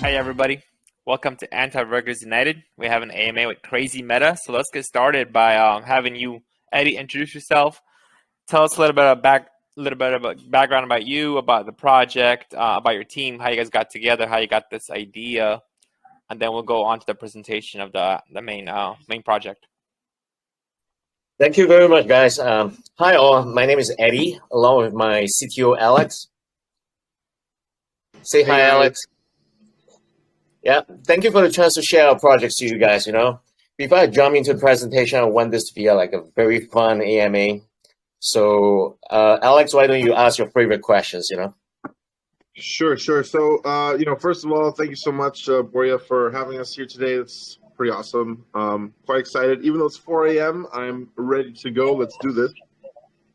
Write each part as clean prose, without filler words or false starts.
Hi everybody, welcome to Anti-Burglars United. We have an AMA with CrazyMeta, so let's get started by having you, Eddie, introduce yourself. Tell us a little bit about background about you, about the project, about your team, how you guys got together, how you got this idea, and then we'll go on to the presentation of the main project. Thank you very much, guys. Hi all, my name is Eddie, along with my CTO, Alex. Say hi, Alex. Yeah, thank you for the chance to share our projects to you guys, Before I jump into the presentation, I want this to be like a very fun AMA. So, Alex, why don't you ask your favorite questions, Sure. So, first of all, thank you so much, Boria, for having us here today. It's pretty awesome. Quite excited. Even though it's 4 a.m., I'm ready to go. Let's do this.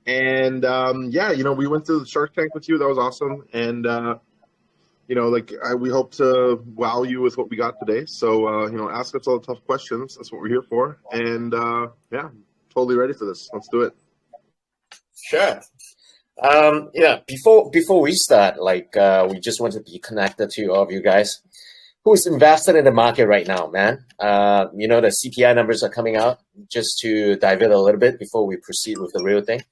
And, we went to the Shark Tank with you. That was awesome. And, we hope to wow you with what we got today. So, ask us all the tough questions. That's what we're here for. And, totally ready for this. Let's do it. Sure. Before we start, we just want to be connected to all of you guys. Who's invested in the market right now, man? The CPI numbers are coming out. Just to dive in a little bit before we proceed with the real thing.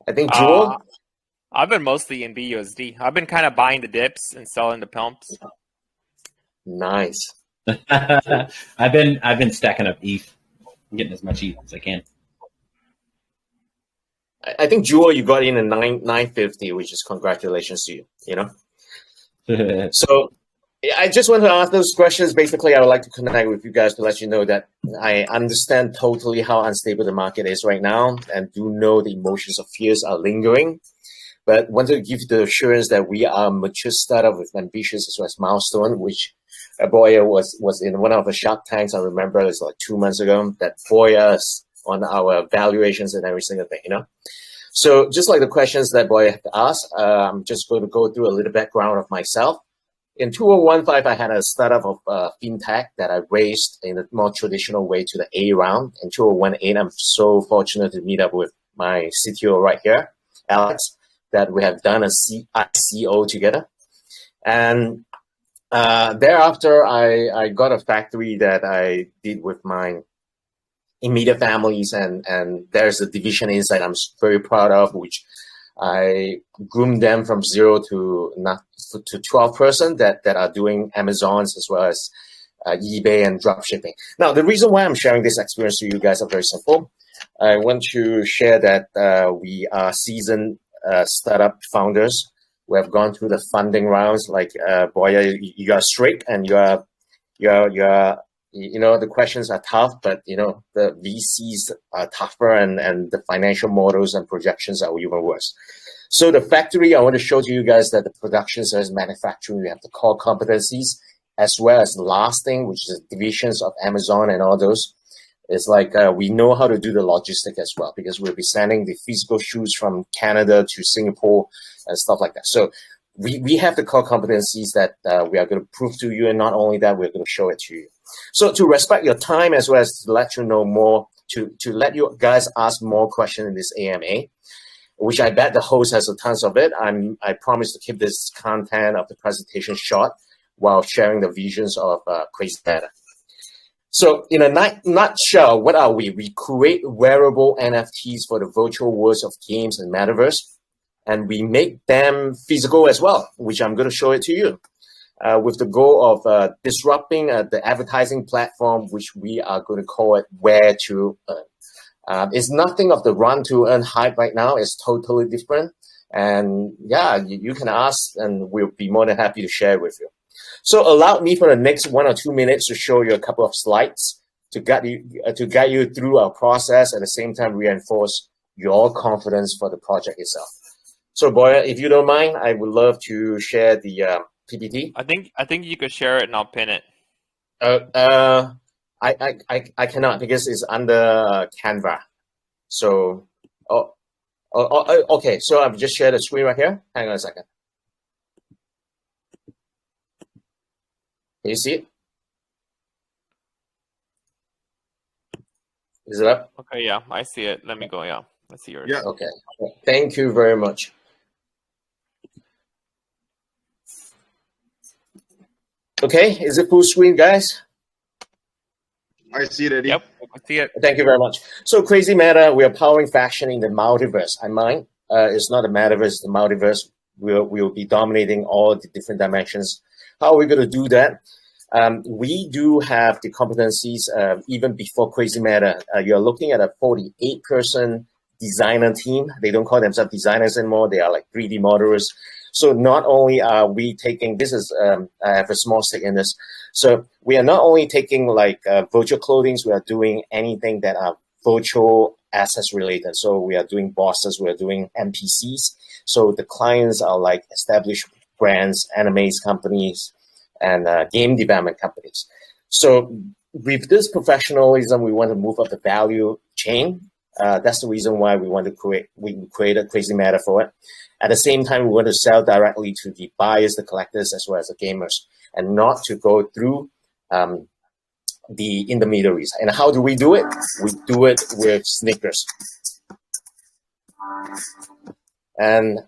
I think Jewel. I've been mostly in BUSD. I've been kind of buying the dips and selling the pumps. Nice. I've been stacking up ETH, getting as much ETH as I can. I think Jewel, you got in at 950, which is congratulations to you. So I just want to ask those questions. Basically, I would like to connect with you guys to let you know that I understand totally how unstable the market is right now, and do know the emotions of fears are lingering. But want to give you the assurance that we are a mature startup with ambitions as well as milestone, which Boya was in one of the Shark Tanks. I remember it was like 2 months ago that Boya us on our valuations and every single thing, So just like the questions that Boya asked, I'm just going to go through a little background of myself. In 2015, I had a startup of fintech that I raised in a more traditional way to the A round. In 2018, I'm so fortunate to meet up with my CTO right here, Alex, that we have done a ICO together. And thereafter, I got a factory that I did with my immediate families, and there's a division inside I'm very proud of, which I groomed them from 0 to 12 person that are doing Amazons as well as eBay and drop shipping. Now, the reason why I'm sharing this experience to you guys are very simple. I want to share that we are seasoned startup founders. We have gone through the funding rounds. Like Boya, you are strict and you are the questions are tough, but the VCs are tougher, and the financial models and projections are even worse. So the factory, I want to show to you guys that the production service manufacturing, we have the core competencies as well as lasting, which is divisions of Amazon and all those. It's like we know how to do the logistic as well, because we'll be sending the physical shoes from Canada to Singapore and stuff like that. So we have the core competencies that we are going to prove to you, and not only that, we're going to show it to you. So to respect your time as well as to let you know more, to let you guys ask more questions in this AMA, which I bet the host has a tons of it. I promise to keep this content of the presentation short while sharing the visions of CrazyMeta. So in a nutshell, what are we? We create wearable NFTs for the virtual worlds of games and Metaverse, and we make them physical as well, which I'm going to show it to you, with the goal of disrupting the advertising platform, which we are going to call it Wear2Earn. It's nothing of the run-to-earn hype right now. It's totally different. And yeah, you can ask, and we'll be more than happy to share it with you. So allow me for the next 1 or 2 minutes to show you a couple of slides to guide you through our process, at the same time reinforce your confidence for the project itself. So Boya, if you don't mind, I would love to share the PPT. I think you could share it and I'll pin it. I cannot, because it's under Canva. So okay, so I've just shared the screen right here. Hang on a second. Can you see it? Is it up? Okay, yeah, I see it. Let me go, yeah. Let's see yours. Yeah. Okay. Thank you very much. Okay, is it full screen, guys? I see it, Eddie. Yep, I see it. Thank you very much. So CrazyMeta, we are powering fashion in the multiverse. I mind, it's not a metaverse, it's the multiverse. We'll be dominating all the different dimensions. How are we going to do that? We do have the competencies even before CrazyMeta. You're looking at a 48-person designer team. They don't call themselves designers anymore. They are like 3D modelers. So not only are we taking, this is, I have a small stake in this. So we are not only taking like virtual clothing, we are doing anything that are virtual assets related. So we are doing bosses, we are doing NPCs. So the clients are like established brands, animes companies, and game development companies. So with this professionalism, we want to move up the value chain. That's the reason why we want to created CrazyMeta for it. At the same time, we want to sell directly to the buyers, the collectors, as well as the gamers, and not to go through the intermediaries. And how do we do it? We do it with sneakers. And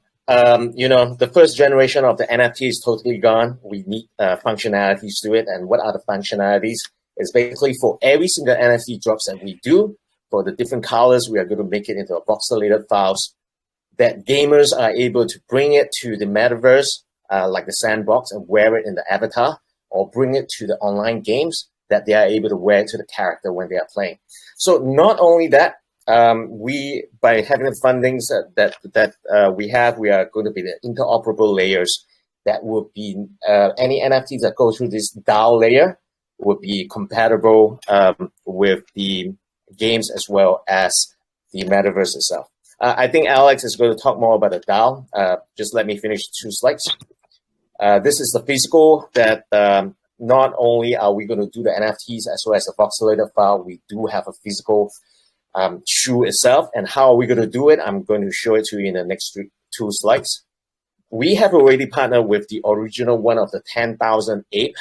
you know, the first generation of the NFT is totally gone. We need functionalities to it. And what are the functionalities? It's basically for every single NFT drops that we do, for the different colors, we are going to make it into a voxelated files that gamers are able to bring it to the metaverse, like the sandbox, and wear it in the avatar, or bring it to the online games that they are able to wear to the character when they are playing. So not only that, we, by having the fundings that we have, we are going to be the interoperable layers that will be any NFTs that go through this DAO layer will be compatible with the games as well as the metaverse itself. I think Alex is going to talk more about the DAO. Just let me finish 2 slides. This is the physical that not only are we going to do the NFTs as well as the voxelated file, we do have a physical shoe itself. And how are we going to do it? I'm going to show it to you in the next 2 slides. We have already partnered with the original one of the 10,000 ape.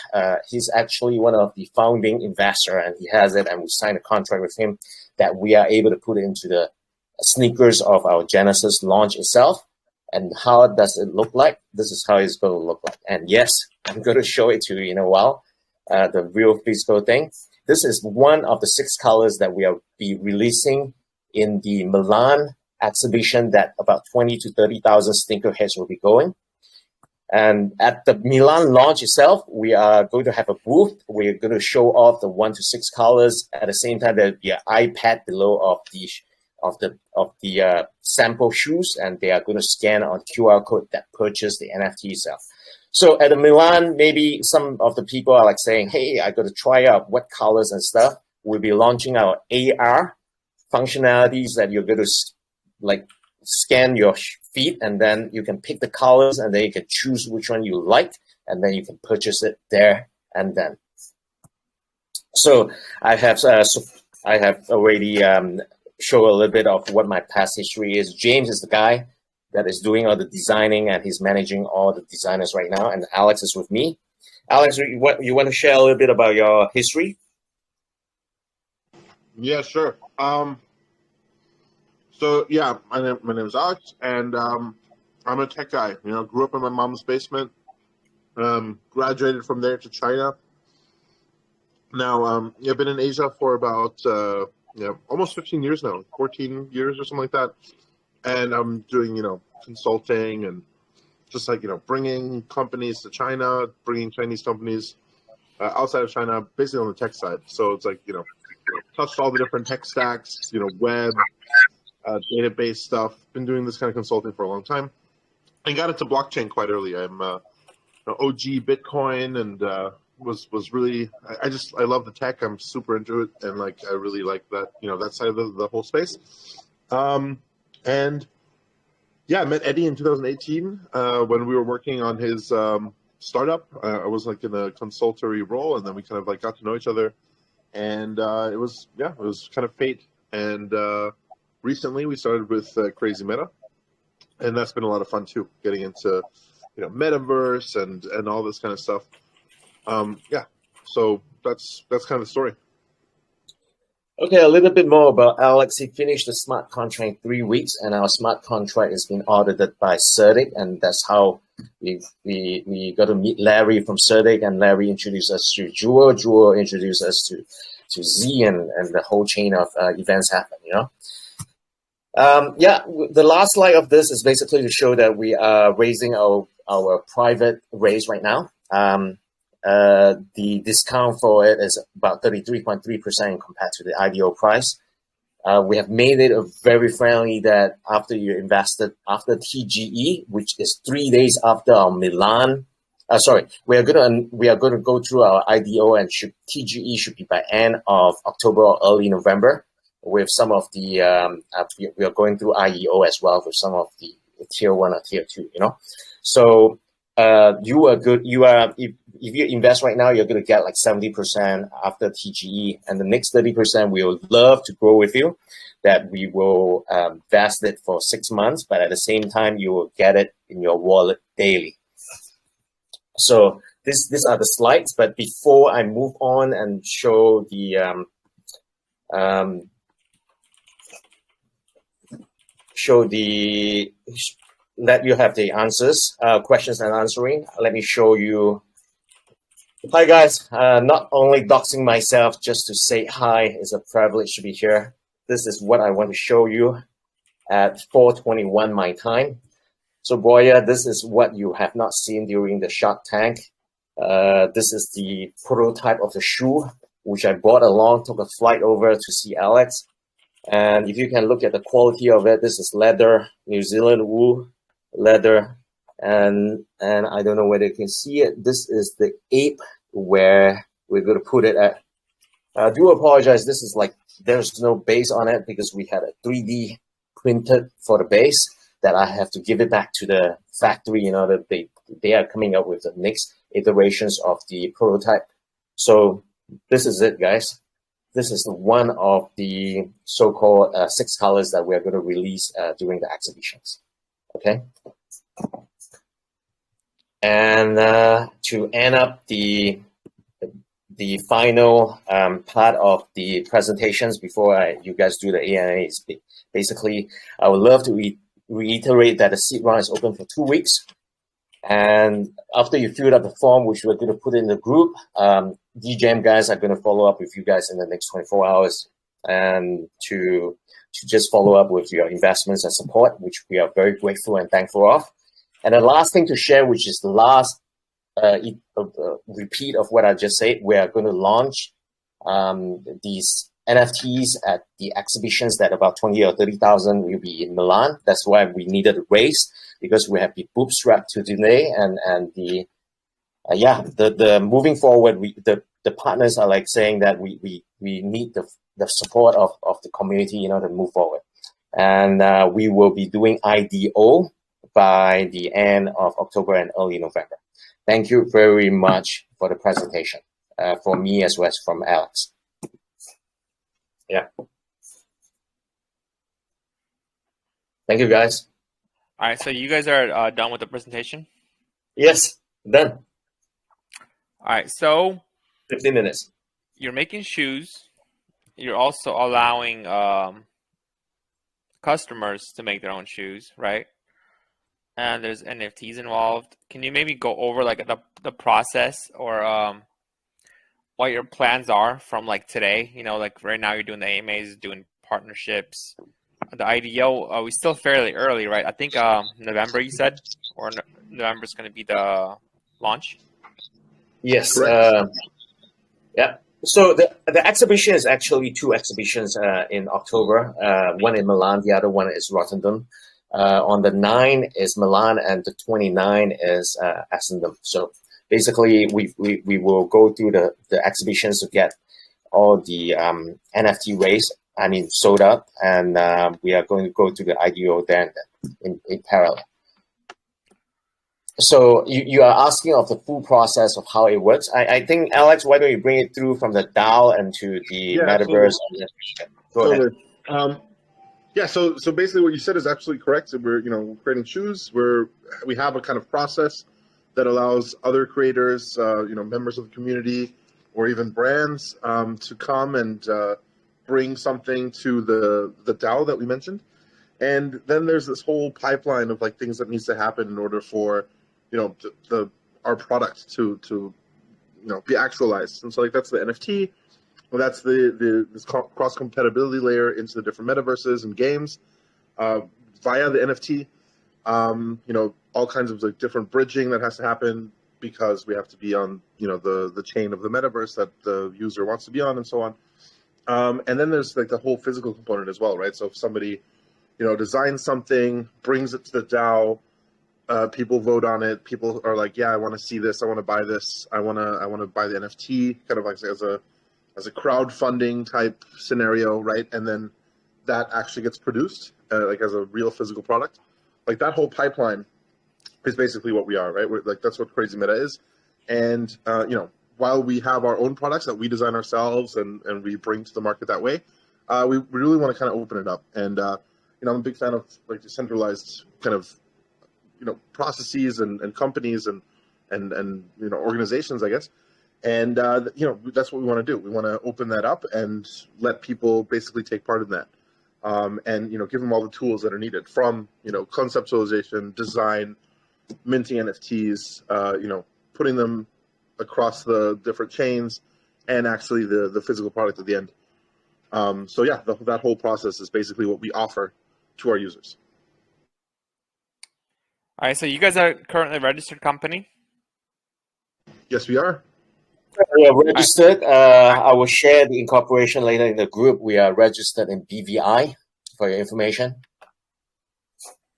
He's actually one of the founding investor, and he has it, and we signed a contract with him that we are able to put it into the sneakers of our Genesis launch itself. And how does it look like? This is how it's going to look like. And yes, I'm going to show it to you in a while, the real physical thing. This is one of the 6 colors that we will be releasing in the Milan exhibition that about 20 to 30,000 sneakerheads will be going. And at the Milan launch itself, we are going to have a booth. We're going to show off the 1 to 6 colors. At the same time, there'll be an iPad below of the sample shoes, and they are going to scan on QR code that purchase the NFT itself. So at the Milan, maybe some of the people are like saying, hey, I got to try out what colors and stuff. We'll be launching our AR functionalities that you're going to like scan your feet, and then you can pick the colors, and then you can choose which one you like, and then you can purchase it there and then. So I have already show a little bit of what my past history is. James is the guy that is doing all the designing, and he's managing all the designers right now. And Alex is with me. Alex, you want to share a little bit about your history? Yeah, sure. So yeah, my name is Alex, and I'm a tech guy. You know, grew up in my mom's basement. Graduated from there to China. Now, I've been in Asia for about almost 15 years now, 14 years or something like that. And I'm doing, consulting and just like, bringing companies to China, bringing Chinese companies outside of China, basically on the tech side. So it's like, touched all the different tech stacks, web, database stuff. Been doing this kind of consulting for a long time. And got into blockchain quite early. I'm OG Bitcoin, and was really, I love the tech. I'm super into it, and like I really like that, that side of the whole space. And yeah, I met Eddie in 2018 when we were working on his startup. I was like in a consultory role, and then we kind of like got to know each other, and it was kind of fate. And recently we started with CrazyMeta, and that's been a lot of fun too, getting into metaverse and all this kind of stuff. So that's kind of the story. Okay, a little bit more about Alex. He finished the smart contract in 3 weeks, and our smart contract has been audited by CertiK, and that's how we got to meet Larry from CertiK, and Larry introduced us to Jewel. Jewel introduced us to Z, and the whole chain of events happen. Yeah, the last slide of this is basically to show that we are raising our private raise right now. The discount for it is about 33.3% compared to the IDO price. We have made it a very friendly that after you invested, after TGE, which is 3 days after our Milan, we are gonna go through our IDO, and TGE should be by end of October or early November. With some of the we are going through IEO as well with some of the tier 1 or tier 2. So you are good. If you invest right now, you're going to get like 70% after TGE, and the next 30% we would love to grow with you. That we will vest it for 6 months, but at the same time you will get it in your wallet daily. So these are the slides. But before I move on and show the let you have the answers, questions and answering. Let me show you. Hi guys, not only doxing myself just to say hi, it's a privilege to be here. This is what I want to show you at 4:21 my time. So Boya, this is what you have not seen during the Shark Tank. This is the prototype of the shoe, which I brought along, took a flight over to see Alex. And if you can look at the quality of it, this is leather, New Zealand wool leather, and I don't know whether you can see it. This is the ape where we're going to put it at. I do apologize. This is like there's no base on it because we had a 3D printed for the base that I have to give it back to the factory. That they are coming up with the next iterations of the prototype. So this is it, guys. This is one of the so-called 6 colors that we are going to release during the exhibitions. Okay. And to end up the final part of the presentations before you guys do the ANAs, basically, I would love to reiterate that the seed round is open for 2 weeks. And after you filled out the form, which we're going to put in the group, Degem guys are going to follow up with you guys in the next 24 hours and to just follow up with your investments and support, which we are very grateful and thankful of. And the last thing to share, which is the last repeat of what I just said, we are going to launch these NFTs at the exhibitions that about 20 or 30,000 will be in Milan. That's why we needed a raise, because we have been bootstrapped to today, and the moving forward, the partners are like saying that we need the support of the community, to move forward, and we will be doing IDO by the end of October and early November. Thank you very much for the presentation, for me as well as from Alex. Yeah. Thank you, guys. All right, so you guys are done with the presentation? Yes, done. All right, so 15 minutes. You're making shoes. You're also allowing customers to make their own shoes, right? And there's NFTs involved. Can you maybe go over like the process or what your plans are from like today? Like right now you're doing the AMAs, doing partnerships. The IDO, we still fairly early, right? I think November you said, or November is going to be the launch. Yes. Yeah. So the exhibition is actually 2 exhibitions in October. One in Milan, the other one is Rotterdam. On the 9 is Milan, and the 29 is Amsterdam. So basically, we will go through the exhibitions to get all the NFT raised. Sold up, and we are going to go to the IDO then in parallel. So you are asking of the full process of how it works. I think, Alex, why don't you bring it through from the DAO and to the Metaverse? Go ahead. Yeah, so basically what you said is absolutely correct. So we're creating shoes. We have a kind of process that allows other creators, members of the community, or even brands to come and bring something to the DAO that we mentioned. And then there's this whole pipeline of like things that needs to happen in order for, our product to be actualized. And so like that's the NFT, well, that's this cross compatibility layer into the different metaverses and games via the NFT. All kinds of like different bridging that has to happen because we have to be on the chain of the metaverse that the user wants to be on, and so on. And then there's like the whole physical component as well, right? So if somebody designs something, brings it to the DAO, people vote on it. People are like, yeah, I want to see this. I want to buy this. I want to buy the NFT, kind of like as a crowdfunding type scenario, right? And then that actually gets produced like as a real physical product. Like that whole pipeline is basically what we are, right? That's what CrazyMeta is. And while we have our own products that we design ourselves and we bring to the market that way, we really want to kind of open it up. And I'm a big fan of like decentralized kind of processes and companies and organizations, I guess. And that's what we want to do. We want to open that up and let people basically take part in that, and give them all the tools that are needed from conceptualization, design, minting NFTs, putting them across the different chains, and actually the physical product at the end. So yeah, that whole process is basically what we offer to our users. All right, so you guys are currently a registered company? Yes, we are. We are registered. I will share the incorporation later in the group. We are registered in BVI for your information.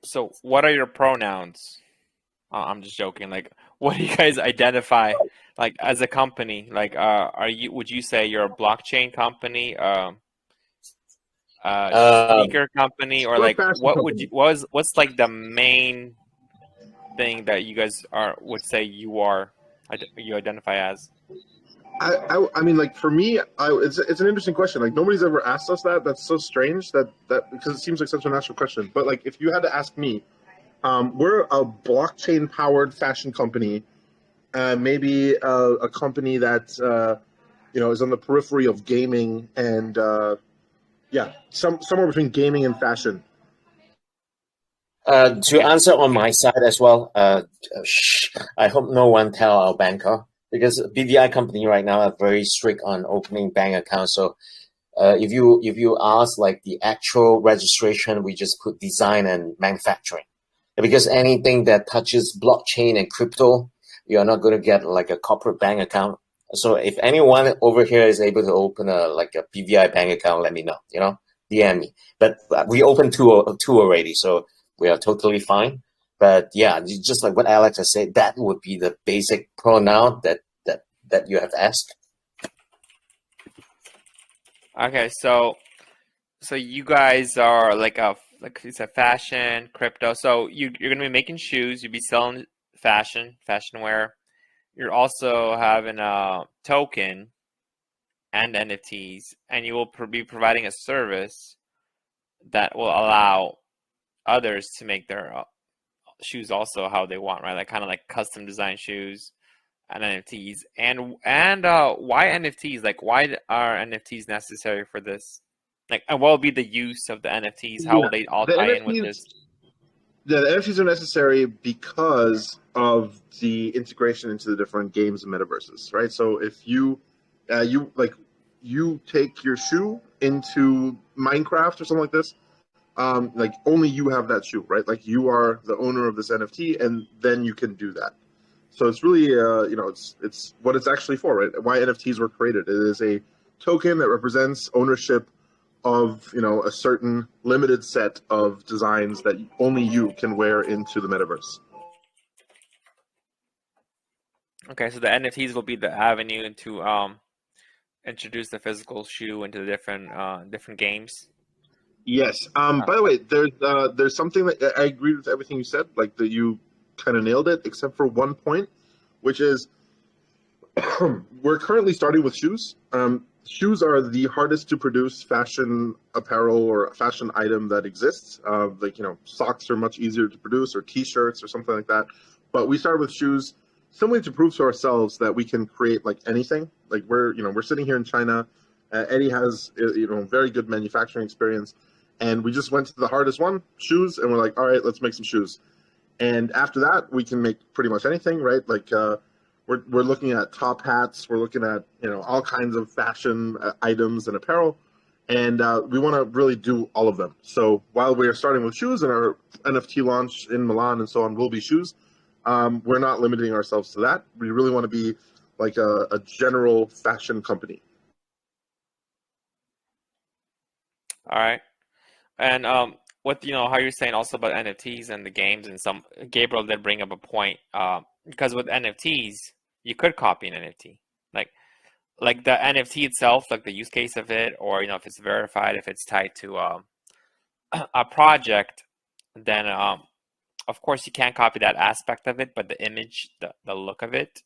So what are your pronouns? I'm just joking. Like, what do you guys identify like as a company? Like, would you say you're a blockchain company, sneaker company, or like what's like the main thing that you guys would say you identify as? I mean, like for me, it's an interesting question. Like nobody's ever asked us that. That's so strange that because it seems like such a natural question. But like if you had to ask me, we're a blockchain powered fashion company, maybe a company that is on the periphery of gaming and somewhere between gaming and fashion. To answer on my side as well, I hope no one tell our banker, because BVI company right now are very strict on opening bank accounts. So if you ask like the actual registration, we just put design and manufacturing, because anything that touches blockchain and crypto, you're not going to get like a corporate bank account. So if anyone over here is able to open a BVI bank account, let me know. DM me. But we opened two already, so we are totally fine. But yeah, just like what Alex has said, that would be the basic pronoun that you have asked. Okay, so you guys are like it's a fashion, crypto. So you're gonna be making shoes. You'll be selling fashion wear. You're also having a token and NFTs, and you will be providing a service that will allow others to make their shoes also how they want, right? Like kind of like custom design shoes and NFTs. And why NFTs? Like, why are NFTs necessary for this? Like, and what will be the use of the NFTs? How will they all tie in with this? Yeah, the NFTs are necessary because of the integration into the different games and metaverses, right? So if you take your shoe into Minecraft or something like this, like only you have that shoe, right? Like you are the owner of this NFT, and then you can do that. So it's really, it's what it's actually for, right? Why NFTs were created. It is a token that represents ownership of, a certain limited set of designs that only you can wear into the metaverse. Okay, so the NFTs will be the avenue to introduce the physical shoe into the different games. Yes. By the way, there's something that I agree with everything you said, like that you kind of nailed it, except for one point, which is we're currently starting with shoes. Shoes are the hardest to produce fashion apparel or fashion item that exists. Socks are much easier to produce, or T-shirts or something like that. But we started with shoes simply to prove to ourselves that we can create like anything. Like we're sitting here in China, Eddie has very good manufacturing experience, and we just went to the hardest one, shoes, and we're like, all right, let's make some shoes. And after that, we can make pretty much anything, right? Like we're looking at top hats, we're looking at all kinds of fashion items and apparel, and we want to really do all of them. So while we are starting with shoes and our NFT launch in Milan and so on will be shoes, we're not limiting ourselves to that. We really want to be like a general fashion company. All right. And what how you're saying also about NFTs and the games, and Gabriel did bring up a point, because with NFTs you could copy an NFT, like the NFT itself, like the use case of it, or if it's verified, if it's tied to a project, then of course you can't copy that aspect of it, but the image, the look of it,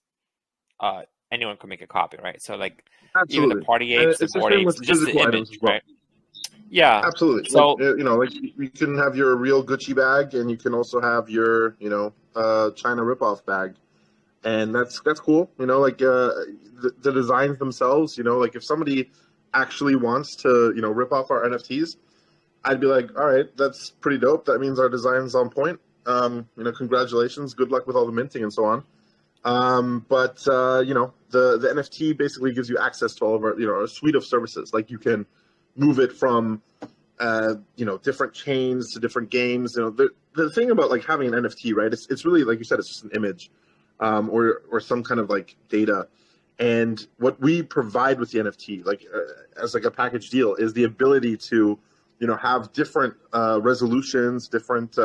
anyone can make a copy, right? So like Absolutely. even the party apes, the board apes, just the image, well. right? Yeah, absolutely. So like you can have your real Gucci bag, and you can also have your China ripoff bag, and that's cool. Like the designs themselves. Like if somebody actually wants to rip off our NFTs, I'd be like, all right, that's pretty dope. That means our design's on point. Congratulations, good luck with all the minting and so on. But the NFT basically gives you access to all of our a suite of services. Like you can move it from different chains to different games. The thing about like having an NFT, right? It's really, like you said, it's just an image, or some kind of like data. And what we provide with the NFT, like as like a package deal, is the ability to have different resolutions, different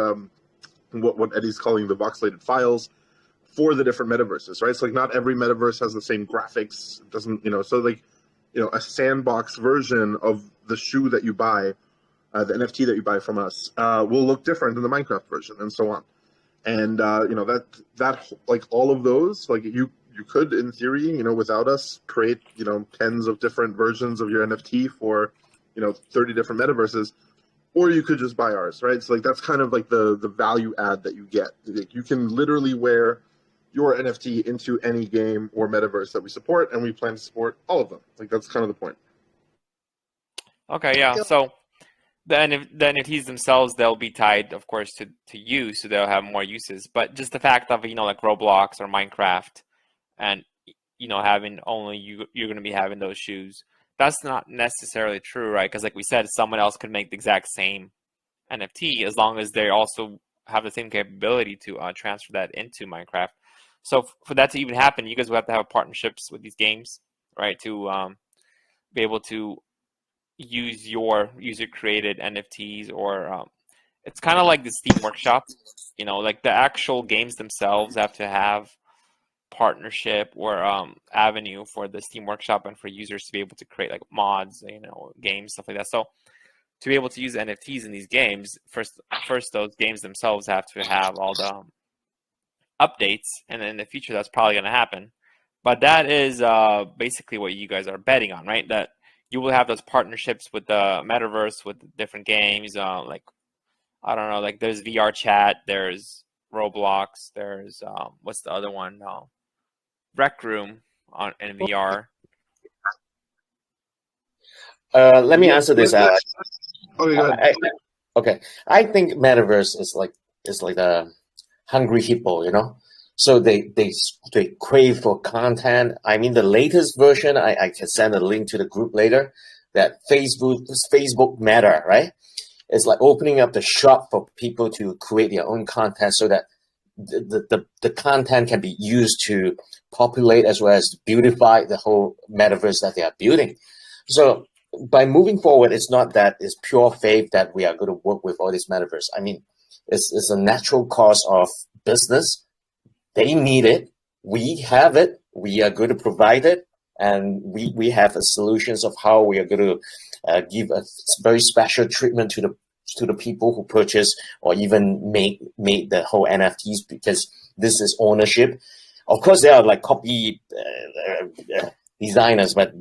what Eddie's calling the voxelated files for the different metaverses, right? So like not every metaverse has the same graphics. It doesn't so like a sandbox version of the shoe that you buy, the NFT that you buy from us, will look different than the Minecraft version, and so on. And that like all of those, like you could, in theory, without us, create tens of different versions of your NFT for 30 different metaverses, or you could just buy ours, right? So like that's kind of like the value add that you get. Like, you can literally wear your NFT into any game or metaverse that we support, and we plan to support all of them. Like that's kind of the point. Okay, yeah. So the NFTs themselves, they'll be tied, of course, to you, so they'll have more uses. But just the fact of like Roblox or Minecraft, and having only you're going to be having those shoes, that's not necessarily true, right? Because like we said, someone else could make the exact same NFT as long as they also have the same capability to transfer that into Minecraft. So for that to even happen, you guys will have to have partnerships with these games, right? To be able to use your user-created NFTs, or it's kind of like the Steam Workshop, like the actual games themselves have to have partnership or avenue for the Steam Workshop and for users to be able to create like mods, games, stuff like that. So to be able to use NFTs in these games, first those games themselves have to have all the updates, and then in the future that's probably going to happen. But that is basically what you guys are betting on, right? That you will have those partnerships with the Metaverse, with different games, like I don't know, like there's VR chat, there's Roblox, there's what's the other one? Rec Room in VR. Let me answer this. Okay, go ahead. Okay, I think Metaverse is like a hungry hippo, So they crave for content. I mean, the latest version, I can send a link to the group later, that Facebook Meta, right? It's like opening up the shop for people to create their own content, so that the content can be used to populate as well as beautify the whole metaverse that they are building. So by moving forward, it's not that it's pure faith that we are going to work with all this metaverse. I mean, it's a natural course of business. They need it. We have it. We are going to provide it. And we have solutions of how we are going to give a very special treatment to the people who purchase or even made the whole NFTs, because this is ownership. Of course, there are like copy designers, but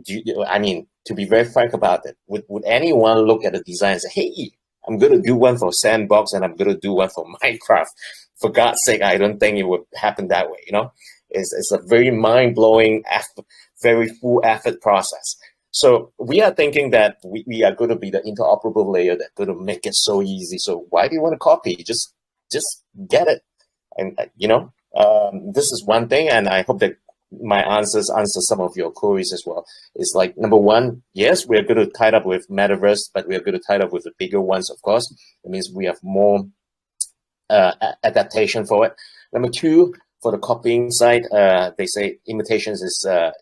I mean, to be very frank about it, would anyone look at the design and say, hey, I'm going to do one for Sandbox and I'm going to do one for Minecraft? For God's sake, I don't think it would happen that way. It's a very mind-blowing, very full effort process. So we are thinking that we are going to be the interoperable layer that's going to make it so easy. So why do you want to copy? Just get it. And this is one thing, and I hope that my answer some of your queries as well. It's like, number one, yes, we're going to tie it up with Metaverse, but we're going to tie it up with the bigger ones, of course. It means we have more adaptation for it. Number two, for the copying side, they say imitations is a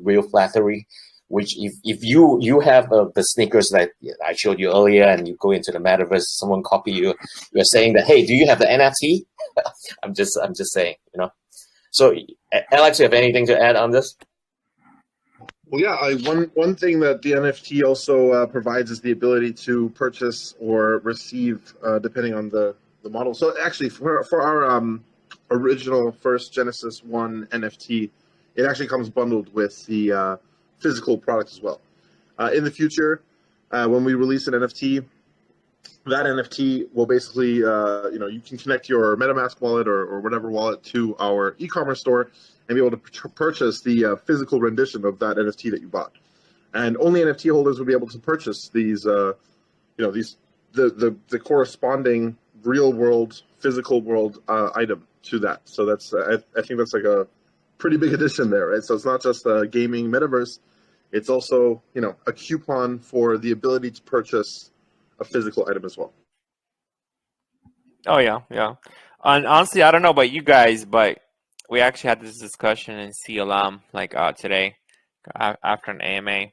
real flattery. Which if you have the sneakers that I showed you earlier, and you go into the Metaverse, someone copy you, you're saying that, hey, do you have the NFT? I'm just saying, So, Alex, you have anything to add on this? Well, yeah, one thing that the NFT also provides is the ability to purchase or receive, depending on the model. So actually, for our original first Genesis 1 NFT, it actually comes bundled with the physical product as well. In the future, when we release an NFT, that NFT will basically, you can connect your MetaMask wallet or whatever wallet to our e-commerce store and be able to purchase the physical rendition of that NFT that you bought. And only NFT holders will be able to purchase these, the corresponding real world, physical world item to that. So that's, I think that's like a pretty big addition there, right? So it's not just a gaming metaverse. It's also, a coupon for the ability to purchase a physical item as well. Oh yeah. And honestly, I don't know about you guys, but we actually had this discussion in CLM today after an AMA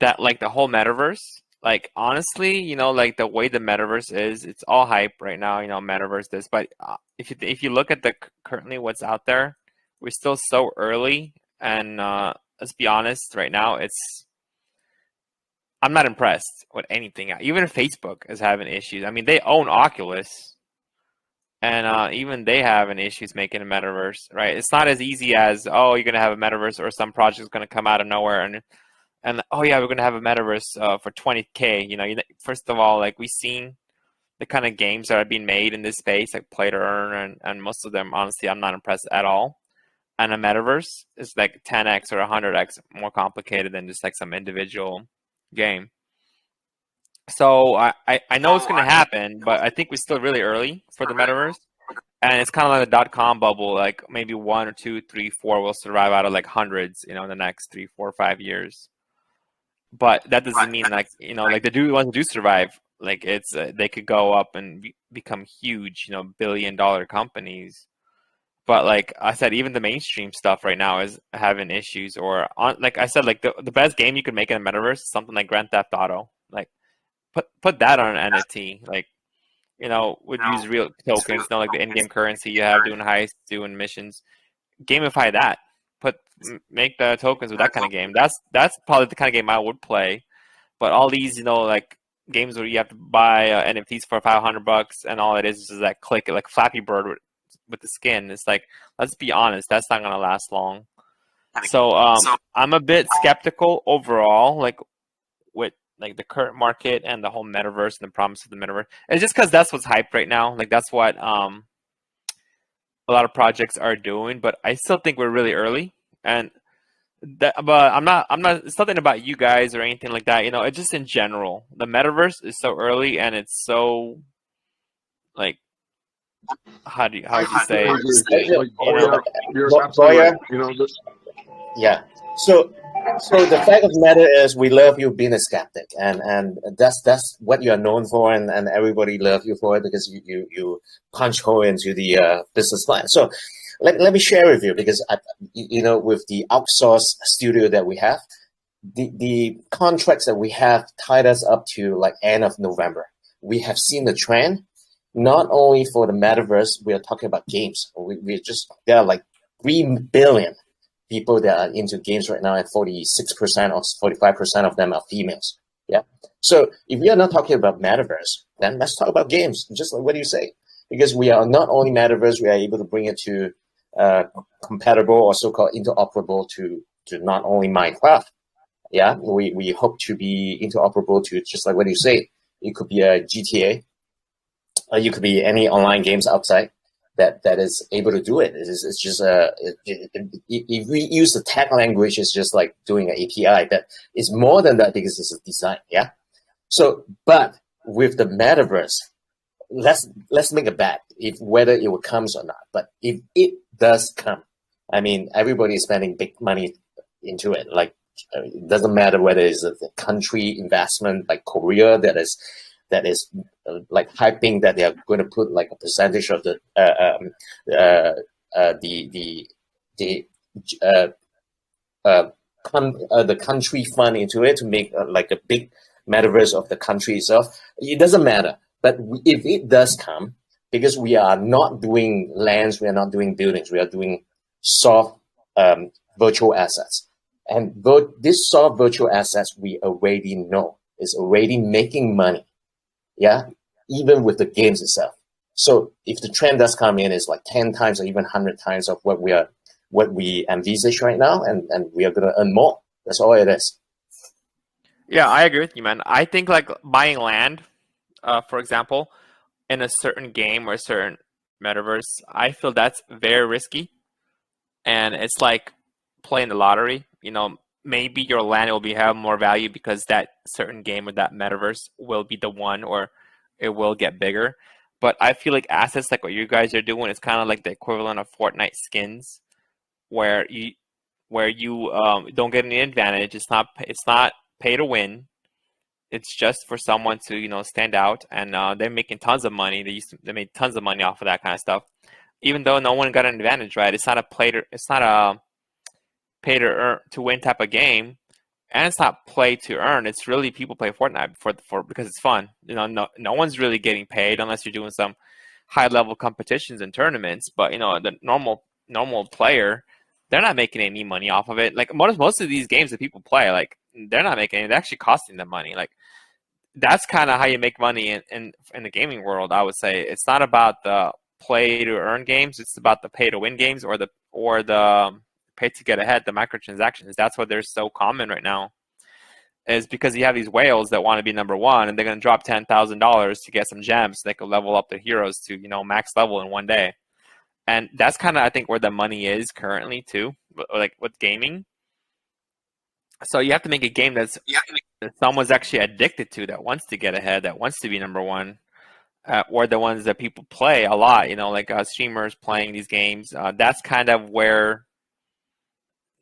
that like the whole metaverse. Like honestly, like the way the metaverse is, it's all hype right now. Metaverse this, but if you look at the currently what's out there, we're still so early, and let's be honest, right now I'm not impressed with anything. Even Facebook is having issues. I mean, they own Oculus, and even they having issues making a metaverse, right? It's not as easy as, oh, you're gonna have a metaverse, or some project's gonna come out of nowhere and oh yeah, we're gonna have a metaverse for 20K. First of all, like we've seen the kind of games that are being made in this space, like Play-to-Earn, and most of them, honestly, I'm not impressed at all. And a metaverse is like 10x or 100x more complicated than just like some individual game. So I know it's going to happen, but I think we're still really early for the metaverse. And it's kind of like the dot-com bubble, like maybe 1 or 2, 3, 4 will survive out of like hundreds, in the next 3, 4, 5 years. But that doesn't mean like the ones who do survive, like it's they could go up and become huge, billion-dollar companies. But like I said, even the mainstream stuff right now is having issues. Or like I said, like the best game you could make in a metaverse is something like Grand Theft Auto. Like put that on an NFT. Like would use real tokens, like the in-game currency you have doing heists, doing missions. Gamify that. Make the tokens with that kind of game. That's probably the kind of game I would play. But all these like games where you have to buy NFTs for $500 and all it is that click, like Flappy Bird with the skin. It's like, let's be honest, that's not gonna last long. So I'm a bit skeptical overall, like with like the current market and the whole metaverse and the promise of the metaverse. It's just because that's what's hyped right now. Like that's what a lot of projects are doing. But I still think we're really early. But I'm not. It's nothing about you guys or anything like that. It's just in general. The metaverse is so early, and it's so like. How would you say? Yeah. So the fact of the matter is, we love you being a skeptic, and that's what you are known for, and everybody loves you for it because you punch hole into the business plan. So let me share with you, because with the outsourced studio that we have, the contracts that we have tied us up to like end of November. We have seen the trend. Not only for the metaverse, we are talking about games. There are like 3 billion people that are into games right now, and 46% or 45% of them are females. Yeah. So if we are not talking about metaverse, then let's talk about games. Just like what do you say? Because we are not only metaverse, we are able to bring it to compatible or so-called interoperable to not only Minecraft. Yeah. We hope to be interoperable to, just like what you say. It could be a GTA. You could be any online games outside. that is able to do it. It's just if we use the tech language, it's just like doing an API. That is more than that because it's a design. Yeah. So, but with the metaverse, let's make a bet if whether it will comes or not. But if it does come, I mean, everybody is spending big money into it. Like, it doesn't matter whether it's a country investment like Korea that is like hyping that they are going to put like a percentage of the country fund into it to make like a big metaverse of the country itself. It doesn't matter. But if it does come, because we are not doing lands, we are not doing buildings, we are doing soft virtual assets. And this soft virtual assets, we already know is already making money. Yeah, even with the games itself. So if the trend does come in, it's like 10 times or even 100 times of what we envisage right now, and we are going to earn more. That's all it is. Yeah, I agree with you, man. I think like buying land, for example, in a certain game or a certain metaverse, I feel that's very risky. And it's like playing the lottery. You know, maybe your land will have more value because that certain game or that metaverse will be the one, or it will get bigger. But I feel like assets like what you guys are doing is kind of like the equivalent of Fortnite skins, where you don't get any advantage. It's not pay to win. It's just for someone to stand out, and they're making tons of money. They made tons of money off of that kind of stuff, even though no one got an advantage, right? It's not a pay to earn to win type of game, and it's not play to earn. It's really people play Fortnite for because it's fun. No one's really getting paid unless you're doing some high level competitions and tournaments. But the normal player, they're not making any money off of it. Like most of these games that people play, like they're not making any. They're actually costing them money. Like that's kind of how you make money in the gaming world. I would say it's not about the play to earn games. It's about the pay to win games or the pay to get ahead, the microtransactions. That's why they're so common right now, is because you have these whales that want to be number one, and they're going to drop $10,000 to get some gems so they can level up their heroes to max level in one day. And that's kind of, I think, where the money is currently too, like with gaming. So you have to make a game that someone's actually addicted to, that wants to get ahead, that wants to be number one, or the ones that people play a lot, like streamers playing these games. That's kind of where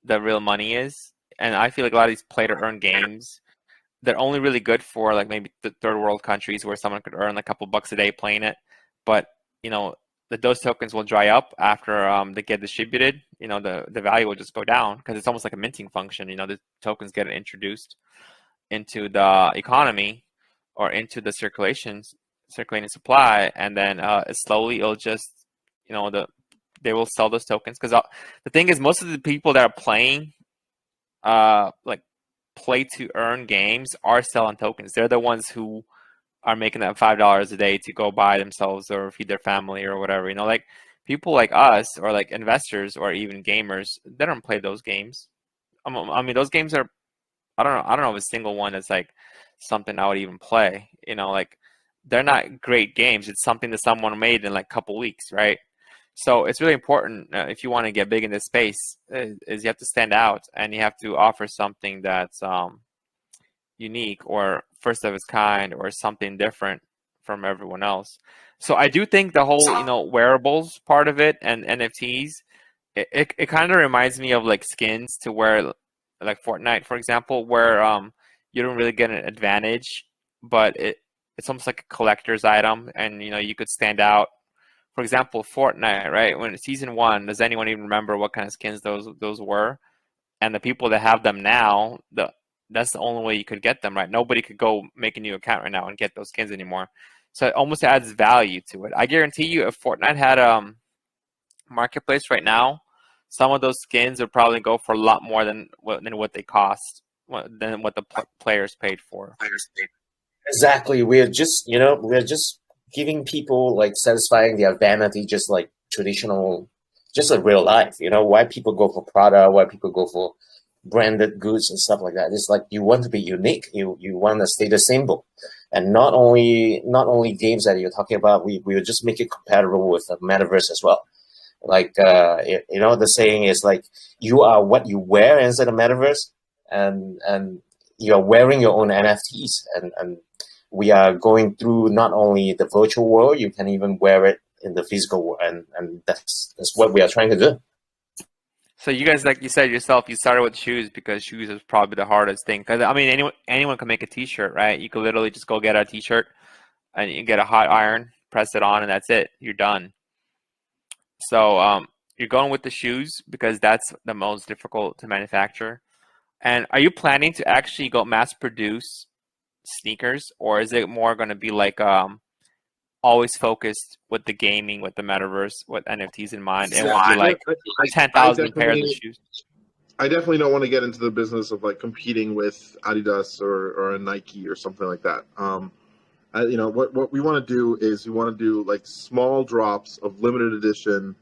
the real money is. And I feel like a lot of these play to earn games, they're only really good for like maybe the third world countries where someone could earn a couple bucks a day playing it. But those tokens will dry up after they get distributed. The value will just go down because it's almost like a minting function. The tokens get introduced into the economy or into the circulating supply, and then slowly it'll just they will sell those tokens. Because the thing is, most of the people that are playing like play to earn games are selling tokens. They're the ones who are making that $5 a day to go buy themselves or feed their family or whatever. Like people like us or like investors or even gamers, they don't play those games. I mean, those games are, I don't know of a single one that's like something I would even play. Like they're not great games. It's something that someone made in like a couple weeks, right? So it's really important if you want to get big in this space, is you have to stand out and you have to offer something that's unique or first of its kind or something different from everyone else. So I do think the whole wearables part of it and NFTs, it kind of reminds me of like skins, to where like Fortnite, for example, where you don't really get an advantage, but it's almost like a collector's item, and you could stand out. For example, Fortnite, right? When season 1, does anyone even remember what kind of skins those were? And the people that have them now, that's the only way you could get them, right? Nobody could go make a new account right now and get those skins anymore. So it almost adds value to it. I guarantee you, if Fortnite had a marketplace right now, some of those skins would probably go for a lot more than what they cost, than what the players paid for. Exactly. We're just giving people like satisfying their vanity, just like traditional, just like real life. Why people go for Prada, why people go for branded goods and stuff like that. It's like you want to be unique. You want a status symbol. And not only games that you're talking about, we will just make it compatible with the metaverse as well. Like the saying is like, you are what you wear inside the metaverse, and you're wearing your own NFTs, and we are going through not only the virtual world, you can even wear it in the physical world, and that's what we are trying to do. So you guys, like you said yourself, you started with shoes because shoes is probably the hardest thing. Because I mean, anyone can make a T-shirt, right? You could literally just go get a T-shirt and you get a hot iron, press it on, and that's it. You're done. So you're going with the shoes because that's the most difficult to manufacture. And are you planning to actually go mass produce sneakers, or is it more going to be like always focused with the gaming, with the metaverse, with NFTs in mind? It won't be like 10,000 pairs of shoes. I definitely don't want to get into the business of like competing with Adidas or a Nike or something like that. What we want to do is we want to do like small drops of limited edition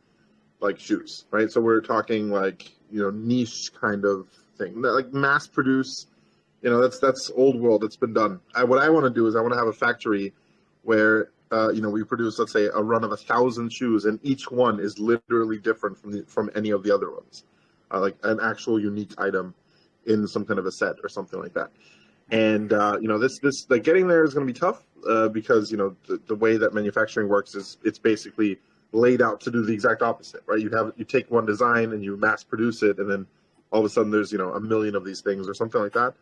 like shoes, right? So we're talking like, niche kind of thing, like mass produce. That's old world. It's been done. What I want to do is I want to have a factory where we produce, let's say, a run of 1,000 shoes, and each one is literally different from any of the other ones, like an actual unique item in some kind of a set or something like that. And this like getting there is going to be tough because the way that manufacturing works is it's basically laid out to do the exact opposite, right? You take one design and you mass produce it, and then all of a sudden there's a million of these things or something like that.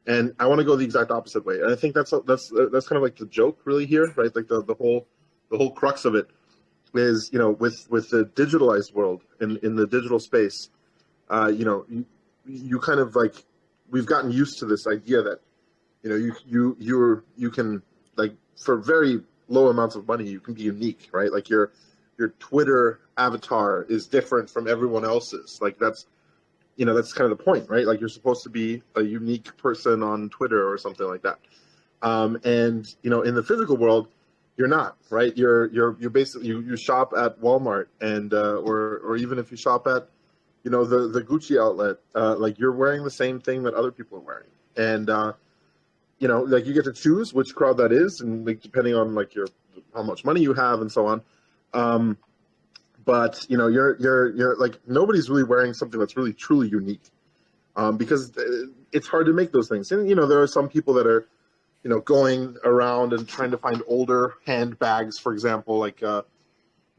And I want to go the exact opposite way. And I think that's kind of like the joke really here, right? Like the whole crux of it is, with the digitalized world in the digital space, you kind of like, we've gotten used to this idea that, you can, like, for very low amounts of money, you can be unique, right? Like your Twitter avatar is different from everyone else's. Like that's kind of the point, right? Like you're supposed to be a unique person on Twitter or something like that. And in the physical world, you're not, right? You're basically you shop at Walmart and or even if you shop at the Gucci outlet, like you're wearing the same thing that other people are wearing, and like you get to choose which crowd that is, and like depending on like how much money you have and so on. But you're like, nobody's really wearing something that's really truly unique, because it's hard to make those things. And there are some people that are going around and trying to find older handbags, for example. Like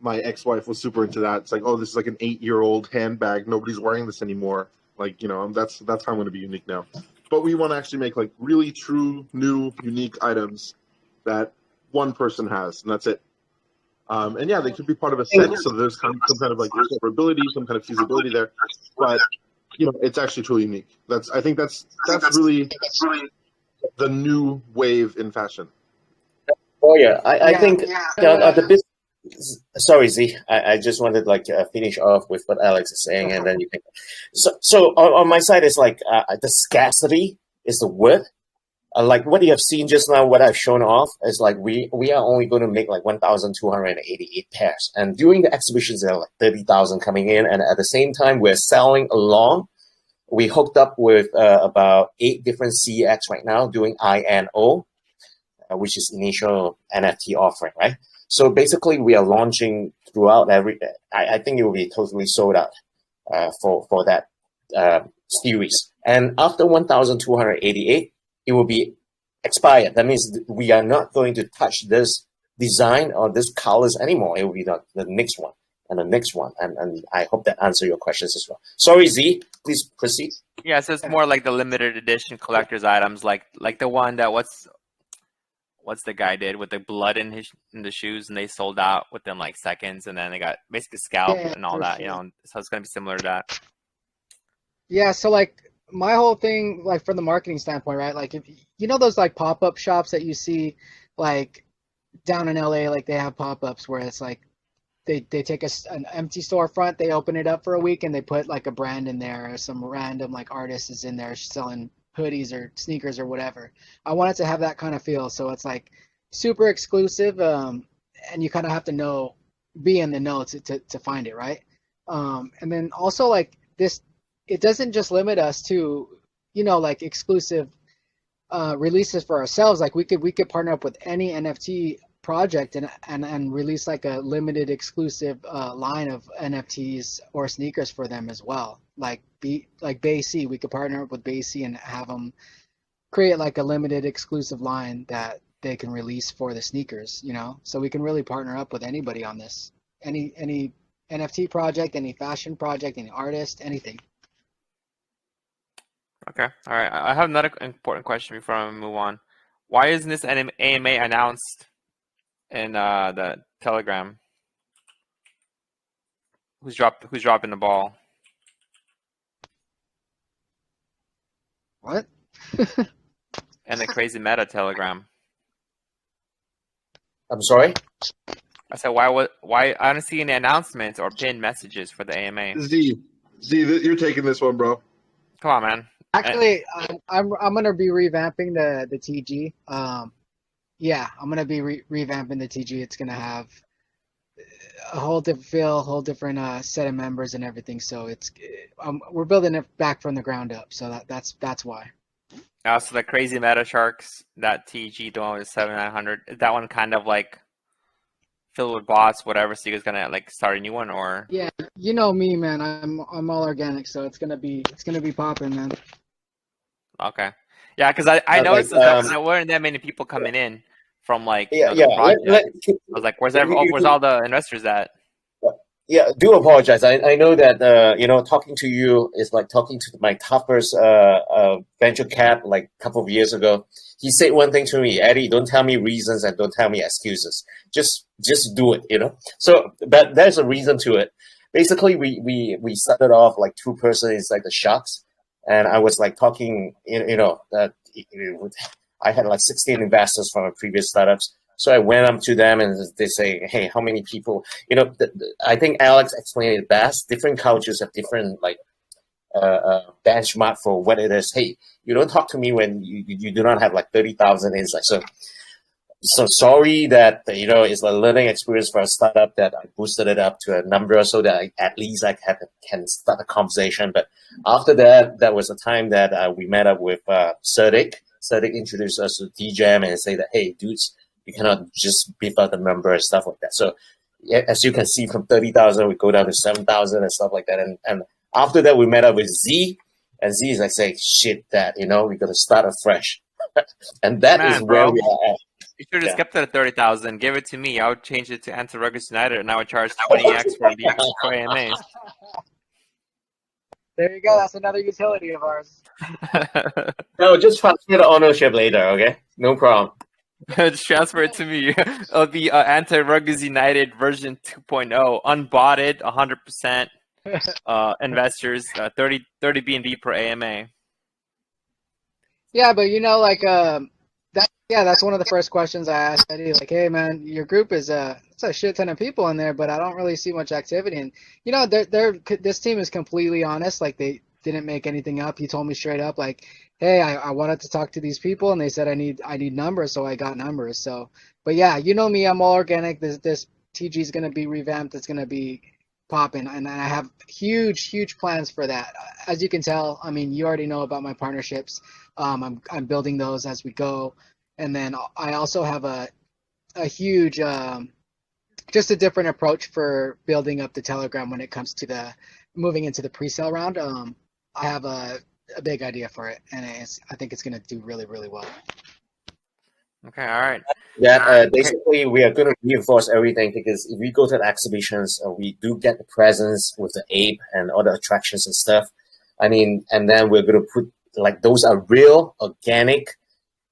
my ex-wife was super into that. It's like, oh, this is like an 8-year-old handbag. Nobody's wearing this anymore. Like that's how I'm going to be unique now. But we want to actually make like really true, new, unique items that one person has, and that's it. And yeah, they could be part of a set, so there's some kind of like discoverability, some kind of feasibility there. But it's actually truly unique. I think that's really the new wave in fashion. Oh yeah, I think the business. Sorry, Z. I just wanted to finish off with what Alex is saying, and then you can. So on my side, it's like the scarcity is the word. Like what you have seen just now, what I've shown off is like we are only going to make like 1,288 pairs, and during the exhibitions there are like 30,000 coming in, and at the same time we're selling along. We hooked up with about 8 different CX right now doing INO, which is initial NFT offering, right? So basically, we are launching throughout I think it will be totally sold out for that series. And after 1,288, it will be expired. That means we are not going to touch this design or this colors anymore. It will be the next one and the next one. And I hope that answers your questions as well. Sorry, Z, please proceed. Yeah, so it's more like the limited edition collector's items, like the one that what's the guy did with the blood in the shoes, and they sold out within like seconds, and then they got basically scalped and all that. Sure. So it's gonna be similar to that. Yeah, so like my whole thing, like from the marketing standpoint, right? Like if those like pop-up shops that you see like down in LA, like they have pop-ups where it's like they take an empty storefront, they open it up for a week, and they put like a brand in there, or some random like artist is in there selling hoodies or sneakers or whatever. I wanted to have that kind of feel, so it's like super exclusive, and you kind of have to be in the know to find it, right? And then also like this, it doesn't just limit us to like exclusive releases for ourselves. Like we could partner up with any NFT project and release like a limited exclusive line of NFTs or sneakers for them as well. Like BayC, we could partner up with BayC and have them create like a limited exclusive line that they can release for the sneakers, you know? So we can really partner up with anybody on this. Any NFT project, any fashion project, any artist, anything. Okay. All right. I have another important question before I move on. Why isn't this AMA announced in the Telegram? Who's dropping the ball? What? And the CrazyMeta Telegram. I'm sorry? I said, why I don't see any announcements or pinned messages for the AMA. Z, you're taking this one, bro. Come on, man. Actually, I'm gonna be revamping the TG. Yeah, I'm gonna be revamping the TG. It's gonna have a whole different feel, a whole different set of members and everything. So we're building it back from the ground up. So that's why. So the Crazy Meta Sharks, that TG, the one with 7900, is that one kind of like filled with bots, whatever? So you guys gonna like start a new one, or? Yeah, you know me, man. I'm all organic, so it's gonna be popping, man. Okay. Yeah, because I noticed that there weren't that many people coming in from like the project. I was like, where's all the investors at? Yeah, do apologize. I know that talking to you is like talking to my toughest venture cap like a couple of years ago. He said one thing to me, Eddie, don't tell me reasons and don't tell me excuses. Just do it, you know. So, but there's a reason to it. Basically, we started off like 2-person inside the Sharks, and I was like talking, that I had like 16 investors from previous startups. So I went up to them and they say, hey, how many people? I think Alex explained it best. Different cultures have different like benchmark for what it is. Hey, you don't talk to me when you do not have like 30,000 inside. So sorry that, it's a learning experience for a startup that I boosted it up to a number so that at least I can start a conversation. But after that was a time that we met up with Serdic. Serdic introduced us to Degem and say that, hey, dudes, you cannot just beef out the number and stuff like that. So yeah, as you can see, from 30,000, we go down to 7,000 and stuff like that. And after that, we met up with Z, and Z is like saying, shit, that, we got to start afresh. And that is where we are at. You should have kept it at 30,000. Give it to me. I would change it to Anti-Ruggers United, and I would charge 20x for AMAs. There you go. That's another utility of ours. No, just transfer the ownership later, okay? No problem. Just transfer it to me. It'll be Anti-Ruggers United version 2.0, unbotted, 100% investors, 30 BNB per AMA. Yeah, but that's one of the first questions I asked Eddie. Like, hey man, your group it's a shit ton of people in there, but I don't really see much activity. And this team is completely honest. Like they didn't make anything up. He told me straight up, like, hey, I wanted to talk to these people, and they said I need numbers, so I got numbers. So, but yeah, you know me, I'm all organic. This TG is gonna be revamped. It's gonna be popping, and I have huge plans for that. As you can tell, I mean, you already know about my partnerships. I'm building those as we go, and then I also have a huge just a different approach for building up the Telegram when it comes to moving into the pre-sale round. I have a big idea for it, and I think it's going to do really well. Okay, all right. That basically we are going to reinforce everything, because if we go to the exhibitions, we do get the presence with the ape and other attractions and stuff. I mean, and then we're going to put like those are real, organic,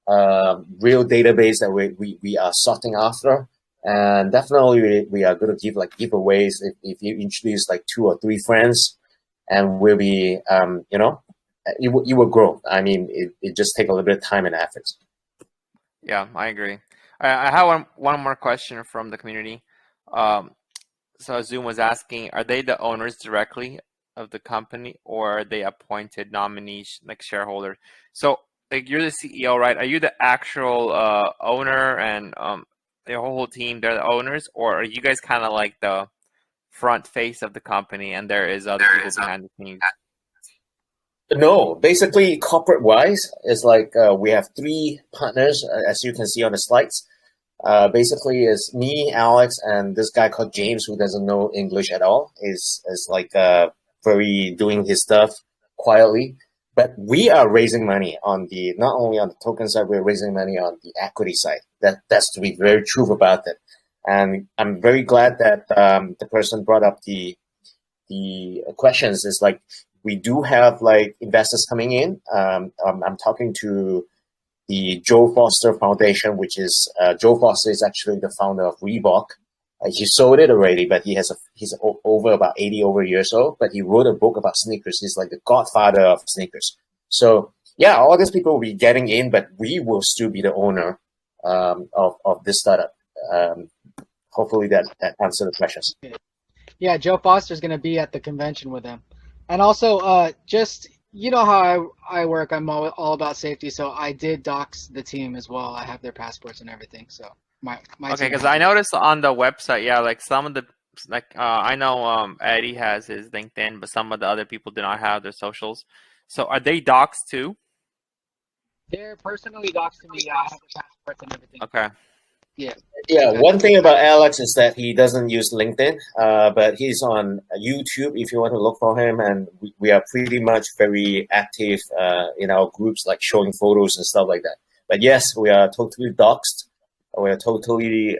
real database that we are sorting after. And definitely we are going to give like giveaways if you introduce like 2 or 3 friends, and we'll be, you will grow. I mean, it just take a little bit of time and effort. Yeah, I agree. I have one more question from the community. So Zoom was asking, are they the owners directly of the company, or are they appointed nominees, like shareholders? So like you're the CEO, right? Are you the actual owner, and your whole team, they're the owners, or are you guys kind of like the front face of the company and there is other people behind the scenes? No, basically corporate wise, it's like we have three partners, as you can see on the slides. Basically, it's me, Alex, and this guy called James, who doesn't know English at all. Is like very doing his stuff quietly. But we are raising money on the not only on the token side, we're raising money on the equity side. That's to be very true about it. And I'm very glad that the person brought up the questions. Is like we do have like investors coming in. I'm talking to the Joe Foster Foundation, which is Joe Foster is actually the founder of Reebok. He sold it already, but he's over about 80 over years old. But he wrote a book about sneakers. He's like the godfather of sneakers. So yeah, all these people will be getting in, but we will still be the owner of this startup. Hopefully that answers the questions. Yeah, Joe Foster's going to be at the convention with him. And also, just, you know how I work, I'm all about safety, so I did dox the team as well. I have their passports and everything, so my Okay, team because has I it. noticed on the website, yeah, like some of the I know Eddie has his LinkedIn, but some of the other people do not have their socials. So are they docs too? They're personally doxed to me. Yeah, I have the passports and everything. Okay. Yeah. Yeah, Okay. one thing about Alex is that he doesn't use LinkedIn, but he's on YouTube if you want to look for him. And we are pretty much very active in our groups, like showing photos and stuff like that. But yes, we are totally doxed. We are totally,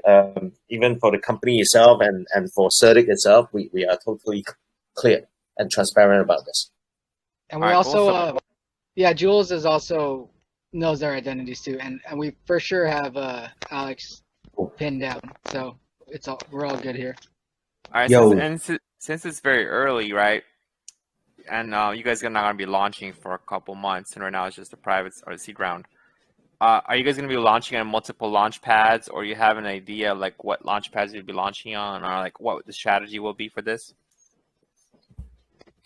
even for the company itself and for Certic itself, we are totally clear and transparent about this. And we All right, cool. also, So, yeah, Jules is also knows their identities too, and we for sure have Alex pinned down, so we're all good here. all right, Yo. since it's very early, right? And you guys are not gonna be launching for a couple months, and right now it's just the privates or the seed round. Are you guys gonna be launching on multiple launch pads, or you have an idea like what launch pads you'll be launching on, or like what the strategy will be for this?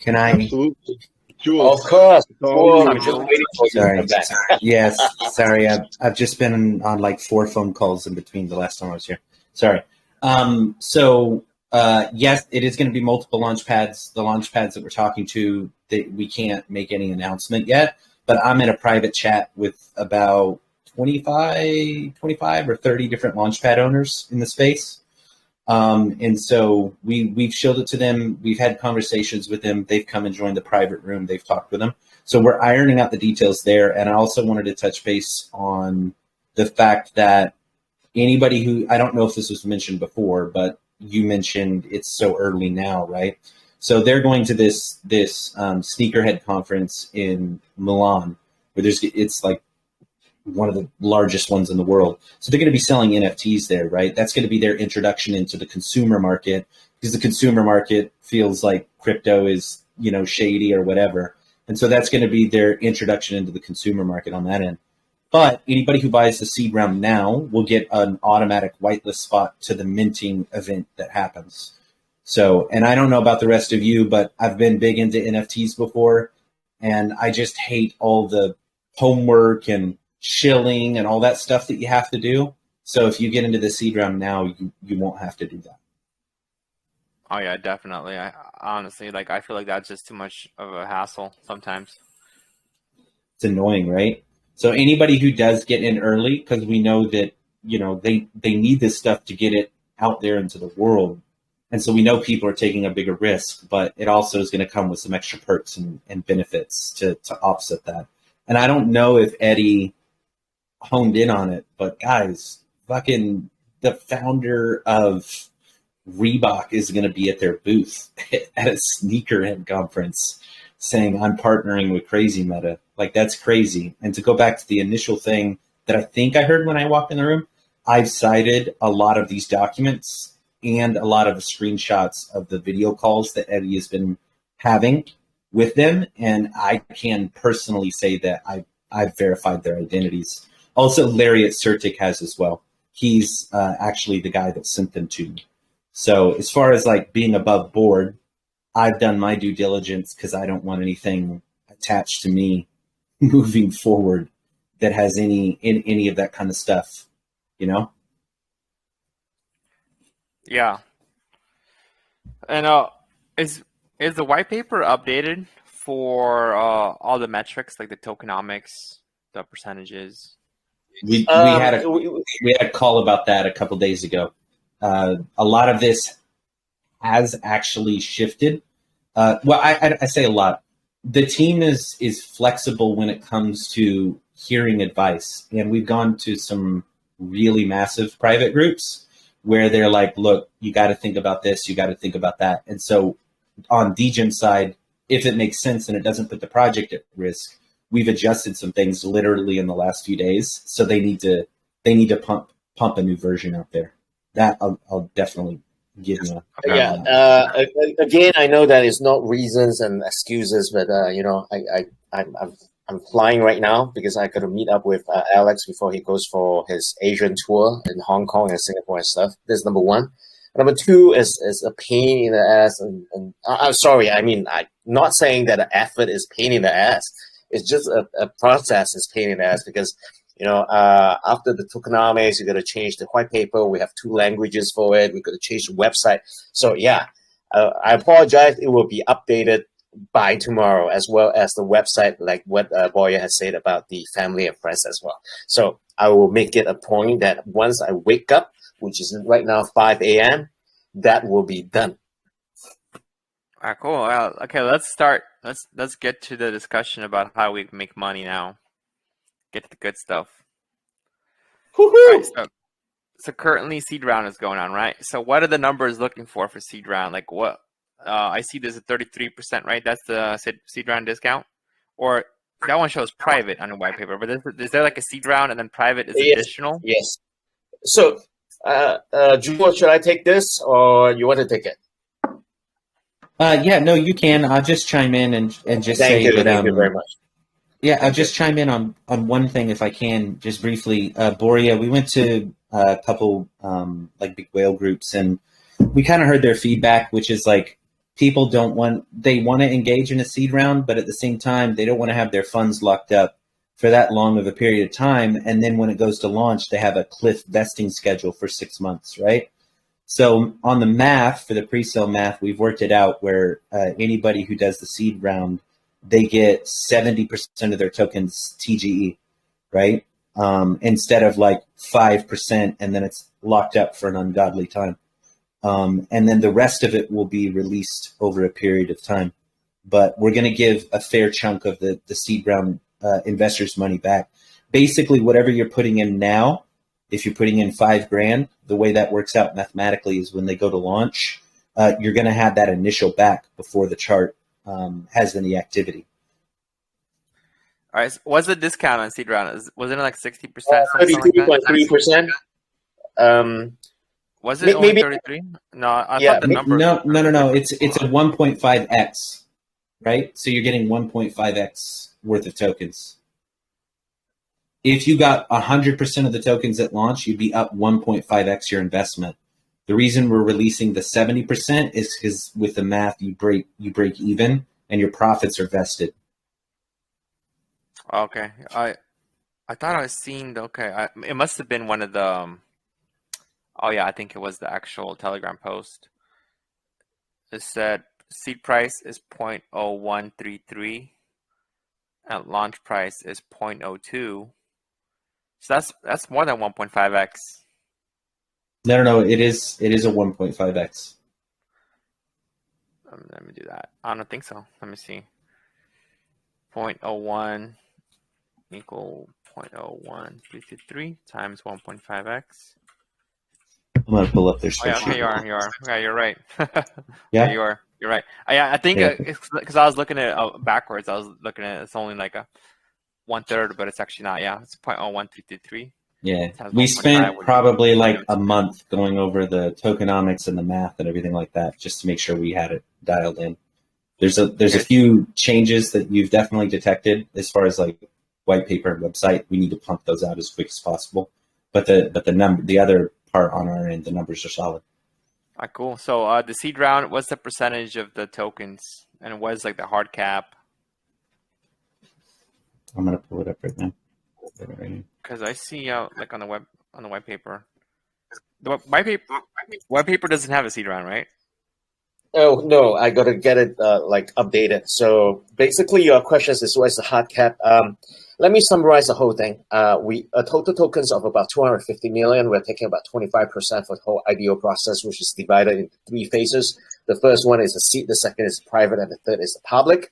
Can I? Absolutely. Jules. Of course. it's all you. I'm just waiting for you to Sorry. come back. Yes, sorry. I've just been on like 4 phone calls in between the last time I was here. Sorry. Yes, it is going to be multiple launch pads. The launch pads that we're talking to, we can't make any announcement yet, but I'm in a private chat with about 25 or 30 different launchpad owners in the space. And so we've showed it to them. We've had conversations with them. They've come and joined the private room. They've talked with them. So we're ironing out the details there. And I also wanted to touch base on the fact that anybody who, I don't know if this was mentioned before, but you mentioned it's so early now, right? So they're going to this sneakerhead conference in Milan, where it's like one of the largest ones in the world. So they're going to be selling NFTs there, right? That's going to be their introduction into the consumer market, because the consumer market feels like crypto is, shady or whatever. And so that's going to be their introduction into the consumer market on that end. But anybody who buys the seed round now will get an automatic whitelist spot to the minting event that happens. So, and I don't know about the rest of you, but I've been big into NFTs before, and I just hate all the homework and shilling and all that stuff that you have to do. So if you get into the seed round now, you won't have to do that. Oh yeah, definitely. I honestly, I feel like that's just too much of a hassle sometimes. It's annoying, right? So anybody who does get in early, because we know that, they need this stuff to get it out there into the world. And so we know people are taking a bigger risk, but it also is going to come with some extra perks and benefits to offset that. And I don't know if Eddie honed in on it, but guys, fucking the founder of Reebok is going to be at their booth at a sneakerhead conference saying, I'm partnering with CrazyMeta. Like, that's crazy. And to go back to the initial thing that I think I heard when I walked in the room, I've cited a lot of these documents and a lot of the screenshots of the video calls that Eddie has been having with them. And I can personally say that I've verified their identities. Also, Larry at Certic has as well. He's actually the guy that sent them to me. So as far as being above board, I've done my due diligence because I don't want anything attached to me moving forward that has any of that kind of stuff, Yeah. And is the white paper updated for all the metrics, like the tokenomics, the percentages? We had a call about that a couple days ago. A lot of this has actually shifted. Well, I say a lot. The team is flexible when it comes to hearing advice, and we've gone to some really massive private groups where they're like, look, you got to think about this, you got to think about that. And so on Degem's side, if it makes sense and it doesn't put the project at risk, we've adjusted some things literally in the last few days. So they need to pump a new version out there. That I'll definitely give you. Again, I know that it's not reasons and excuses, but I'm flying right now because I got to meet up with Alex before he goes for his Asian tour in Hong Kong and Singapore and stuff. This is number one. Number two is a pain in the ass, and I'm sorry. I mean, I'm not saying that the effort is pain in the ass. It's just a process is pain in the ass because after the tokenomics, you got to change the white paper. We have 2 languages for it. We got to change the website. So yeah, I apologize. It will be updated by tomorrow, as well as the website, like what Boya has said about the family and friends as well. So I will make it a point that once I wake up, which is right now 5 a.m., that will be done. All right, cool. Okay, let's start. Let's get to the discussion about how we make money now. Get to the good stuff. Woohoo! Right, so currently seed round is going on, right? So what are the numbers looking for seed round? Like what? I see there's a 33%, right? That's the seed round discount, or that one shows private on the white paper. But is there like a seed round and then private is additional? Yes. So, Jewel, should I take this or you want to take it? Yeah, no, you can. I'll just chime in and just Thank say that. Thank you very much. Yeah, I'll just chime in on one thing if I can, just briefly. Boria, we went to a couple like big whale groups, and we kind of heard their feedback, which is like people want to engage in a seed round, but at the same time, they don't want to have their funds locked up for that long of a period of time. And then when it goes to launch, they have a cliff vesting schedule for 6 months, right? So on the math, for the pre-sale math, we've worked it out where anybody who does the seed round, they get 70% of their tokens TGE, right? Instead of like 5%, and then it's locked up for an ungodly time. And then the rest of it will be released over a period of time. But we're going to give a fair chunk of the seed round investors' money back. Basically, whatever you're putting in now, if you're putting in $5,000, the way that works out mathematically is when they go to launch, you're going to have that initial back before the chart has any activity. All right. So what's the discount on seed round? Wasn't it like 60%? 33.3%. Was it only 33? No, I thought the number. No. It's a 1.5x, right? So you're getting 1.5x worth of tokens. If you got 100% of the tokens at launch, you'd be up 1.5x your investment. The reason we're releasing the 70% is because with the math, you break even and your profits are vested. Okay, I thought I was seeing. Okay, it must have been one of the. Oh yeah, I think it was the actual Telegram post. It said seed price is 0.0133, and launch price is 0.02. So that's more than 1.5x. No. It is a 1.5x. Let me do that. I don't think so. Let me see. 0.01 equal 0.01323 times 1.5x. I'm gonna pull up their Oh, yeah, spreadsheet. okay, you are. Yeah, you're right. Yeah, you're right. I think it's because I was looking at it backwards. I was looking at it's only like a 1/3, but it's actually not. Yeah, it's 0.01323. Yeah, we spent probably like a month going over the tokenomics and the math and everything like that, just to make sure we had it dialed in. There's a few changes that you've definitely detected as far as like white paper and website. We need to pump those out as quick as possible. But the other part on our end, the numbers are solid. All right, cool. So the seed round, what's the percentage of the tokens, and what is like the hard cap? I'm gonna pull it up right now. Because I see like on the white paper, the white paper doesn't have a seed round, right? Oh no, I gotta get it like updated. So basically, your question is what is the hard cap? Let me summarize the whole thing. We total tokens of about 250 million. We're taking about 25% for the whole IDO process, which is divided into 3 phases. The first one is the seed, the second is private, and the third is the public.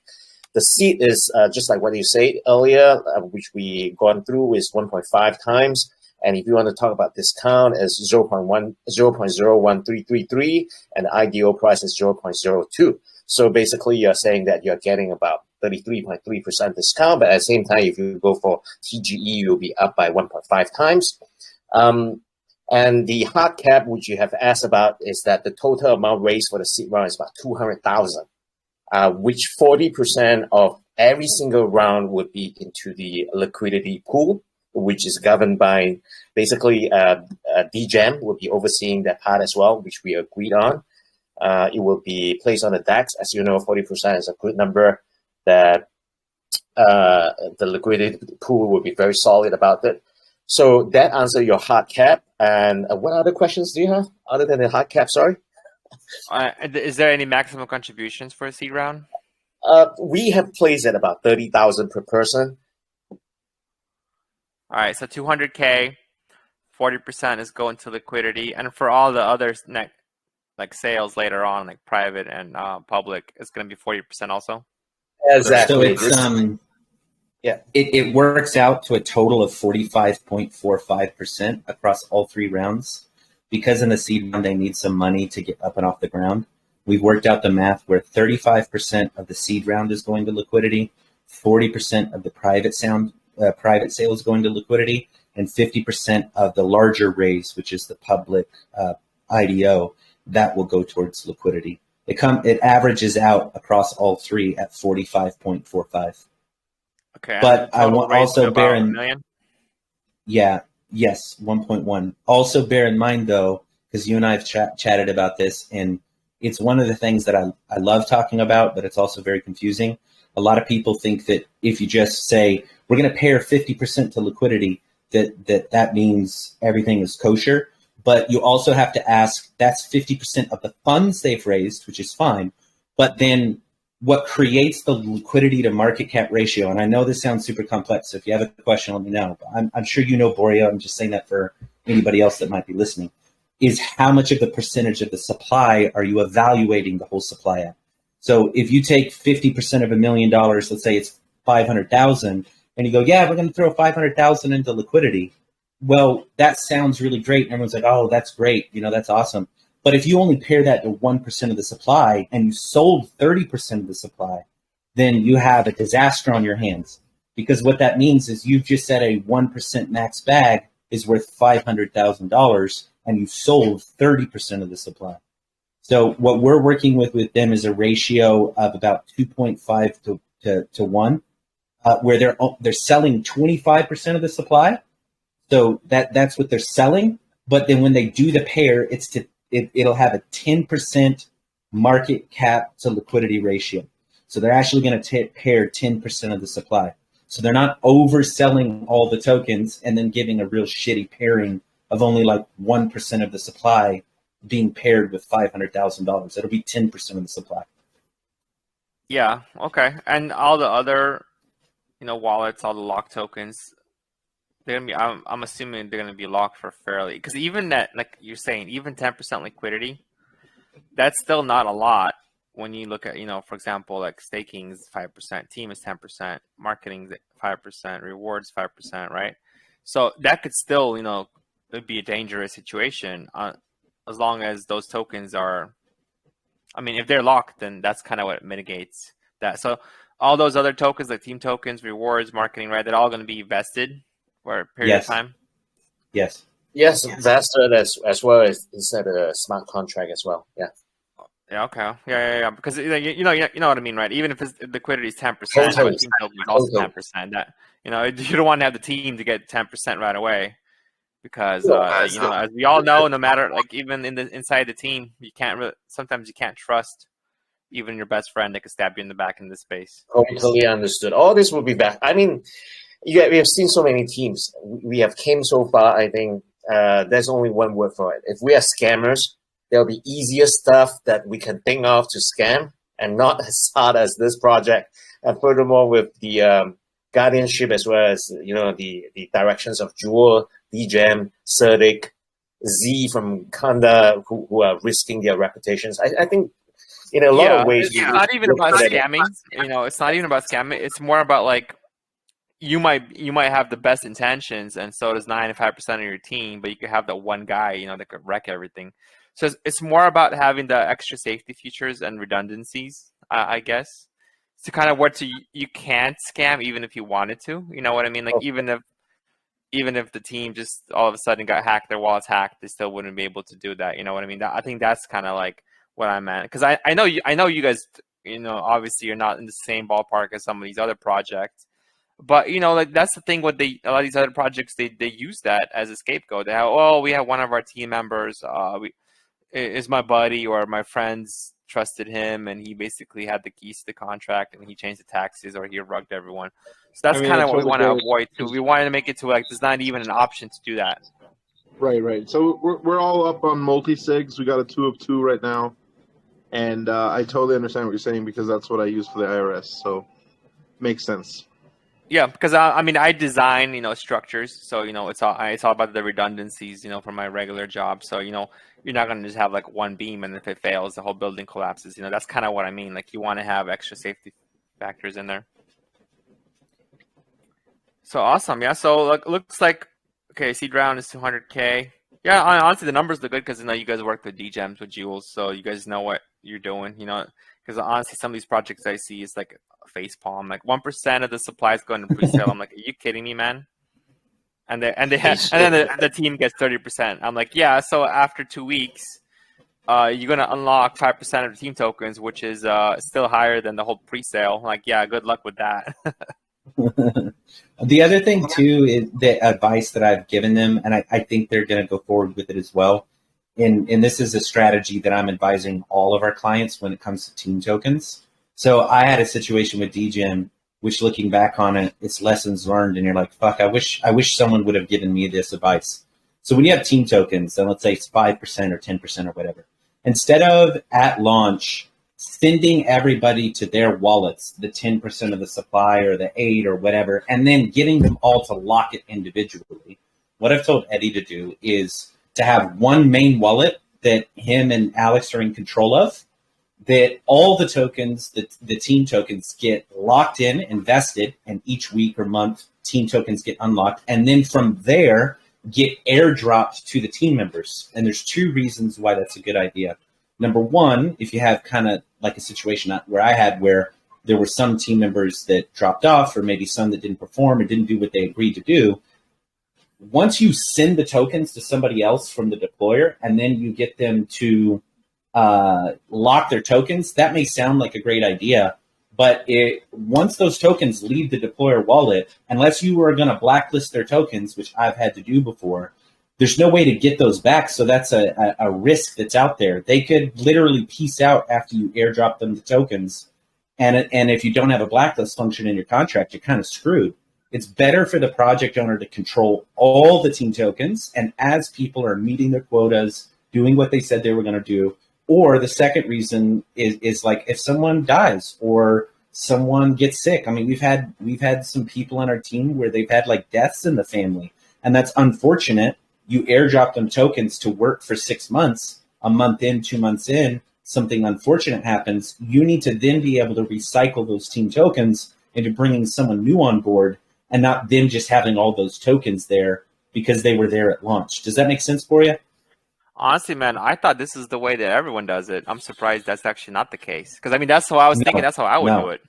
The seed is just like what you said earlier, which we gone through, is 1.5 times. And if you want to talk about discount, is 0.01333, and the IDO price is 0.02. So basically, you're saying that you're getting about 33.3% discount, but at the same time, if you go for TGE, you'll be up by 1.5 times. And the hard cap, which you have asked about, is that the total amount raised for the seed round is about 200,000, which 40% of every single round would be into the liquidity pool, which is governed by basically Degem will be overseeing that part as well, which we agreed on. It will be placed on the DEX. As you know, 40% is a good number that the liquidity pool will be very solid about it. So that answers your hard cap. And what other questions do you have other than the hard cap? Sorry. Is there any maximum contributions for a seed round? We have placed at about 30,000 per person. All right, so 200K, 40% is going to liquidity, and for all the other like sales later on, like private and public, it's going to be 40% also. Exactly. So it's it works out to a total of 45.45% across all 3 rounds. Because in the seed round they need some money to get up and off the ground. We've worked out the math where 35% of the seed round is going to liquidity, 40% of the private sales going to liquidity, and 50% of the larger raise, which is the public IDO, that will go towards liquidity. It averages out across all 3 at 45.45. Okay. But I want also bear in million? Yeah, yes, 1.1. Also bear in mind though, because you and I have chatted about this, and it's one of the things that I love talking about, but it's also very confusing. A lot of people think that if you just say, we're going to pair 50% to liquidity, that means everything is kosher. But you also have to ask, that's 50% of the funds they've raised, which is fine. But then what creates the liquidity to market cap ratio, and I know this sounds super complex, so if you have a question, let me know. But I'm sure you know, Boria, I'm just saying that for anybody else that might be listening, is how much of the percentage of the supply are you evaluating the whole supply at? So if you take 50% of $1 million, let's say it's 500,000, and you go, yeah, we're going to throw 500,000 into liquidity. Well, that sounds really great. And everyone's like, oh, that's great. You know, that's awesome. But if you only pair that to 1% of the supply and you sold 30% of the supply, then you have a disaster on your hands. Because what that means is you've just said a 1% max bag is worth $500,000 and you sold 30% of the supply. So what we're working with them is a ratio of about 2.5 to 1, where they're selling 25% of the supply. So that's what they're selling. But then when they do the pair, it'll have a 10% market cap to liquidity ratio. So they're actually going to pair 10% of the supply. So they're not overselling all the tokens and then giving a real shitty pairing of only like 1% of the supply being paired with $500,000. It'll be 10% of the supply. Yeah. Okay. And all the other, wallets, all the locked tokens, they're gonna be. I'm assuming they're gonna be locked for fairly, because even that, like you're saying, even 10% liquidity, that's still not a lot when you look at, for example, like staking is 5%, team is 10%, marketing is 5%, rewards 5%, right? So that could still, it'd be a dangerous situation as long as those tokens are. I mean, if they're locked, then that's kind of what mitigates that. So all those other tokens, like team tokens, rewards, marketing, right? They're all going to be vested for a period of time. Yes. Yes, vested as well as inside a smart contract as well. Yeah. Yeah. Okay. Yeah. Because you know what I mean, right? Even if the liquidity is 10%, but team token is also 10%. That you don't want to have the team to get 10% right away, because as we all know, no matter, like, even inside the team, sometimes you can't trust even your best friend that could stab you in the back in this space. Totally understood. All this will be back. I mean, we have seen so many teams. We have came so far. I think there's only one word for it. If we are scammers, there'll be easier stuff that we can think of to scam, and not as hard as this project. And furthermore, with the guardianship as well as the directions of Jewel, Degem, Cerdic, Z from Kanda, who are risking their reputations. I think in a lot of ways, it's not even about scamming. It's not even about scamming. It's more about like you might have the best intentions, and so does 95% of your team, but you could have that one guy, that could wreck everything. So it's more about having the extra safety features and redundancies, I guess. So kind of what you can't scam even if you wanted to. You know what I mean? Like even if the team just all of a sudden got hacked, their wallet's hacked, they still wouldn't be able to do that. You know what I mean? I think that's kind of like what I meant. Because I know you guys, obviously you're not in the same ballpark as some of these other projects. But like that's the thing with a lot of these other projects, they use that as a scapegoat. They have, we have one of our team members, is my buddy or my friends trusted him, and he basically had the keys to the contract, and he changed the taxes, or he rugged everyone. So that's kind of what we want to avoid too. We wanted to make it to like there's not even an option to do that. Right. So we're all up on multi-sigs. We got a 2 of 2 right now, and I totally understand what you're saying because that's what I use for the IRS. So makes sense. Yeah, because I design structures, so it's all about the redundancies for my regular job. So you're not gonna just have like one beam, and if it fails, the whole building collapses. That's kind of what I mean. Like you want to have extra safety factors in there. So awesome, yeah. So looks like seed round is 200K. Yeah, honestly the numbers look good because you guys work with Degems with Jewels, so you guys know what you're doing. Because honestly some of these projects I see is like face palm, like 1% of the supplies going to pre-sale. I'm like, are you kidding me, man? And then the team gets 30%. I'm like, yeah. So after 2 weeks, you're gonna unlock 5% of the team tokens, which is still higher than the whole pre-sale. Like, yeah, good luck with that. The other thing too is the advice that I've given them, and I think they're going to go forward with it as well. And this is a strategy that I'm advising all of our clients when it comes to team tokens. So I had a situation with Degem, which looking back on it, it's lessons learned, and you're like, fuck, I wish someone would have given me this advice. So when you have team tokens, and let's say it's 5% or 10% or whatever, instead of at launch sending everybody to their wallets, the 10% of the supply or the 8 or whatever, and then getting them all to lock it individually, what I've told Eddie to do is to have one main wallet that him and Alex are in control of, that all the tokens, the team tokens get locked in, invested, and each week or month, team tokens get unlocked. And then from there, get airdropped to the team members. And there's 2 reasons why that's a good idea. Number one, if you have kind of like a situation where I had where there were some team members that dropped off, or maybe some that didn't perform or didn't do what they agreed to do, once you send the tokens to somebody else from the deployer and then you get them to lock their tokens, that may sound like a great idea, but once those tokens leave the deployer wallet, unless you are going to blacklist their tokens, which I've had to do before, there's no way to get those back. So that's a risk that's out there. They could literally peace out after you airdrop them the tokens. And if you don't have a blacklist function in your contract, you're kind of screwed. It's better for the project owner to control all the team tokens. And as people are meeting their quotas, doing what they said they were going to do, or the second reason is like if someone dies or someone gets sick. I mean, we've had some people on our team where they've had like deaths in the family, and that's unfortunate. You airdrop them tokens to work for 6 months, a month in, 2 months in, something unfortunate happens. You need to then be able to recycle those team tokens into bringing someone new on board, and not them just having all those tokens there because they were there at launch. Does that make sense for you? Honestly, man, I thought this is the way that everyone does it. I'm surprised that's actually not the case. Because, I mean, that's how I was thinking. That's how I would do it.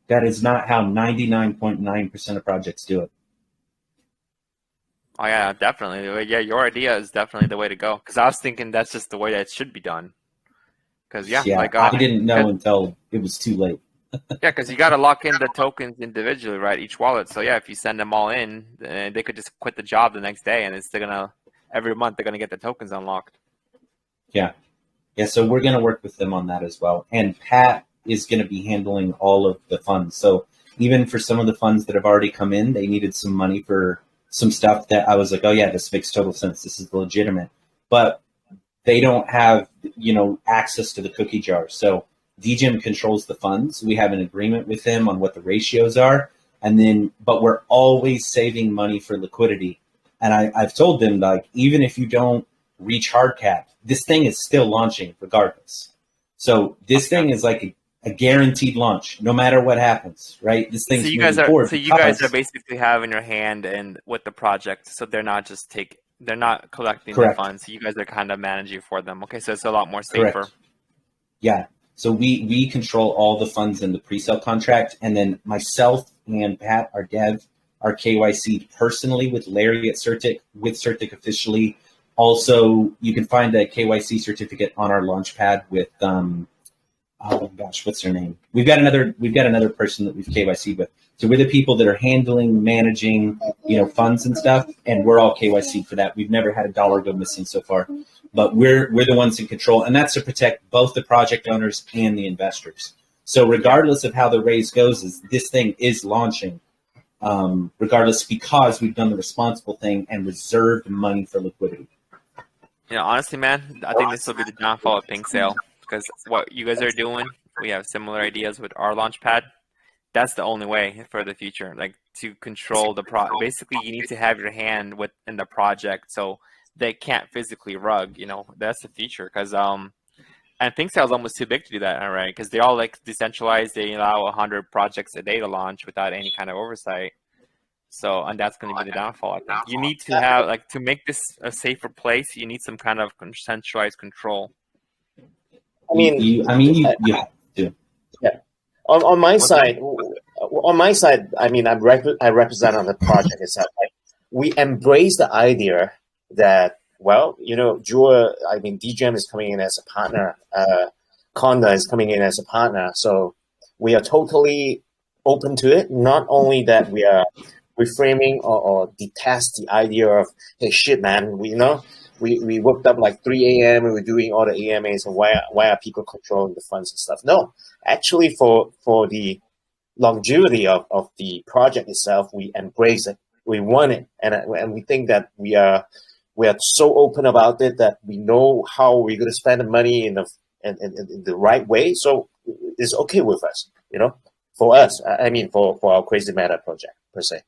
That is not how 99.9% of projects do it. Oh, yeah, definitely. Yeah, your idea is definitely the way to go. Because I was thinking that's just the way that it should be done. Because, I didn't know until it was too late. Yeah, because you got to lock in the tokens individually, right? Each wallet. So, yeah, if you send them all in, they could just quit the job the next day, and they're going to, every month, they're going to get the tokens unlocked. Yeah. So we're going to work with them on that as well. And Pat is going to be handling all of the funds. So even for some of the funds that have already come in, they needed some money for some stuff that I was like, oh, yeah, this makes total sense. This is legitimate. But they don't have, access to the cookie jar. So Degem controls the funds. We have an agreement with them on what the ratios are. But we're always saving money for liquidity. And I've told them, like, even if you don't reach hard cap, this thing is still launching regardless. So this thing is like a guaranteed launch, no matter what happens, right? This thing's moving forward. So you guys are basically having your hand in with the project, so they're not collecting Correct. the funds. So you guys are kind of managing for them. Okay, so it's a lot more safer. Correct. Yeah. So we control all the funds in the pre-sale contract, and then myself and Pat, our dev, are KYC'd personally with Larry at Certic, with Certic officially. Also, you can find a KYC certificate on our Launchpad with oh gosh, what's her name? We've got another person that we've KYC'd with. So we're the people that are handling, managing, funds and stuff, and we're all KYC'd for that. We've never had a dollar go missing so far, but we're the ones in control, and that's to protect both the project owners and the investors. So regardless of how the raise goes, this thing is launching, regardless, because we've done the responsible thing and reserved money for liquidity. Honestly, man, I think this will be the downfall of Pink Sale, because what you guys are doing, we have similar ideas with our Launchpad. That's the only way for the future, like to control the basically you need to have your hand in the project, so they can't physically rug. That's the future, because and Pink Sale is almost too big to do that, all right? Because they're all like decentralized. They allow 100 projects a day to launch without any kind of oversight. So, and that's going to be the downfall. I think you need to have, like, to make this a safer place, you need some kind of centralized control. You have to. Yeah. On my side, I represent on the project itself. We embrace the idea that, Degem is coming in as a partner, Conda is coming in as a partner, so we are totally open to it. Not only that, we are reframing or detest the idea of, hey, shit, man, we woke up like 3 a.m. and we're doing all the AMAs, and why are people controlling the funds and stuff? No, actually, for the longevity of the project itself, we embrace it, we want it, and we think that we are so open about it that we know how we're going to spend the money in the right way. So it's okay with us, for us. For our CrazyMeta project per se.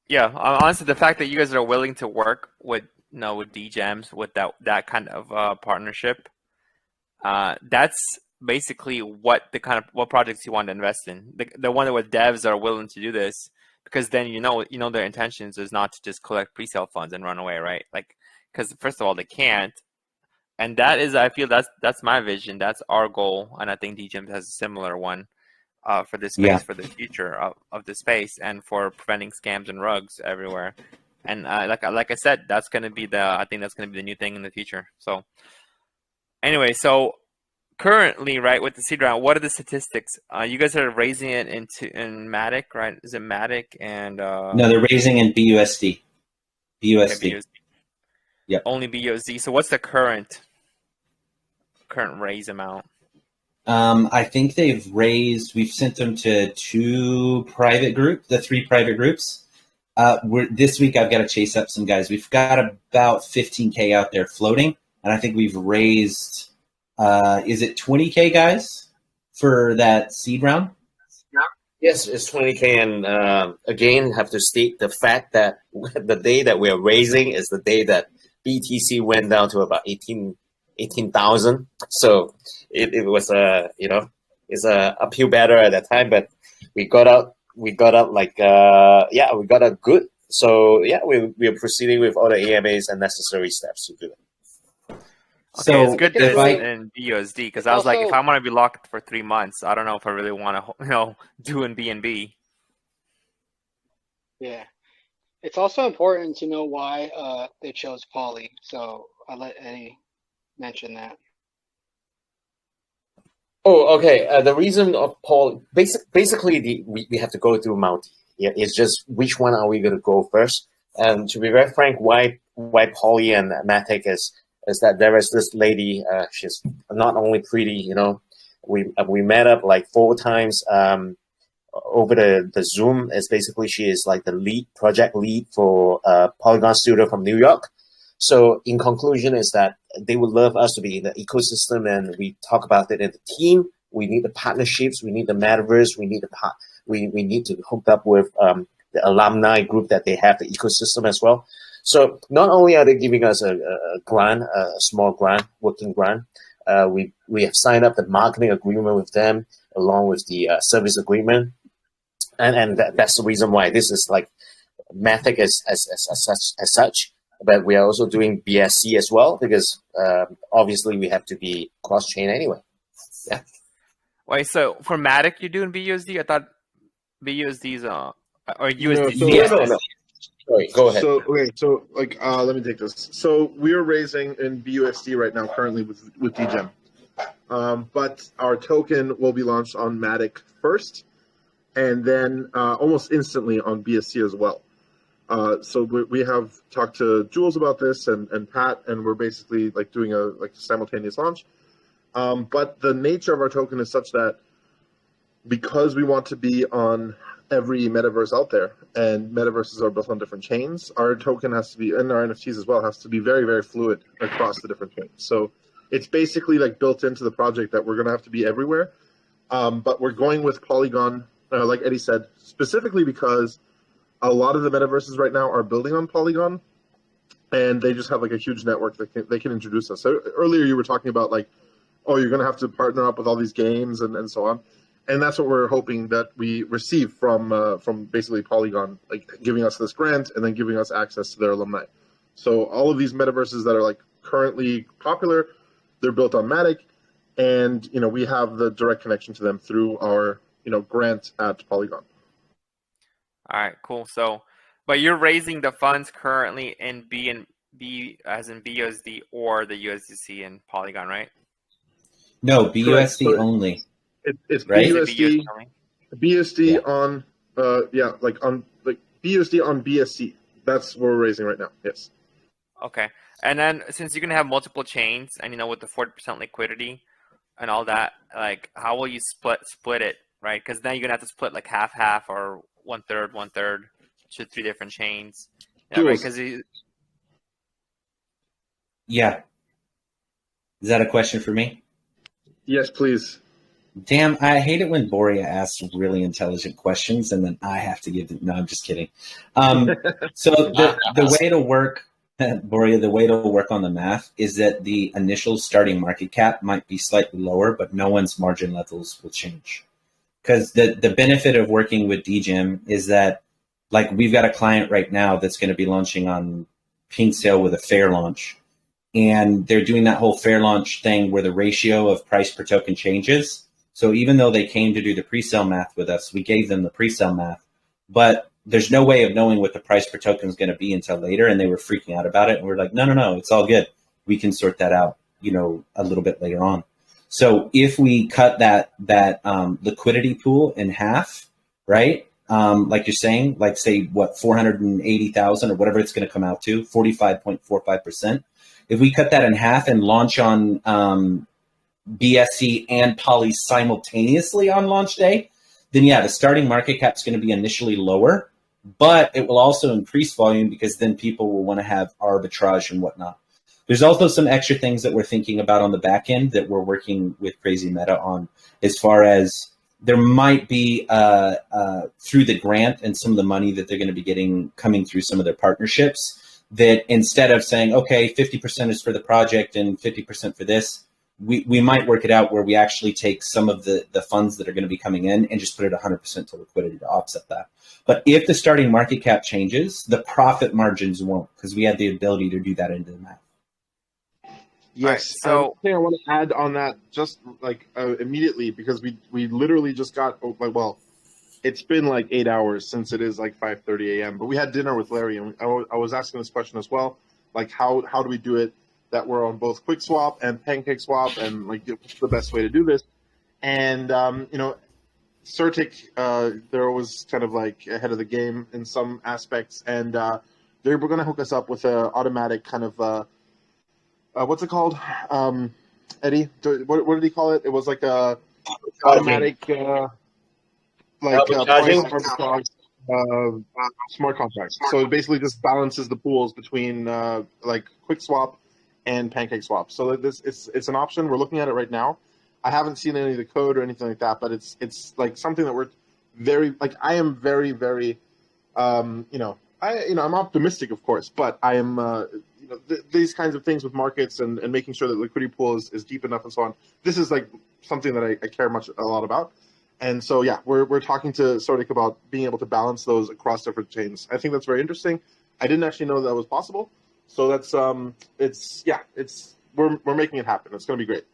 Yeah, honestly, the fact that you guys are willing to work with Degems, with that kind of partnership, that's basically what projects you want to invest in. The one with devs are willing to do this, because then their intentions is not to just collect pre-sale funds and run away, right? Like, because first of all, they can't, and that is, I feel that's my vision, that's our goal, and I think Degem has a similar one. For this space, for the future of the space, and for preventing scams and rugs everywhere. And like I said, I think that's gonna be the new thing in the future. So anyway, so currently, right, with the seed round, what are the statistics? You guys are raising it in Matic, right? Is it Matic and no, they're raising in BUSD. BUSD. Okay, BUSD. Yep. Only BUSD. So what's the current raise amount? I think we've sent them to the 3 private groups. This week I've got to chase up some guys. We've got about 15K out there floating, and I think we've raised, is it 20K, guys, for that seed round? Yes, it's 20K, and again, have to state the fact that the day that we are raising is the day that BTC went down to about 18,000. So it was it's a uphill battle at that time, but we got out like we got out good. So yeah, we are proceeding with all the AMAs and necessary steps to do it. Okay, so it's good that it's in BUSD, because I was like, if I'm gonna be locked for 3 months, I don't know if I really want to do in BNB. Yeah, it's also important to know why they chose Poly. So I'll let Eddie mention that. Oh, okay. The reason of Poly, basically, we have to go through multi. Yeah, it's just which one are we going to go first? And to be very frank, why Poly and Matic is that there is this lady. She's not only pretty, we met up like 4 times over the Zoom. It's basically she is like the project lead for Polygon Studio from New York. So in conclusion is that they would love us to be in the ecosystem, and we talk about it in the team. We need the partnerships. We need the metaverse. We need we need to hook up with the alumni group that they have, the ecosystem as well. So not only are they giving us a grant, a small grant, working grant, we have signed up the marketing agreement with them along with the service agreement, and that's the reason why this is like Matic as such. But we are also doing BSC as well because obviously we have to be cross-chain anyway. Yeah. Wait, so for Matic, you're doing BUSD? I thought BUSD's or USDC. No. Sorry, go ahead. So okay, so like let me take this. So we are raising in BUSD right now currently with Degem. But our token will be launched on Matic first, and then almost instantly on BSC as well. So we have talked to Jules about this and Pat, and we're basically like doing a simultaneous launch. But the nature of our token is such that because we want to be on every metaverse out there, and metaverses are built on different chains, our token has to be, and our NFTs as well, has to be very, very fluid across the different chains. So it's basically like built into the project that we're going to have to be everywhere. But we're going with Polygon, like Eddie said, specifically because a lot of the metaverses right now are building on Polygon, and they just have like a huge network that they can introduce us. So earlier you were talking about like, oh, you're going to have to partner up with all these games and so on. And that's what we're hoping that we receive from basically Polygon, like giving us this grant and then giving us access to their alumni. So all of these metaverses that are like currently popular, they're built on Matic, and we have the direct connection to them through our grant at Polygon. All right, cool. So, but you're raising the funds currently in B as in BUSD or the USDC and Polygon, right? No, BUSD only. It's right? BUSD, BUSD on BUSD on BSC. That's what we're raising right now. Yes. Okay, and then since you're gonna have multiple chains, and with the 40% liquidity and all that, like how will you split it, right? Because then you're gonna have to split like half or one third to 3 different chains. Yeah, right? Because yeah. Is that a question for me? Yes, please. Damn, I hate it when Boria asks really intelligent questions and then I have to give them. No, I'm just kidding. So the way to work, Boria, the way to work on the math is that the initial starting market cap might be slightly lower, but no one's margin levels will change. Because the benefit of working with Degem is that, like, we've got a client right now that's going to be launching on Pink Sale with a fair launch. And they're doing that whole fair launch thing where the ratio of price per token changes. So even though they came to do the pre-sale math with us, we gave them the pre-sale math, but there's no way of knowing what the price per token is going to be until later. And they were freaking out about it. And we're like, no, it's all good. We can sort that out, a little bit later on. So if we cut that liquidity pool in half, right? Like you're saying, like say what, 480,000 or whatever it's going to come out to, 45.45%. If we cut that in half and launch on BSC and Poly simultaneously on launch day, then yeah, the starting market cap is going to be initially lower, but it will also increase volume because then people will want to have arbitrage and whatnot. There's also some extra things that we're thinking about on the back end that we're working with CrazyMeta on, as far as there might be through the grant and some of the money that they're going to be getting coming through some of their partnerships, that instead of saying, okay, 50% is for the project and 50% for this, we might work it out where we actually take some of the funds that are going to be coming in and just put it 100% to liquidity to offset that. But if the starting market cap changes, the profit margins won't, because we have the ability to do that into the math. Yes. Right, so thing I want to add on that just like immediately, because we literally just got it's been like 8 hours since it is like 5:30 a.m. But we had dinner with Larry, and I was asking this question as well, like how do we do it that we're on both QuickSwap and PancakeSwap, and like what's the best way to do this? And Certic, there was kind of like ahead of the game in some aspects, and they were going to hook us up with an automatic kind of what's it called, Eddie? What did he call it? It was like a automatic price arbitrage. smart contracts. So it basically just balances the pools between like QuickSwap and PancakeSwap. So this it's an option. We're looking at it right now. I haven't seen any of the code or anything like that, but it's like something that we're very like. I am very very I'm optimistic, of course, but I am these kinds of things with markets and making sure that liquidity pool is deep enough and so on. This is like something that I care a lot about. And so, yeah, we're talking to Sordik about being able to balance those across different chains. I think that's very interesting. I didn't actually know that was possible. So that's we're making it happen. It's going to be great.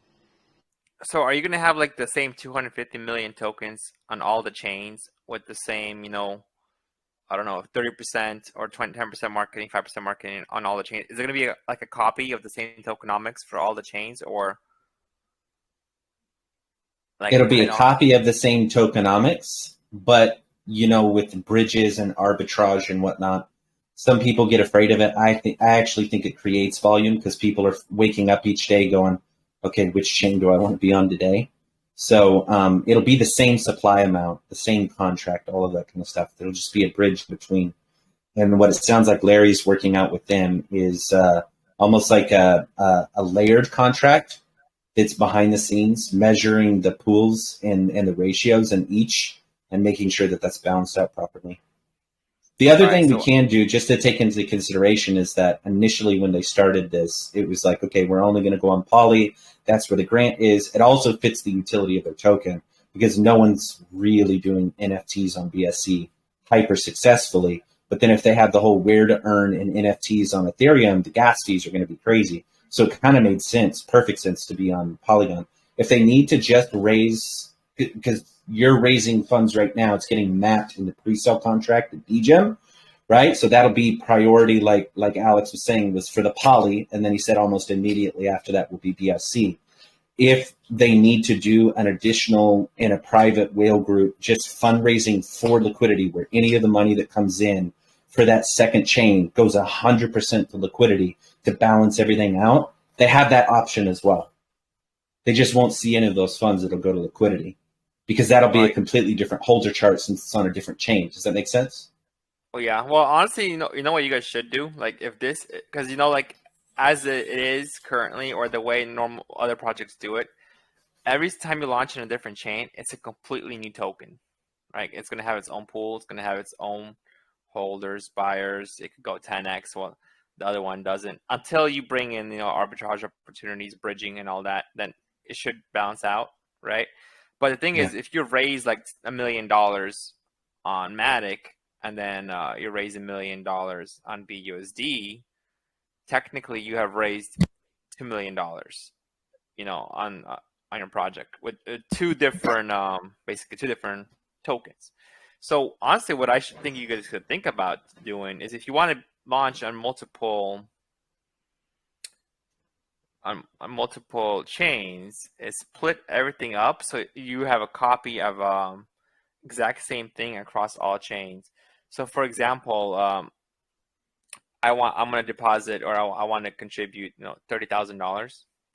So are you going to have like the same 250 million tokens on all the chains with the same, I don't know, 30% or 10% marketing, 5% marketing on all the chains? Is it going to be like a copy of the same tokenomics for all the chains, or like it'll be a copy of the same tokenomics, but with bridges and arbitrage and whatnot, some people get afraid of it. I actually think it creates volume because people are waking up each day going, okay, which chain do I want to be on today? So it'll be the same supply amount, the same contract, all of that kind of stuff. There'll just be a bridge between. And what it sounds like Larry's working out with them is almost like a layered contract. It's behind the scenes, measuring the pools and the ratios in each and making sure that that's balanced out properly. The other thing we can do, just to take into consideration, is that initially when they started this, it was like, okay, we're only going to go on Poly. That's where the grant is. It also fits the utility of their token because no one's really doing NFTs on BSC hyper successfully. But then if they have the whole Wear2Earn and NFTs on Ethereum, the gas fees are going to be crazy. So it kind of made sense, perfect sense to be on Polygon. If they need to just raise, because you're raising funds right now, it's getting mapped in the pre-sale contract at Degem, right? So that'll be priority, like Alex was saying, was for the Poly, and then he said almost immediately after that will be BSC. If they need to do an additional in a private whale group, just fundraising for liquidity, where any of the money that comes in for that second chain goes 100% to liquidity to balance everything out, they have that option as well. They just won't see any of those funds that'll go to liquidity because that'll be a completely different holder chart since it's on a different chain. Does that make sense? Oh yeah. Well, honestly, you know what you guys should do? Like if this, because like as it is currently, or the way normal other projects do it, every time you launch in a different chain, it's a completely new token, right? It's going to have its own pool. It's going to have its own holders, buyers. It could go 10x. Well, the other one doesn't. Until you bring in, arbitrage opportunities, bridging, and all that, then it should balance out, right? But the thing is, if you raise like $1 million on Matic, and then you raise $1 million on BUSD, technically you have raised $2 million, on your project with two different, basically two different tokens. So honestly, what I should think you guys could think about doing is, if you want to launch on multiple chains, is split everything up so you have a copy of exact same thing across all chains. So for example, I'm going to deposit, or I want to contribute $30,000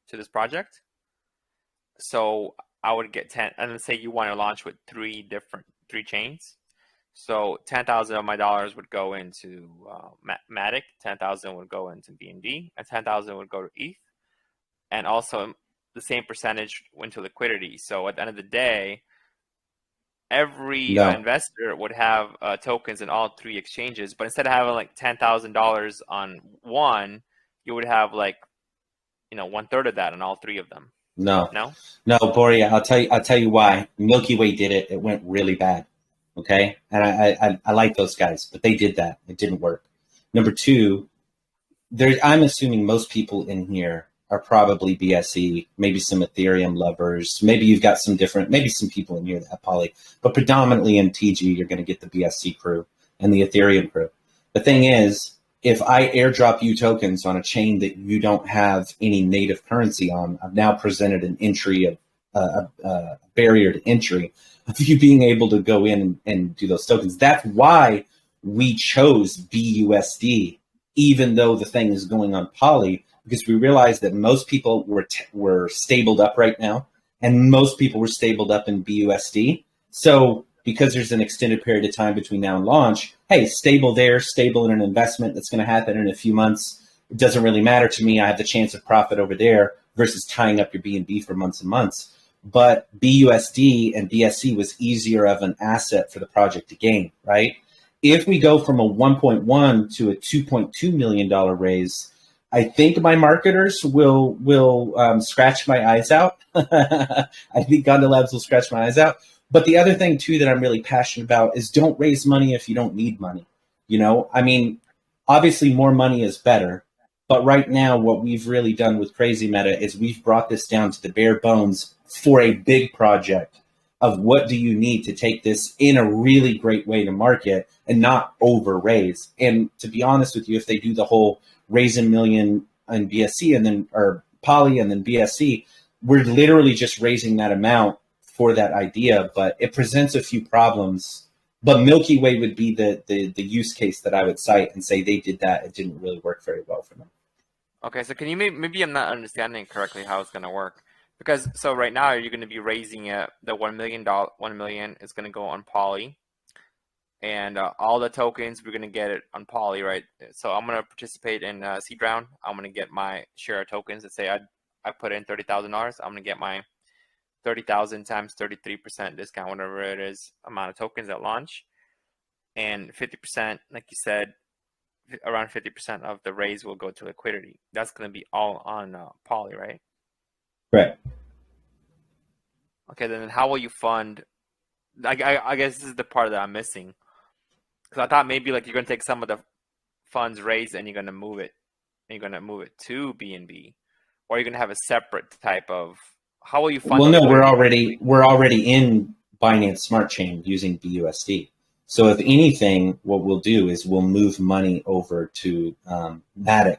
to this project. So I would get 10, and let's say you want to launch with three chains. So 10,000 of my dollars would go into Matic, 10,000 would go into BNB, and 10,000 would go to ETH, and also the same percentage went to liquidity. So at the end of the day, every investor would have tokens in all three exchanges, but instead of having like $10,000 on one, you would have like 1/3 of that on all three of them. No, Boria. I'll tell you why. Milky Way did it. It went really bad. Okay, and I like those guys, but they did that. It didn't work. Number two, I'm assuming most people in here are probably BSE, maybe some Ethereum lovers. Maybe you've got maybe some people in here that have Poly, but predominantly in TG, you're going to get the BSC crew and the Ethereum crew. The thing is, if I airdrop you tokens on a chain that you don't have any native currency on, I've now presented an entry of a barrier to entry of you being able to go in and do those tokens. That's why we chose BUSD, even though the thing is going on Poly, because we realized that most people were stabled up right now, and most people were stabled up in BUSD. So because there's an extended period of time between now and launch, hey, stable there, stable in an investment that's going to happen in a few months. It doesn't really matter to me. I have the chance of profit over there versus tying up your BNB for months and months. But BUSD and BSC was easier of an asset for the project to gain, right? If we go from a 1.1 to a $2.2 million raise, I think my marketers will scratch my eyes out. I think Gonda Labs will scratch my eyes out. But the other thing too that I'm really passionate about is don't raise money if you don't need money. You know, I mean, obviously more money is better. But right now, what we've really done with CrazyMeta is we've brought this down to the bare bones for a big project of what do you need to take this in a really great way to market and not over raise. And to be honest with you, if they do the whole raise $1 million in BSC and then, or Poly and then BSC, we're literally just raising that amount for that idea, but it presents a few problems. But Milky Way would be the use case that I would cite and say they did that. It didn't really work very well for them. Okay, so can you maybe I'm not understanding correctly how it's going to work, because so right now you're going to be raising the $1 million is going to go on Poly, and all the tokens we're going to get it on Poly, right? So I'm going to participate in seed round. I'm going to get my share of tokens. Let's say I put in $30,000. I'm going to get my 30,000 times 33% discount, whatever it is, amount of tokens at launch, and 50%, like you said, around 50% of the raise will go to liquidity. That's going to be all on Poly, right? Right. Okay, then how will you fund? I guess this is the part that I'm missing, because I thought maybe like you're going to take some of the funds raised and you're going to move it, to BNB, or you're going to have a separate type of. How will you fund? Well, no, we're already in Binance Smart Chain using BUSD. So if anything, what we'll do is we'll move money over to Matic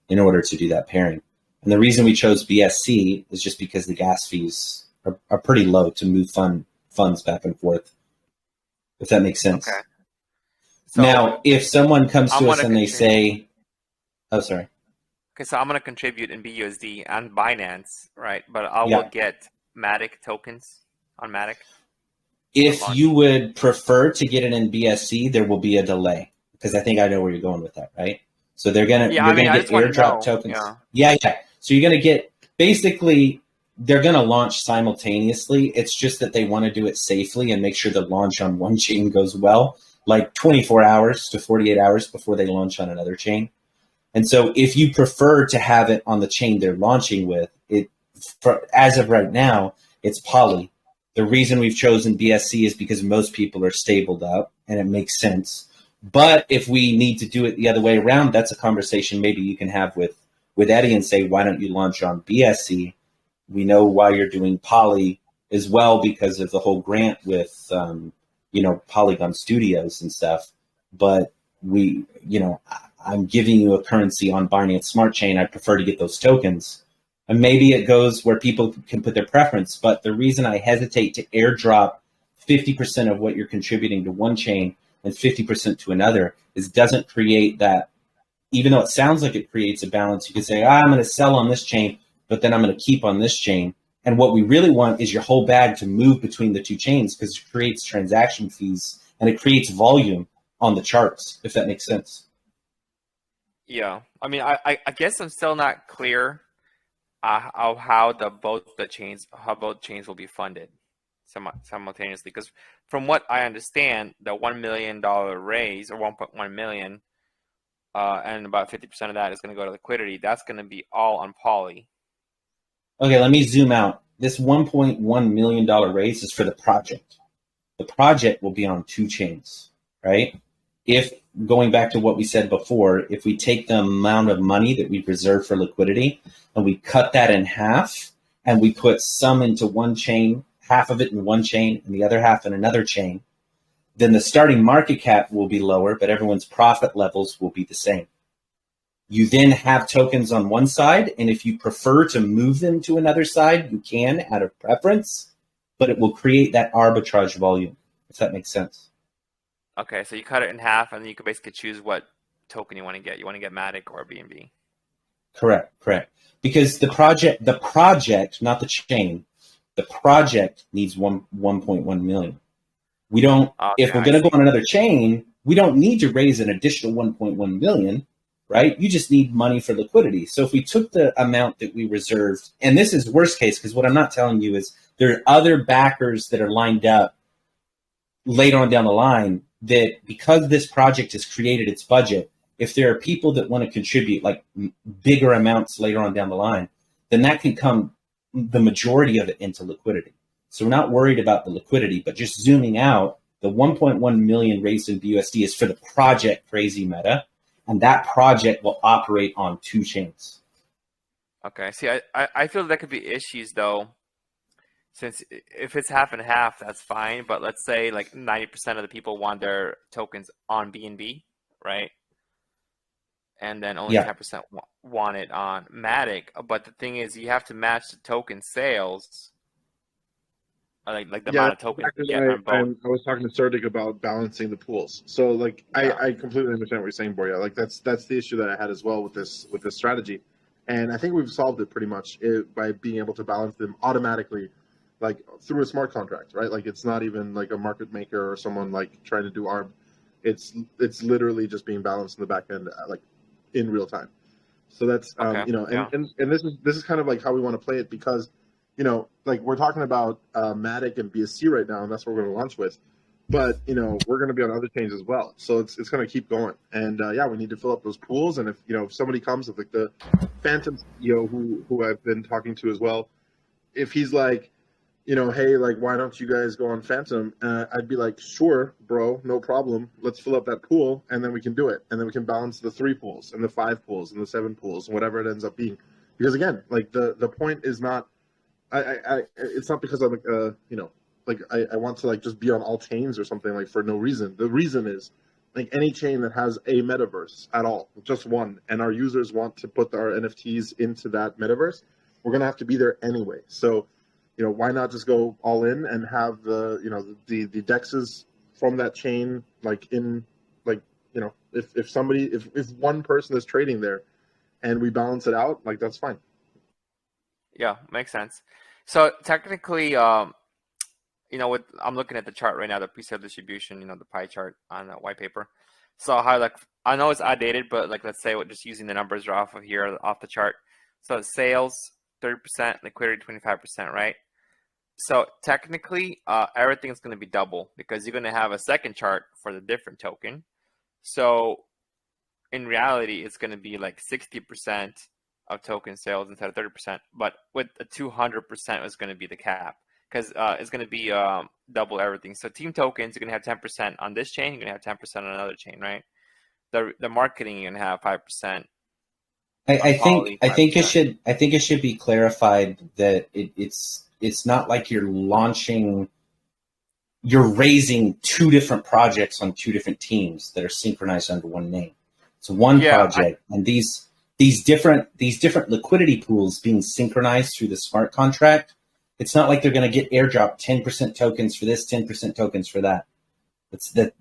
in order to do that pairing. And the reason we chose BSC is just because the gas fees are pretty low to move funds back and forth, if that makes sense. Okay. So now, if someone comes to us and they say, oh, sorry. Okay, so I'm going to contribute in BUSD and Binance, right? But I will get Matic tokens on Matic. If you would prefer to get it in BSC, there will be a delay, because I think I know where you're going with that, right? So they're gonna get airdrop tokens. Yeah. So you're gonna get, basically they're gonna launch simultaneously. It's just that they want to do it safely and make sure the launch on one chain goes well, like 24 hours to 48 hours before they launch on another chain. And so if you prefer to have it on the chain they're launching with, as of right now, it's Poly. The reason we've chosen BSC is because most people are stabled out, and it makes sense. But if we need to do it the other way around, that's a conversation maybe you can have with Eddie and say, why don't you launch on BSC? We know why you're doing Poly as well because of the whole grant with, Polygon Studios and stuff. But I'm giving you a currency on Binance Smart Chain. I prefer to get those tokens. And maybe it goes where people can put their preference. But the reason I hesitate to airdrop 50% of what you're contributing to one chain and 50% to another is doesn't create that, even though it sounds like it creates a balance. You could say, I'm going to sell on this chain, but then I'm going to keep on this chain. And what we really want is your whole bag to move between the two chains, because it creates transaction fees and it creates volume on the charts, if that makes sense. Yeah. I mean, I guess I'm still not clear how both chains will be funded simultaneously, because from what I understand, the $1 million raise, or 1.1 million, and about 50% of that is going to go to liquidity. That's going to be all on Poly. Okay, let me zoom out. This $1.1 million raise is for the project. The project will be on two chains, right? If, going back to what we said before, if we take the amount of money that we've reserved for liquidity and we cut that in half and we put some into one chain, half of it in one chain and the other half in another chain, then the starting market cap will be lower, but everyone's profit levels will be the same. You then have tokens on one side, and if you prefer to move them to another side, you can out of preference, but it will create that arbitrage volume, if that makes sense. Okay, so you cut it in half, and then you can basically choose what token you want to get. You want to get Matic or BNB. Correct. Because the project, not the chain, the project needs 1.1 million. We don't, if Okay, we're going to go on another chain, we don't need to raise an additional 1.1 million, right? You just need money for liquidity. So if we took the amount that we reserved, and this is worst case, because what I'm not telling you is there are other backers that are lined up later on down the line that because this project has created its budget, if there are people that want to contribute like bigger amounts later on down the line, then that can come the majority of it into liquidity. So we're not worried about the liquidity, but just zooming out, the 1.1 million raised in BUSD is for the project CrazyMeta, and that project will operate on 2 chains. Okay. See, I feel there could be issues though, since if it's half and half, that's fine. But let's say like 90% of the people want their tokens on BNB, right? And then only 10% want it on Matic. But the thing is, you have to match the token sales, like the amount of tokens you get on both. I was talking to Serdic about balancing the pools. So like I completely understand what you're saying, Borja. Like that's the issue that I had as well with this strategy, and I think we've solved it pretty much by being able to balance them automatically, like through a smart contract, right? Like it's not even like a market maker or someone like trying to do ARB. It's literally just being balanced in the back end, like in real time. So that's and this is kind of like how we want to play it, because like we're talking about Matic and BSC right now, and that's what we're going to launch with. But we're going to be on other chains as well, so it's going to keep going. And we need to fill up those pools. And if somebody comes with like the Phantom CEO who I've been talking to as well, if he's like, hey, like why don't you guys go on Phantom? I'd be like, sure, bro, no problem. Let's fill up that pool, and then we can do it, and then we can balance the 3 pools and the 5 pools and the 7 pools and whatever it ends up being. Because again, like the point is not. It's not because I'm I want to like just be on all chains or something like for no reason. The reason is like any chain that has a metaverse at all, just one, and our users want to put our NFTs into that metaverse, we're gonna have to be there anyway. So, why not just go all in and have the dexes from that chain like in like if one person is trading there and we balance it out, like that's fine. Yeah, makes sense. So technically, I'm looking at the chart right now, the presale distribution, the pie chart on the white paper. So how I know it's outdated, but like let's say we're just using the numbers off of here, off the chart. So sales 30%, liquidity 25%, right? So technically, everything's going to be double because you're going to have a second chart for the different token. So in reality, it's going to be like 60% of token sales instead of 30%, but with a 200% is going to be the cap because it's going to be double everything. So team tokens, you're going to have 10% on this chain, you're going to have 10% on another chain, right? The marketing, you're going to have 5%. I think it should be clarified that it's not like you're raising 2 different projects on 2 different teams that are synchronized under one name. It's one project, and these different liquidity pools being synchronized through the smart contract. It's not like they're going to get airdropped 10% tokens for this, 10% tokens for that.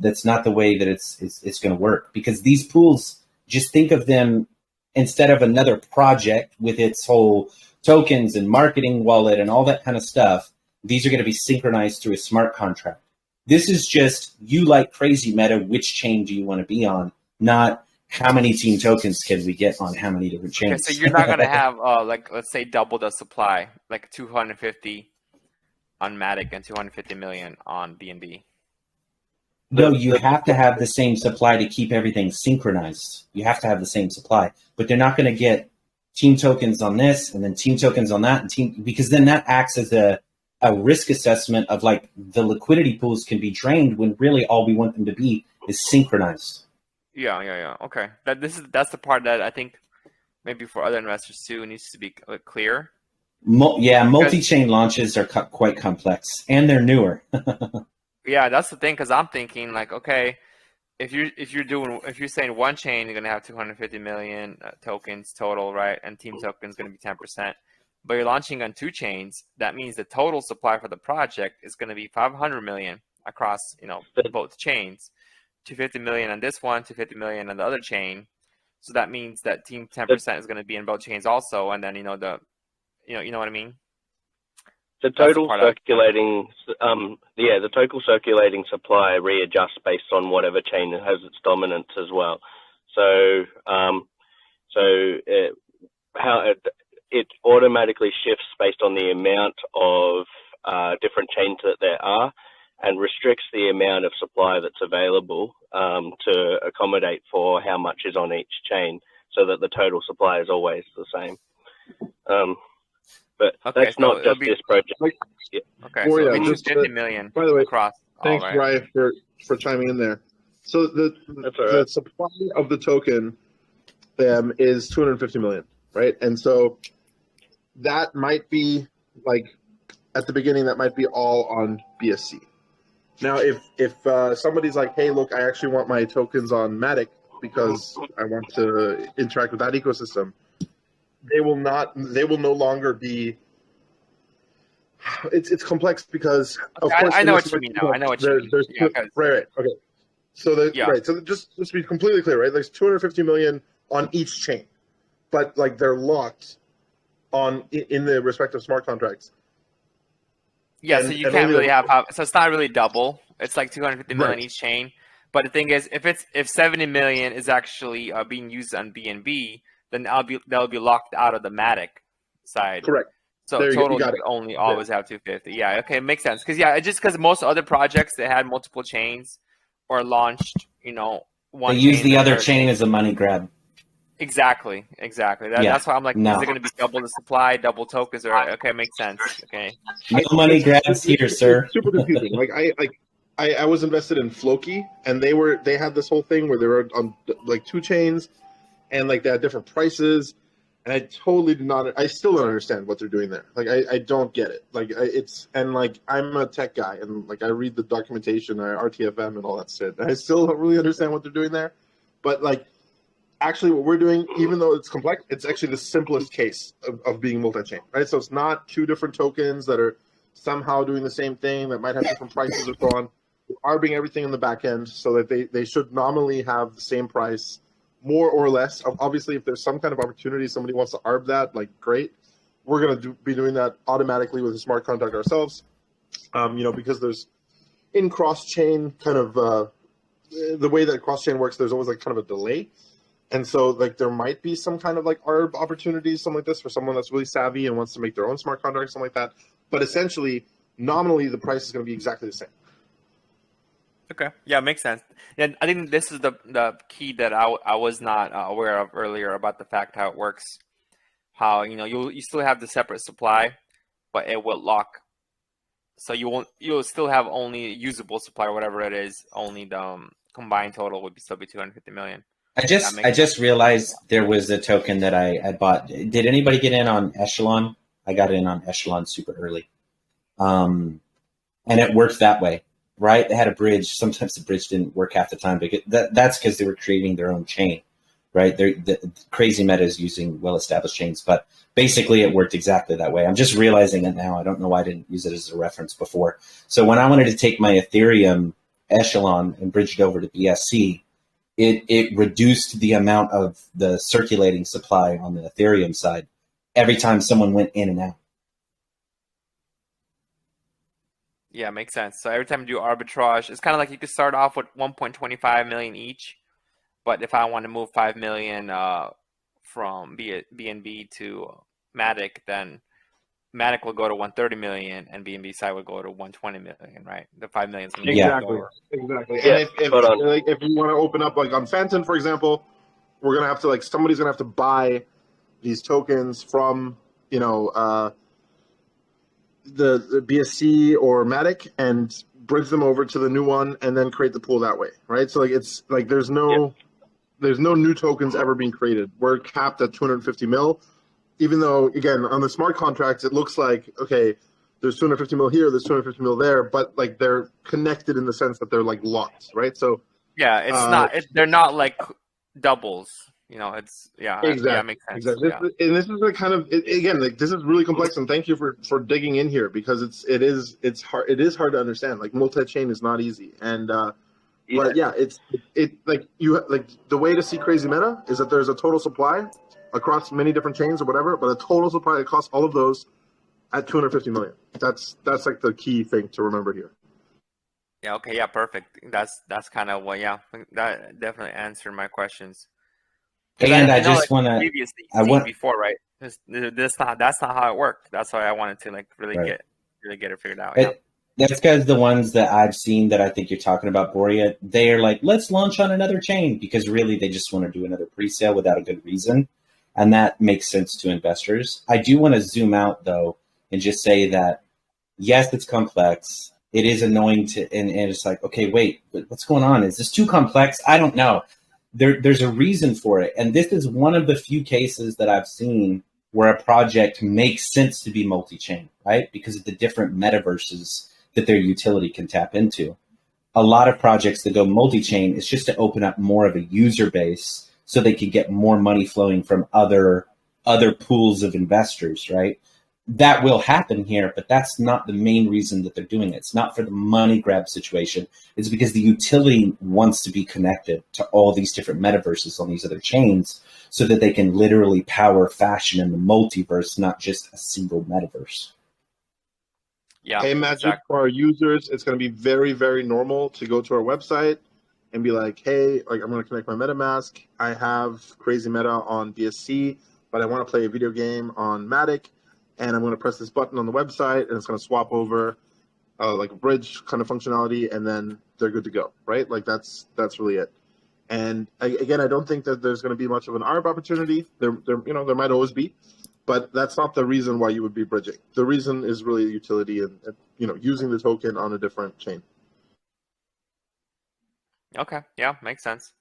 That's not the way that it's going to work, because these pools, just think of them instead of another project with its whole tokens and marketing wallet and all that kind of stuff. These are going to be synchronized through a smart contract. This is just, you like CrazyMeta, which chain do you want to be on, not how many team tokens can we get on how many different chains. Okay, so you're not going to have, let's say double the supply, like 250 on Matic and 250 million on BNB. No, you have to have the same supply to keep everything synchronized. You have to have the same supply, but they're not going to get team tokens on this and then team tokens on that, because then that acts as a risk assessment of like the liquidity pools can be drained when really all we want them to be is synchronized. Yeah. Okay. That's the part that I think maybe for other investors too needs to be clear. Multi-chain launches are quite complex, and they're newer. Yeah, that's the thing, because I'm thinking like, okay, if you're saying one chain, you're gonna have 250 million tokens total, right? And team tokens gonna be 10%. But you're launching on 2 chains. That means the total supply for the project is gonna be 500 million across, both chains. 250 million on this one, 250 million on the other chain. So that means that team 10% is going to be in both chains also, and then you know what I mean? The total circulating, the total circulating supply readjusts based on whatever chain has its dominance as well. So, it automatically shifts based on the amount of different chains that there are, and restricts the amount of supply that's available to accommodate for how much is on each chain, so that the total supply is always the same. But that's not just this project. Okay, so it'll be 50 million by the way, across. Thanks, Brian, for chiming in there. So the supply of the token is 250 million, right? And so that might be like at the beginning, that might be all on BSC. Now, if somebody's like, hey, look, I actually want my tokens on Matic because I want to interact with that ecosystem, they will no longer be. It's complex because of course I know what you mean now. I know what you mean. Right. Okay. So right. So just to be completely clear, right? There's 250 million on each chain, but like they're locked on in the respective smart contracts. Yeah. So you can't really have. So it's not really double. It's like 250 million each chain. But the thing is, if 70 million is actually being used on BNB, then that'll be locked out of the Matic side. Correct. So total you only always have 250. Yeah, okay, it makes sense. Because most other projects that had multiple chains or launched, one. They use the other chain as a money grab. Exactly. That's why I'm like, is it going to be double the supply, double tokens, or okay, it makes sense. Okay. No money grabs here, sir. It's super confusing. I was invested in Floki, and they had this whole thing where they were on like two chains, and like they had different prices, and I totally did not. I still don't understand what they're doing there. Like I don't get it. I'm a tech guy, and like I read the documentation, RTFM, and all that shit. And I still don't really understand what they're doing there, but like actually what we're doing, even though it's complex, it's actually the simplest case of being multi-chain, right? So it's not two different tokens that are somehow doing the same thing that might have different prices or so on. We're arbing everything in the back end so that they should nominally have the same price, more or less. Obviously, if there's some kind of opportunity, somebody wants to arb that, like great. We're going to be doing that automatically with a smart contract ourselves, because there's in cross-chain kind of the way that cross-chain works, there's always like kind of a delay. And so like there might be some kind of like arb opportunities, something like this, for someone that's really savvy and wants to make their own smart contract, something like that. But essentially, nominally, the price is going to be exactly the same. Okay. Yeah, makes sense. And I think this is the key that I was not aware of earlier about the fact how it works. How you still have the separate supply, but it will lock. So you'll still have only usable supply or whatever it is. Only the combined total would still be 250 million. I just realized there was a token that I bought. Did anybody get in on Echelon? I got in on Echelon super early, and it worked that way. Right, they had a bridge. Sometimes the bridge didn't work half the time, but that's because they were creating their own chain, right? The CrazyMeta is using well-established chains, but basically it worked exactly that way. I'm just realizing it now. I don't know why I didn't use it as a reference before. So when I wanted to take my Ethereum Echelon and bridge it over to BSC, it reduced the amount of the circulating supply on the Ethereum side every time someone went in and out. Yeah, makes sense. So every time you do arbitrage, it's kind of like you could start off with 1.25 million each, but if I want to move 5 million from BNB to Matic, then Matic will go to 130 million, and BNB side will go to 120 million, right? The 5 million is going to be lower. Exactly. Yeah, and if you want to open up like on Phantom, for example, we're gonna have to somebody's gonna have to buy these tokens from the BSC or Matic and bridge them over to the new one and then create the pool that way, right? So it's like there's no new tokens ever being created. We're capped at 250 mil, even though again on the smart contracts it looks like okay, there's 250 mil here, there's 250 mil there, but like they're connected in the sense that they're like locked, right? So yeah, they're not like doubles. It's exactly. Yeah, makes sense. Exactly. And this is this is really complex, and thank you for digging in here because it is hard to understand. Like multi-chain is not easy, and but yeah, the way to see CrazyMeta is that there's a total supply across many different chains or whatever, but a total supply across all of those at 250 million. That's like the key thing to remember here. Yeah. Okay. Yeah. Perfect. That's kind of what. Yeah. That definitely answered my questions. And I I know, just like want to, previously I seen want, before, right? That's not how it worked. That's why I wanted to like really right. get it figured out. Yeah. That's because the ones that I've seen that I think you're talking about, Boria, they are like, let's launch on another chain, because really they just want to do another pre-sale without a good reason. And that makes sense to investors. I do want to zoom out, though, and just say that, yes, it's complex. It is annoying and it's like, okay, wait, what's going on? Is this too complex? I don't know. There's a reason for it. And this is one of the few cases that I've seen where a project makes sense to be multi-chain, right? Because of the different metaverses that their utility can tap into. A lot of projects that go multi-chain is just to open up more of a user base so they could get more money flowing from other pools of investors, right? That will happen here, but that's not the main reason that they're doing it. It's not for the money grab situation. It's because the utility wants to be connected to all these different metaverses on these other chains so that they can literally power fashion in the multiverse, not just a single metaverse. Yeah. Hey, Magic, Exactly. for our users, it's going to be very, very normal to go to our website and be like, hey, like I'm going to connect my MetaMask. I have CrazyMeta on BSC, but I want to play a video game on Matic, and I'm going to press this button on the website, and it's going to swap over like a bridge kind of functionality, and then they're good to go, right? Like that's really it. And again, I don't think that there's going to be much of an ARB opportunity. There might always be, but that's not the reason why you would be bridging. The reason is really utility and using the token on a different chain. Okay. Yeah. Makes sense.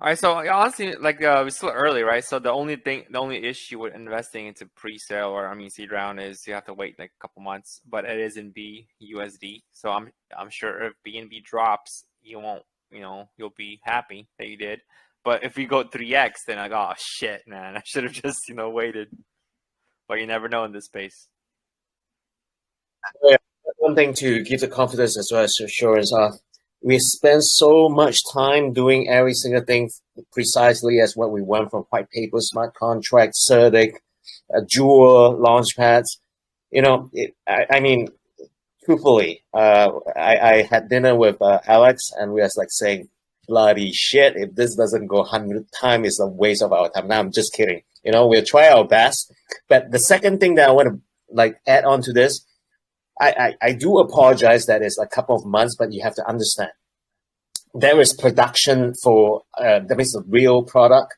All right. So honestly, like it's still early, right? So the only issue with investing into pre-sale or seed round is you have to wait like a couple months, but it is in BUSD. So I'm sure if BNB drops, you won't, you'll be happy that you did. But if we go 3x, then like, oh shit, man, I should have just waited. But you never know in this space. Yeah, one thing to give the confidence as well as assurance of, we spend so much time doing every single thing precisely as what we want from white paper, smart contracts, CerDIC, Jewel, Launchpads. Truthfully, I had dinner with Alex, and we was like saying, bloody shit, if this doesn't go 100 times, it's a waste of our time. Now, I'm just kidding. We'll try our best. But the second thing that I want to add on to this, I do apologize that it's a couple of months, but you have to understand. There is production for, that means the real product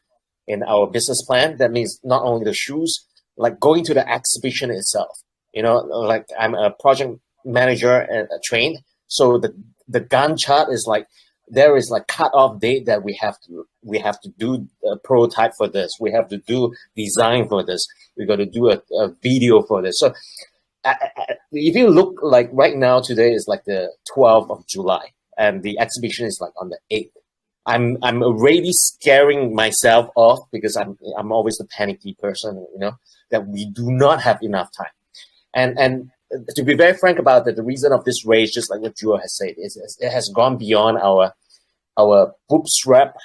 in our business plan. That means not only the shoes, like going to the exhibition itself. Like I'm a project manager and trained. So the Gantt chart is like, there is like cut-off date that we have to do a prototype for this. We have to do design for this. We got to do a video for this. So if you look like right now, today is like the 12th of July, and the exhibition is like on the 8th. I'm already scaring myself off because I'm always the panicky person, that we do not have enough time. And to be very frank about it, the reason of this race, just like what Jewel has said, is it has gone beyond our bootstrap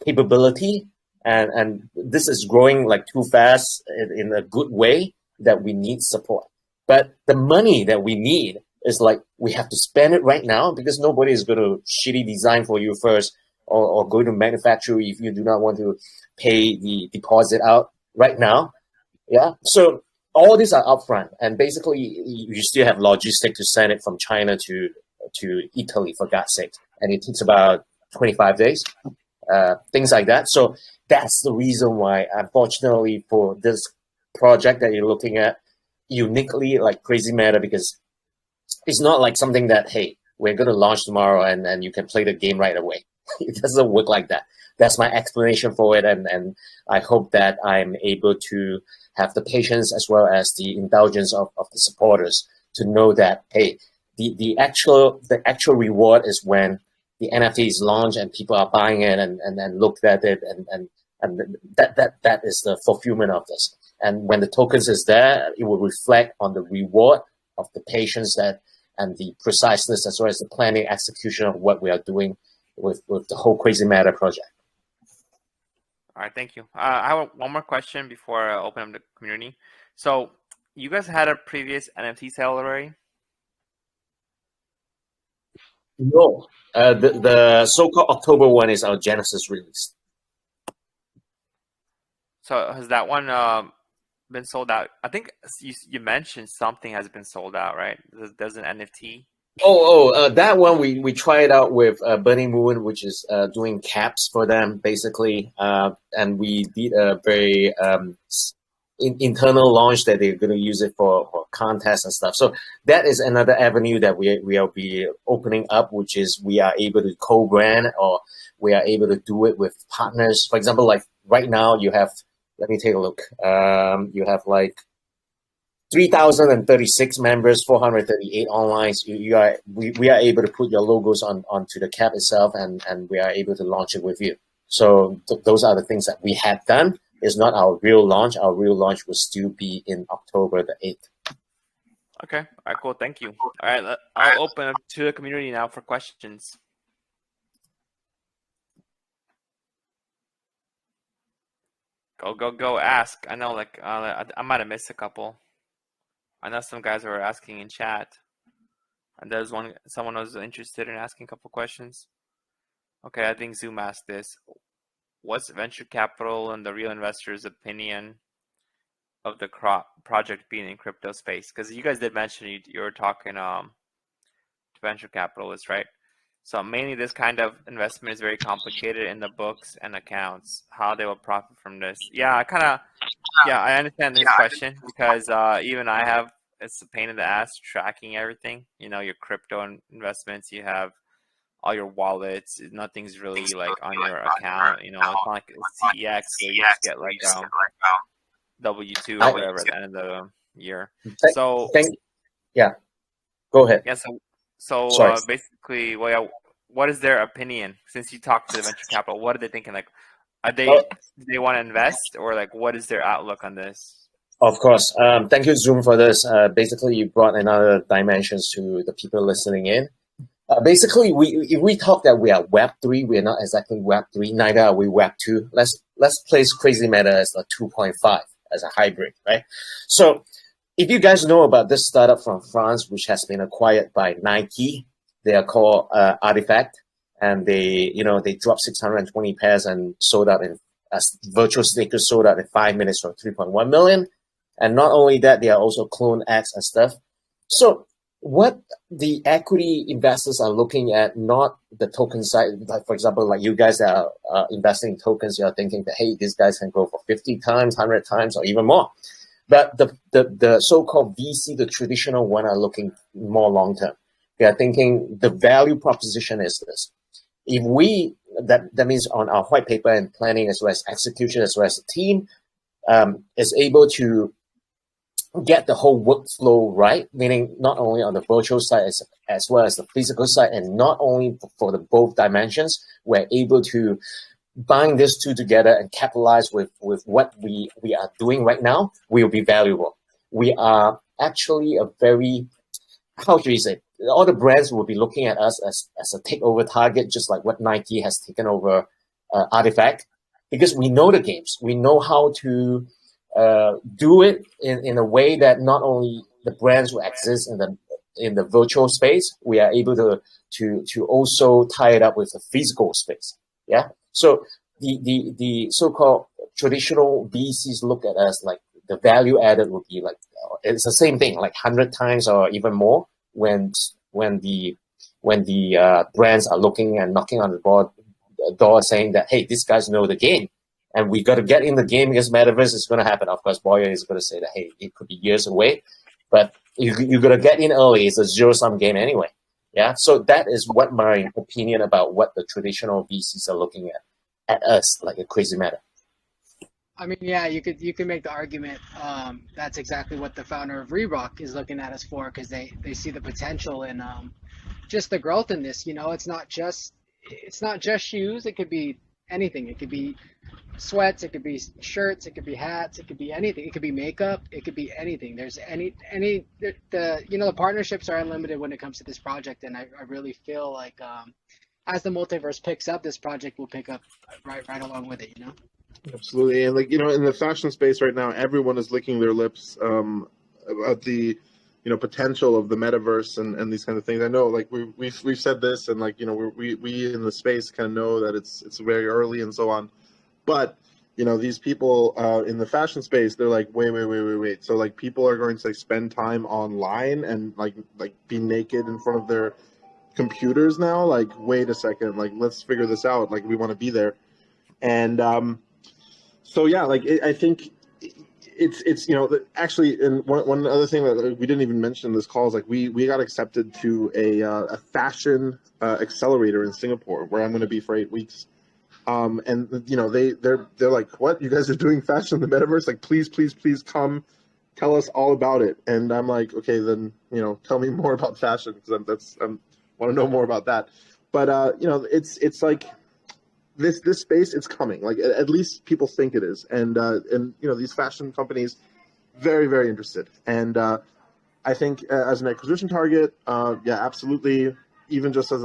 capability, and this is growing like too fast in a good way that we need support. But the money that we need is like, we have to spend it right now because nobody is going to shitty design for you first or go to manufacture if you do not want to pay the deposit out right now. Yeah. So all these are upfront, and basically you still have logistics to send it from China to Italy, for God's sake. And it takes about 25 days, things like that. So that's the reason why, unfortunately, for this project that you're looking at, uniquely like CrazyMeta, because it's not like something that, hey, we're going to launch tomorrow and you can play the game right away. It doesn't work like that. That's my explanation for it, and I hope that I'm able to have the patience as well as the indulgence of the supporters to know that, hey, the actual reward is when the NFT is launched and people are buying it and then looked at it, and that is the fulfillment of this. And when the tokens is there, it will reflect on the reward of the patience and the preciseness as well as the planning execution of what we are doing with the whole CrazyMeta project. All right, thank you. I have one more question before I open up the community. So you guys had a previous NFT sale already? No, the so-called October one is our Genesis release. So has that one been sold out? I think you mentioned something has been sold out, right? There's an NFT. That one we tried out with Burning Moon, which is doing caps for them basically, and we did a very internal launch that they're going to use it for contests and stuff. So that is another avenue that we will be opening up, which is we are able to co-brand, or we are able to do it with partners. For example, like right now you have, let me take a look. You have like 3,036 members, 438 online. We are able to put your logos onto the cap itself, and we are able to launch it with you. So those are the things that we have done. It's not our real launch. Our real launch will still be in October the 8th. Okay. All right, cool. Thank you. All right, I'll open up to the community now for questions. Go ask. I know, like, I might have missed a couple. I know some guys were asking in chat, and there's someone was interested in asking a couple questions. Okay, I think Zoom asked this. What's venture capital and the real investors' opinion of the project being in crypto space? Because you guys did mention you were talking to venture capitalists, right? So mainly this kind of investment is very complicated in the books and accounts, how they will profit from this. Yeah, I understand his question, because even I have, it's a pain in the ass tracking everything. You know, your crypto investments, you have all your wallets, nothing's really like on your account. You know, it's not like CEX where you just get like W2 or whatever at the end of the year. So yeah, go ahead. Yeah, so basically, what is their opinion? Since you talked to the venture capital, what are they thinking? Like, do they want to invest, or like, what is their outlook on this? Of course. Thank you, Zoom, for this. Basically, you brought another dimensions to the people listening in. Basically, if we talk that we are Web3, we are not exactly Web3, neither are we Web2. Let's place CrazyMeta as a 2.5, as a hybrid, right? So if you guys know about this startup from France, which has been acquired by Nike, they are called Artifact, and they dropped 620 pairs and sold out as virtual sneakers, sold out in 5 minutes for 3.1 million. And not only that, they are also Clone X and stuff. So what the equity investors are looking at, not the token side. Like, for example, like you guys that are investing in tokens, you're thinking that, hey, these guys can go for 50 times, 100 times, or even more. But the so-called VC, the traditional one, are looking more long-term. They are thinking the value proposition is this. If that means on our white paper and planning, as well as execution, as well as the team, is able to get the whole workflow right, meaning not only on the virtual side as well as the physical side, and not only for the both dimensions, we're able to bind these two together and capitalize with what we are doing right now, will be valuable. We are actually a very, how should you say, all the brands will be looking at us as a takeover target, just like what Nike has taken over Artifact, because we know the games. We know how to do it in a way that not only the brands will exist in the virtual space, we are able to also tie it up with the physical space. Yeah. So the so-called traditional VCs look at us like the value added would be like, it's the same thing, like 100 times or even more when the brands are looking and knocking on the door saying that, hey, these guys know the game. And we got to get in the game because Metaverse is going to happen. Of course, Boyer is going to say that, hey, it could be years away, but you got to get in early. It's a zero-sum game anyway. Yeah. So that is what my opinion about what the traditional VCs are looking at us, like a CrazyMeta. I mean, yeah, you could make the argument that's exactly what the founder of Reebok is looking at us for, because they see the potential in just the growth in this. You know, it's not just shoes. It could be anything. It could be sweats, it could be shirts, it could be hats, it could be anything. It could be makeup, it could be anything. There's the partnerships are unlimited when it comes to this project, and I really feel like as the multiverse picks up, this project will pick up right along with it, you know. Absolutely. And like, you know, in the fashion space right now, everyone is licking their lips about the potential of the metaverse and these kinds of things. I know, like we've said this, and like we in the space kind of know that it's very early and so on, but these people in the fashion space, they're like, wait. So like people are going to like spend time online and like be naked in front of their computers now. Like, wait a second, like let's figure this out. Like we want to be there, and so yeah, like I think it's actually, and one other thing that we didn't even mention in this call is like we got accepted to a fashion accelerator in Singapore where I'm going to be for 8 weeks. And they're like, what? You guys are doing fashion in the metaverse? Like, please come, tell us all about it. And I'm like, okay, then tell me more about fashion, because I want to know more about that. But it's like this space, it's coming. Like at least people think it is, and these fashion companies, very very interested. And I think as an acquisition target, yeah, absolutely. Even just as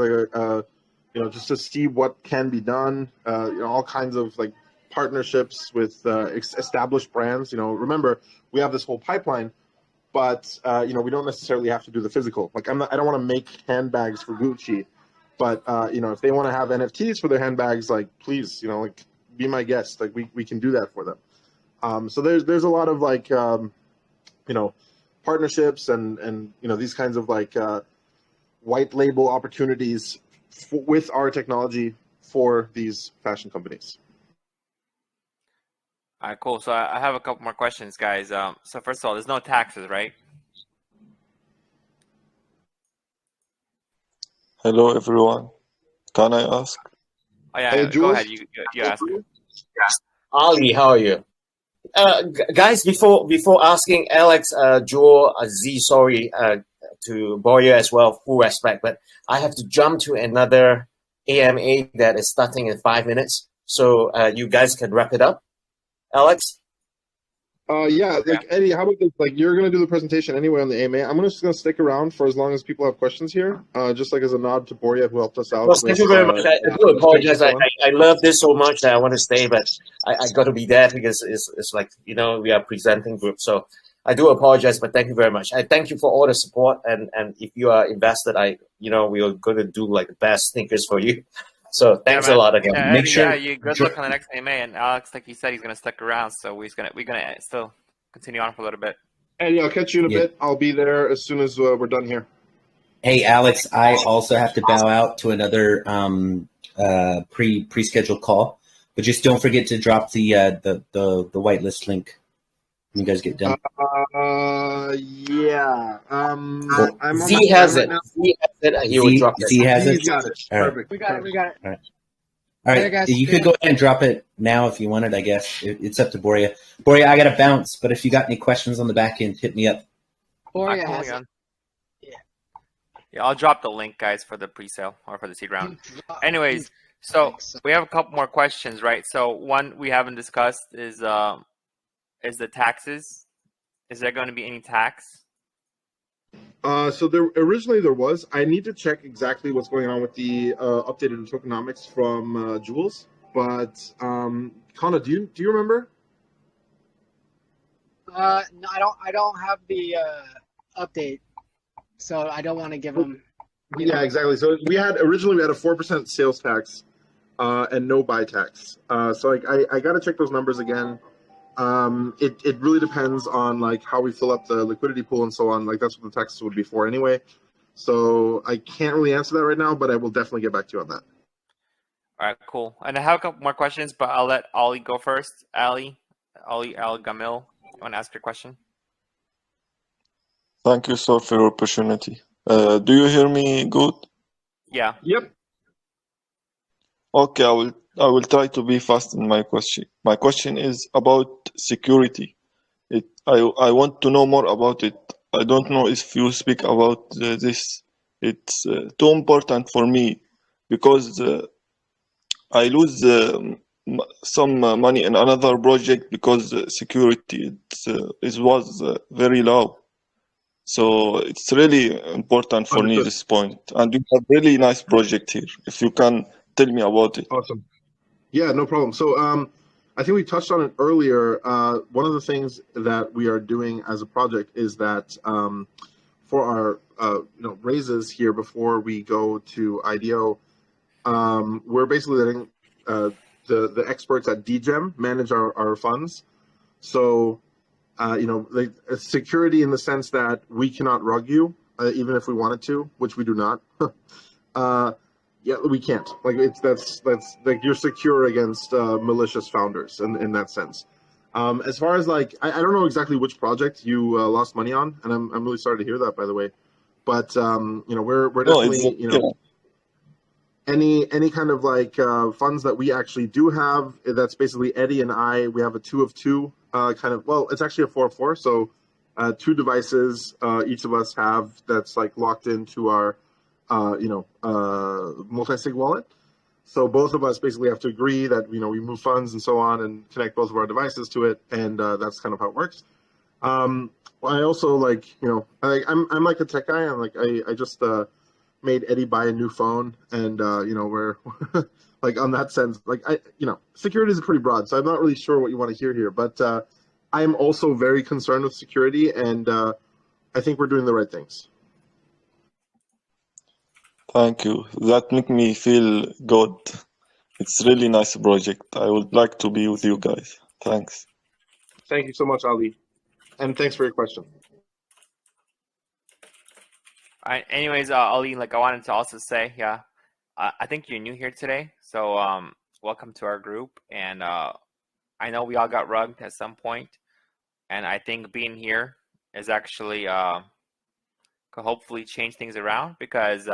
just to see what can be done, all kinds of like partnerships with established brands. Remember, we have this whole pipeline, but we don't necessarily have to do the physical. Like I don't want to make handbags for Gucci, but if they want to have NFTs for their handbags, like please, like be my guest. Like we can do that for them. So there's a lot of like partnerships and these kinds of like white label opportunities with our technology for these fashion companies. All right, cool. So I have a couple more questions, guys. So first of all, there's no taxes, right? Hello, everyone. Can I ask? Oh yeah, Hey, go Jules? ahead. You ask. Ali, how are you? Guys, before asking Alex, Joel, Z, sorry, to Boya as well, full respect, but I have to jump to another AMA that is starting in 5 minutes. So you guys can wrap it up. Alex? Yeah, like Eddie, how about this? Like you're gonna do the presentation anyway on the AMA. I'm just gonna stick around for as long as people have questions here. Just like as a nod to Boria, who helped us out. Well, thank you very much. I do apologize. I love this so much that I want to stay, but I got to be there because it's like, we are presenting group. So I do apologize, but thank you very much. I thank you for all the support. And if you are invested, we are going to do like the best sneakers for you. So thanks a lot again. Yeah, Make sure. Yeah, you good luck on the next AMA. And Alex, like you said, he's gonna stick around. So we're gonna still continue on for a little bit. Eddie, I'll catch you in a bit. I'll be there as soon as we're done here. Hey, Alex, I also have to bow out to another pre-scheduled call, but just don't forget to drop the whitelist link when you guys get done. Yeah. I'm Z has it. Z has it. He will drop it. Z has it. Got it. All right. Perfect. We got it. All right. All right, guys. you could go ahead and drop it now if you wanted, I guess. It's up to Boria. Boria, I got to bounce, but if you got any questions on the back end, hit me up. Boria has it. Yeah, I'll drop the link, guys, for the pre-sale or for the seed round. Anyways, so we have a couple more questions, right? So one we haven't discussed is the taxes. Is there going to be any tax? So originally there was. I need to check exactly what's going on with the updated tokenomics from Jules. But Connor, do you remember? No, I don't have the update, so I don't want to give them. Yeah, exactly. So originally we had a 4% sales tax and no buy tax. So like I got to check those numbers again. It really depends on like how we fill up the liquidity pool and so on. Like that's what the taxes would be for anyway. So I can't really answer that right now, but I will definitely get back to you on that. All right, cool. And I have a couple more questions, but I'll let Ali go first. Ali Gamil, you want to ask your question? Thank you, sir, for your opportunity. Do you hear me good? Yeah. Yep. Okay, I will try to be fast in my question. My question is about security. I want to know more about it. I don't know if you speak about this. It's too important for me because I lose some money in another project because security was very low. So it's really important for me this point. And you have really nice project here. If you can tell me about it. Awesome. Yeah, no problem. So I think we touched on it earlier. One of the things that we are doing as a project is that for our raises here before we go to IDO, we're basically letting the experts at Degem manage our funds. So like security in the sense that we cannot rug you even if we wanted to, which we do not. Yeah, we can't. Like that's like you're secure against malicious founders in that sense. As far as like, I don't know exactly which project you lost money on, and I'm really sorry to hear that, by the way. But we're definitely any kind of like funds that we actually do have. That's basically Eddie and I. We have a 2 of 2 kind of. Well, it's actually a 4 of 4. So 2 devices each of us have that's like locked into our multi-sig wallet. So both of us basically have to agree that we move funds and so on and connect both of our devices to it, and that's kind of how it works. I also like I'm like a tech guy. I'm like I just made Eddie buy a new phone, and we're like on that sense, like security is pretty broad, so I'm not really sure what you want to hear here, but I'm also very concerned with security, and I think we're doing the right things. Thank you. That make me feel good. It's really nice project. I would like to be with you guys. Thanks. Thank you so much, Ali. And thanks for your question. All right. Anyways, Ali, like I wanted to also say, yeah, I think you're new here today. So welcome to our group. And I know we all got rugged at some point. And I think being here is actually could hopefully change things around, because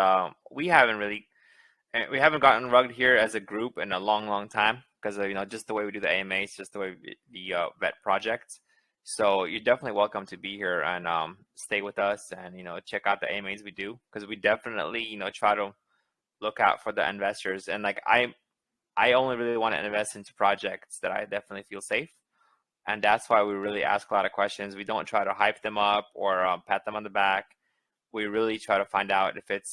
we haven't gotten rugged here as a group in a long time, because of just the way we do the AMAs, just the way we vet projects. So you're definitely welcome to be here and stay with us and check out the AMAs we do, because we definitely try to look out for the investors. And like I only really want to invest into projects that I definitely feel safe. And that's why we really ask a lot of questions. We don't try to hype them up or pat them on the back. We really try to find out if it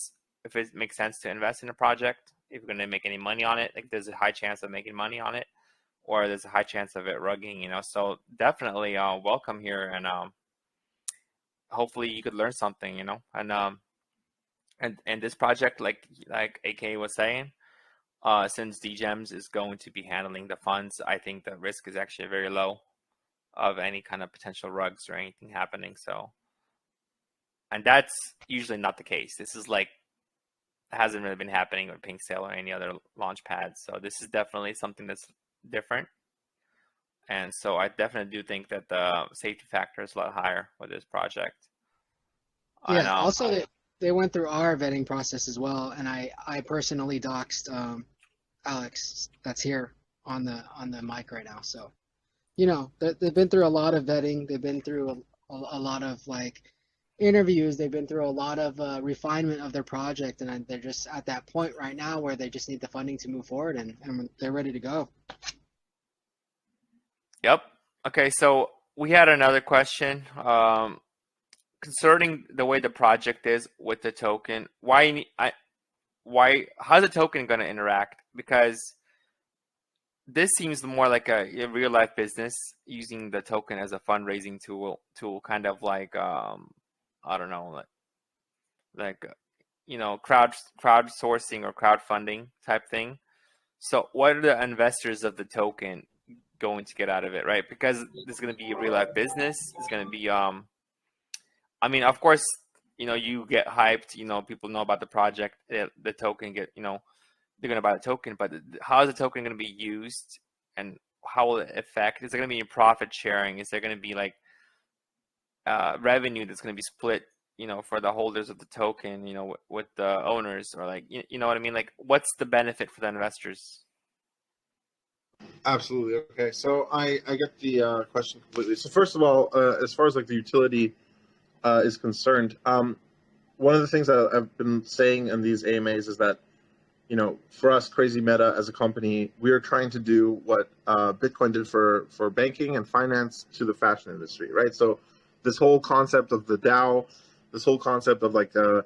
makes sense to invest in a project, if we're going to make any money on it. Like there's a high chance of making money on it, or there's a high chance of it rugging, So definitely welcome here, and hopefully you could learn something, And this project, like AK was saying, since Degems is going to be handling the funds, I think the risk is actually very low of any kind of potential rugs or anything happening. So, and that's usually not the case. This is like hasn't really been happening with Pink Sale or any other launch pads. So this is definitely something that's different. And so I definitely do think that the safety factor is a lot higher with this project. Yeah, also they went through our vetting process as well, and I personally doxed Alex that's here on the mic right now. So they've been through a lot of vetting. They've been through a lot of like interviews. They've been through a lot of refinement of their project, and they're just at that point right now where they just need the funding to move forward, and they're ready to go. Yep. Okay, so we had another question concerning the way the project is with the token. How's the token going to interact? Because this seems more like a real life business using the token as a fundraising tool, kind of like I don't know, like crowdsourcing or crowdfunding type thing. So what are the investors of the token going to get out of it, right? Because this is going to be a real life business. It's going to be I mean, of course, you get hyped, people know about the project, the token they're going to buy the token, but how is the token going to be used, and how will it affect? Is there going to be profit sharing? Is there going to be like revenue that's going to be split, for the holders of the token, with the owners, or like, you know what I mean? Like, what's the benefit for the investors? Absolutely. Okay, so I get the question completely. So first of all, as far as like the utility is concerned, one of the things that I've been saying in these AMAs is that, for us, CrazyMeta as a company, we are trying to do what Bitcoin did for banking and finance to the fashion industry, right? So this whole concept of the DAO, this whole concept of like the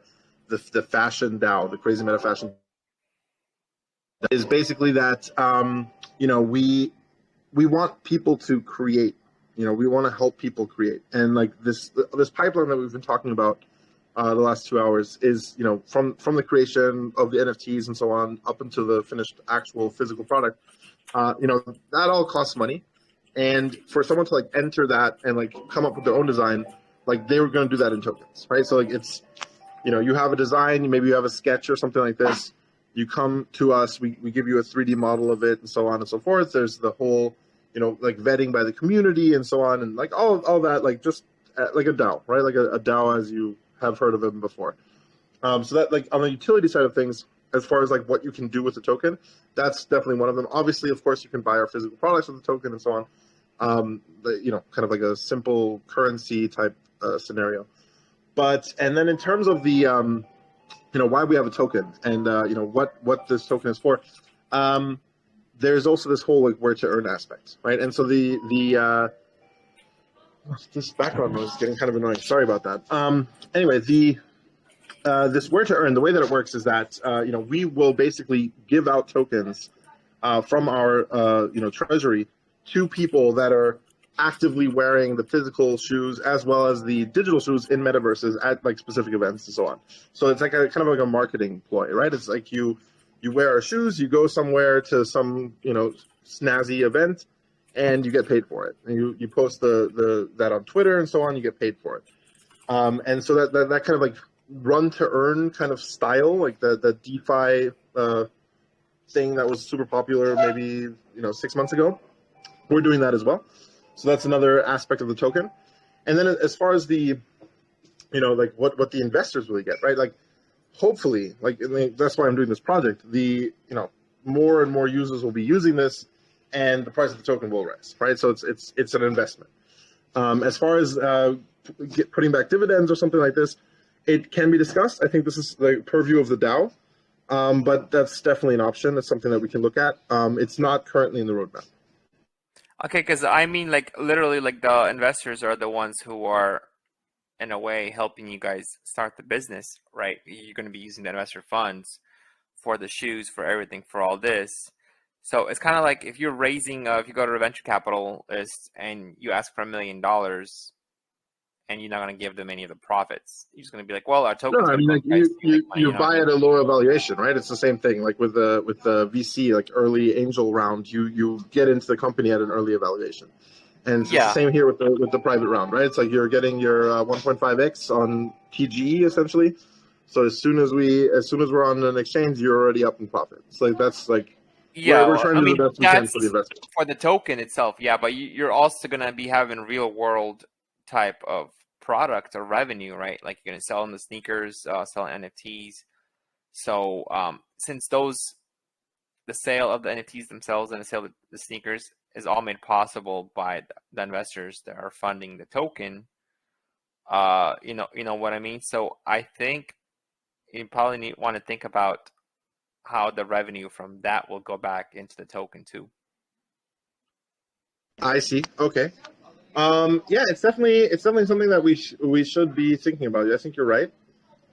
fashion DAO, the CrazyMeta fashion, is basically that we we want people to create. We want to help people create, and like this pipeline that we've been talking about the last 2 hours is, from the creation of the NFTs and so on up until the finished actual physical product. That all costs money, and for someone to like enter that and like come up with their own design, like they were going to do that in tokens, right? So like it's, you have a design, maybe you have a sketch or something like this. You come to us, we give you a 3D model of it, and so on and so forth. There's the whole, like vetting by the community and so on, and like all that, like just like a DAO, right? Like a DAO as you have heard of them before. So that, like, on the utility side of things, as far as like what you can do with the token, that's definitely one of them. Obviously, of course, you can buy our physical products with the token and so on. Kind of like a simple currency type scenario. And then in terms of the, why we have a token and, what this token is for, there's also this whole like Wear2Earn aspect, right? And so this background noise is getting kind of annoying. Sorry about that. Anyway, this Wear2Earn, the way that it works is that, we will basically give out tokens from our, treasury to people that are actively wearing the physical shoes as well as the digital shoes in metaverses at like specific events and so on. So it's like kind of like a marketing ploy, right? It's like you wear our shoes, you go somewhere to some, snazzy event, and you get paid for it. And you post that on Twitter and so on, you get paid for it. And so that kind of like run to earn kind of style, like the DeFi thing that was super popular maybe 6 months ago, we're doing that as well. So that's another aspect of the token. And then as far as the, like what the investors really get, right? Like hopefully, like that's why I'm doing this project. The more and more users will be using this, and the price of the token will rise, right? So it's an investment. As far as putting back dividends or something like this, it can be discussed. I think this is the purview of the DAO, but that's definitely an option. That's something that we can look at. It's not currently in the roadmap. Okay, because I mean, like literally, like the investors are the ones who are, in a way, helping you guys start the business, right? You're going to be using the investor funds for the shoes, for everything, for all this. So it's kind of like if you're raising, if you go to a venture capitalist and you ask for $1 million, and you're not going to give them any of the profits. You're just going to be like, well, our token's No, I mean, like you buy at a lower valuation, right? It's the same thing. Like with the VC, like early angel round, you get into the company at an early valuation, and it's the same here with the private round, right? It's like you're getting your 1.5x on TGE essentially. So as soon as we're on an exchange, you're already up in profit. It's like that's like we're trying to do the best we can for the investors. For the token itself, yeah, but you're also going to be having real world type of product or revenue, right? Like you're going to sell in the sneakers, sell NFTs. So since the sale of the NFTs themselves and the sale of the sneakers is all made possible by the investors that are funding the token, you know what I mean? So I think you probably want to think about how the revenue from that will go back into the token too. I see. Okay. Yeah, it's definitely something that we should be thinking about. I think you're right.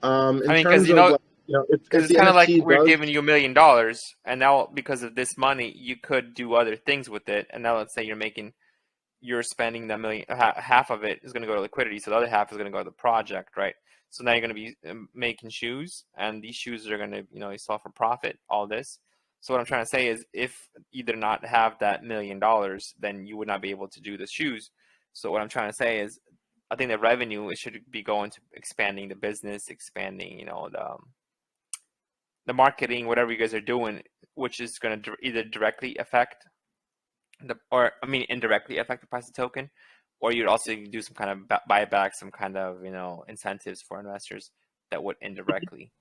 Because it's kind of like we're giving you $1 million, and now because of this money, you could do other things with it. And now let's say you're spending the million, half of it is going to go to liquidity, so the other half is going to go to the project, right? So now you're going to be making shoes, and these shoes are going to you sell for profit. All this. So what I'm trying to say is, if you did not have that $1 million, then you would not be able to do the shoes. So what I'm trying to say is, I think the revenue should be going to expanding the business, expanding, the marketing, whatever you guys are doing, which is going to either directly affect indirectly affect the price of the token, or you'd also do some kind of buyback, some kind of, incentives for investors that would indirectly.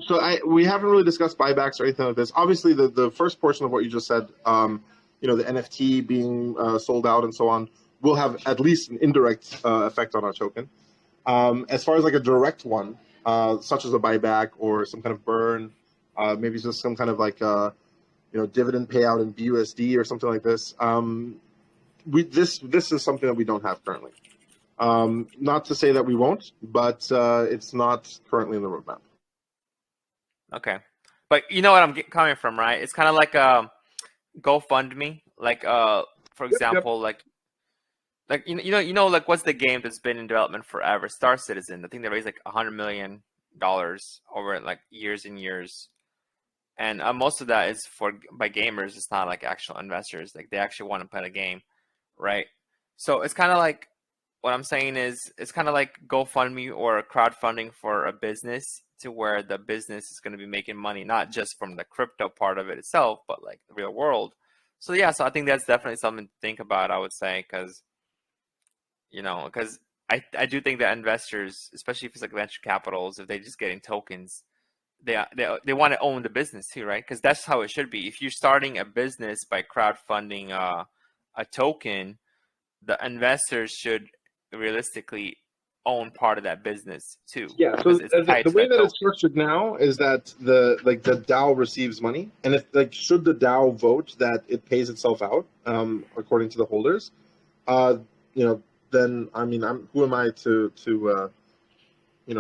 So we haven't really discussed buybacks or anything like this. Obviously, the first portion of what you just said, the NFT being sold out and so on, will have at least an indirect effect on our token. As far as like a direct one, such as a buyback or some kind of burn, maybe just some kind of like dividend payout in BUSD or something like this. This is something that we don't have currently. Not to say that we won't, but it's not currently in the roadmap. Okay, but you know what I'm coming from, right? It's kind of like a GoFundMe, like for example, like like what's the game that's been in development forever? Star Citizen. I think they raised like $100 million over like years and years, and most of that is by gamers. It's not like actual investors. Like they actually want to play the game, right? So it's kind of like what I'm saying is it's kind of like GoFundMe or crowdfunding for a business, to where the business is going to be making money not just from the crypto part of it itself, but like the real world. So yeah, so I think that's definitely something to think about, I would say, because I do think that investors, especially if it's like venture capitals, if they're just getting tokens, they want to own the business too, right? Because that's how it should be. If you're starting a business by crowdfunding a token, the investors should realistically own part of that business too. Yeah. So the way that token. it's structured now is that the DAO receives money, and if should the DAO vote that it pays itself out, according to the holders, then I mean, who am I to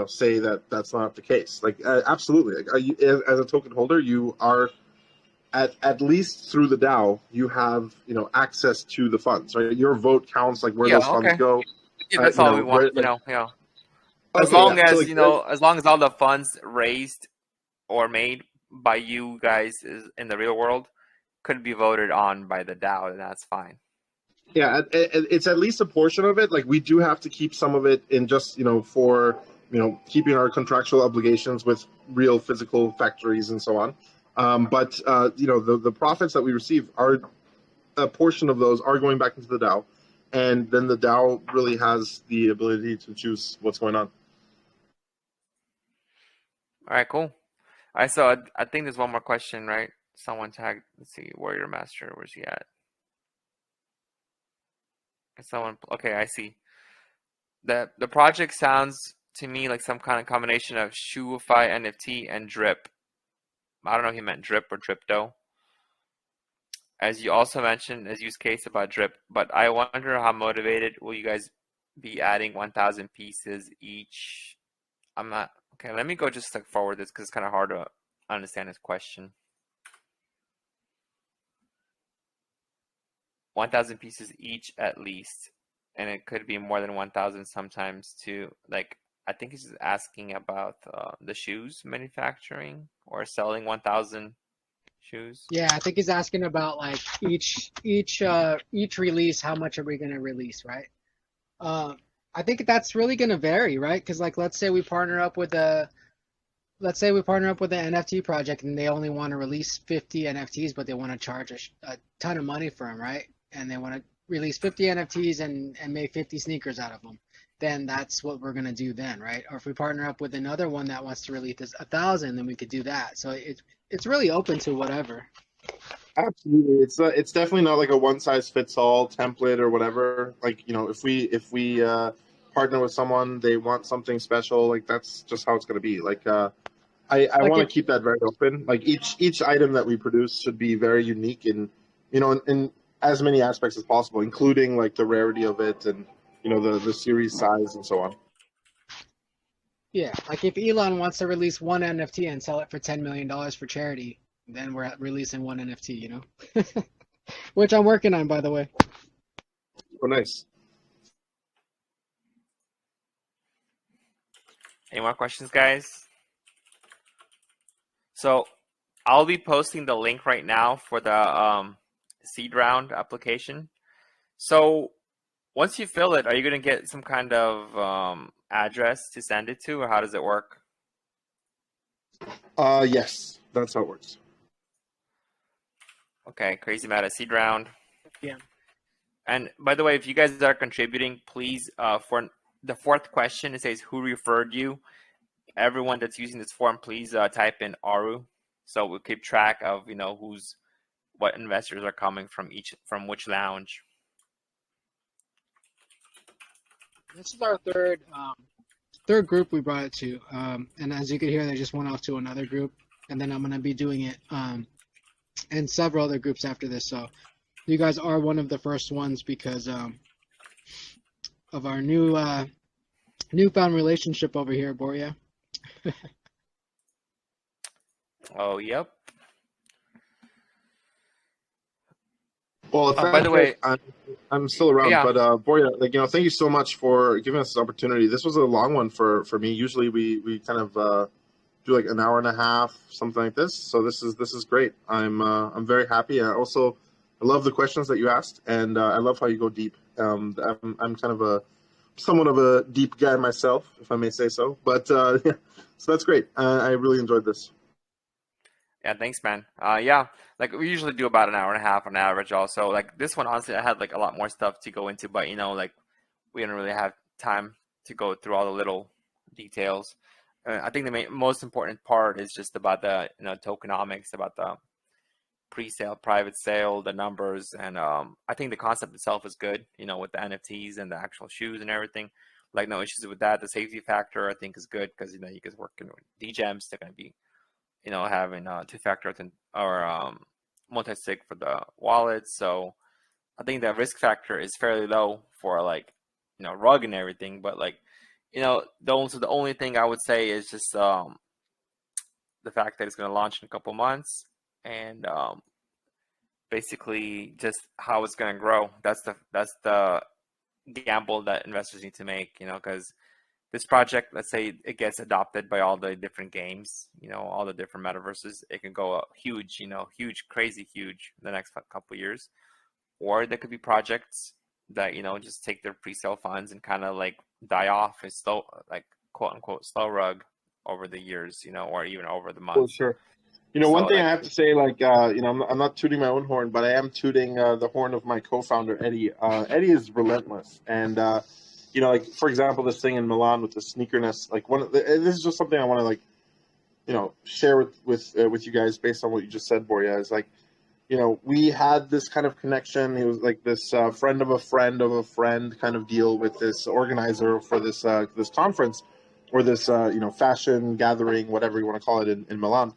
say that that's not the case? Like, absolutely. Like, as a token holder, you are at least through the DAO, you have access to the funds, right? Your vote counts, like where those funds go. Yeah, that's all we want. As long as as long as all the funds raised or made by you guys in the real world could be voted on by the DAO, then that's fine. Yeah, it's at least a portion of it. Like, we do have to keep some of it in just for keeping our contractual obligations with real physical factories and so on. But the profits that we receive, are a portion of those are going back into the DAO, and then the DAO really has the ability to choose what's going on. All right, cool. All right, so I think there's one more question, right? Someone tagged. Let's see, Warrior Master. Where's he at? Okay, I see. The project sounds to me like some kind of combination of Shoeify NFT and Drip. I don't know if he meant Drip or Dripto. As you also mentioned, as use case about Drip, but I wonder how motivated will you guys be adding 1,000 pieces each? I'm not okay. Let me go just like forward this because it's kind of hard to understand this question. 1,000 pieces each at least, and it could be more than 1,000 sometimes too. Like, I think he's asking about the shoes manufacturing or selling 1,000 shoes. Yeah, I think he's asking about like each release. How much are we going to release, right? I think that's really going to vary, right? Because like, let's say we partner up with an NFT project and they only want to release 50 NFTs, but they want to charge a ton of money for them, right? And they want to release 50 NFTs and make 50 sneakers out of them. Then that's what we're going to do then, right? Or if we partner up with another one that wants to release 1,000, then we could do that. So it's really open to whatever. Absolutely, it's definitely not like a one size fits all template or whatever. Like, if we partner with someone, they want something special, like that's just how it's going to be. Like, I want to keep that very open. Like, each item that we produce should be very unique in as many aspects as possible, including like the rarity of it and the series size and so on. Yeah, like if Elon wants to release one NFT and sell it for $10 million for charity, then we're releasing one NFT, which I'm working on, by the way. Oh, nice. Any more questions, guys? So I'll be posting the link right now for the seed round application. So once you fill it, are you going to get some kind of address to send it to, or how does it work? Yes, that's how it works. Okay, CrazyMeta seed round. Yeah. And by the way, if you guys are contributing, please, for the fourth question, it says who referred you. Everyone that's using this form, please type in Aru, so we'll keep track of what investors are coming from which lounge. This is our third group we brought it to, and as you can hear, they just went off to another group, and then I'm going to be doing it in several other groups after this. So you guys are one of the first ones because of our newfound relationship over here, Boria. Oh, yep. Well, By the thank way, I'm still around, yeah, but Boria, like thank you so much for giving us this opportunity. This was a long one for me. Usually we kind of do like an hour and a half, something like this. So this is great. I'm very happy. I love the questions that you asked, and I love how you go deep. I'm kind of somewhat of a deep guy myself, if I may say so. But yeah, so that's great. I really enjoyed this. yeah, thanks, man. Yeah, like we usually do about an hour and a half on average. Also, like this one, honestly, I had like a lot more stuff to go into, but like we didn't really have time to go through all the little details. I think the most important part is just about the tokenomics, about the pre-sale, private sale, the numbers, and I think the concept itself is good. With the NFTs and the actual shoes and everything, like no issues with that. The safety factor I think is good because you guys working with Degems, they're gonna be having two-factor or multi-sig for the wallet. So I think the risk factor is fairly low for like rug and everything. But like the only thing I would say is just the fact that it's going to launch in a couple months and basically just how it's going to grow. That's the gamble that investors need to make, because this project, let's say it gets adopted by all the different games, all the different metaverses, it can go huge, huge, crazy huge in the next couple of years. Or there could be projects that, just take their pre-sale funds and kind of like die off and slow, like quote unquote, slow rug over the years, or even over the For months. sure. So, One thing like, I have to say, like, I'm not tooting my own horn, but I am tooting the horn of my co-founder, Eddie. Eddie is relentless. And, like, for example, this thing in Milan with the sneakerness, like, this is just something I want to, like, share with you guys based on what you just said, Boria, is like, we had this kind of connection. He was like this friend of a friend of a friend kind of deal with this organizer for this conference or this, fashion gathering, whatever you want to call it in Milan.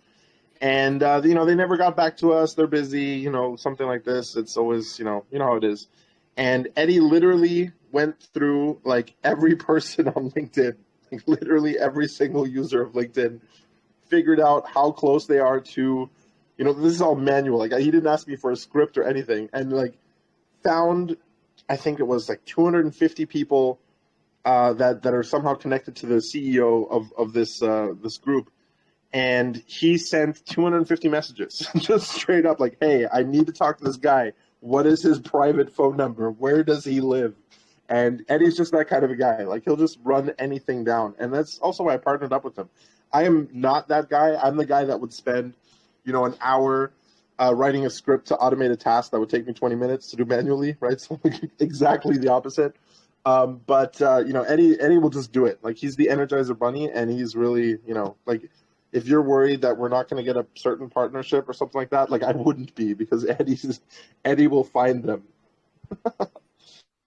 And they never got back to us. They're busy, something like this. It's always, how it is. And Eddie literally went through like every person on LinkedIn, like literally every single user of LinkedIn, figured out how close they are to, this is all manual. Like he didn't ask me for a script or anything, and like found, I think it was like 250 people that are somehow connected to the CEO of this group. And he sent 250 messages, just straight up like, hey, I need to talk to this guy. What is his private phone number? Where does he live? And Eddie's just that kind of a guy. Like, he'll just run anything down. And that's also why I partnered up with him. I am not that guy. I'm the guy that would spend, an hour writing a script to automate a task that would take me 20 minutes to do manually, right? So exactly the opposite. But Eddie will just do it. Like, he's the Energizer Bunny, and he's really, like, if you're worried that we're not going to get a certain partnership or something like that, like I wouldn't be, because Eddie will find them.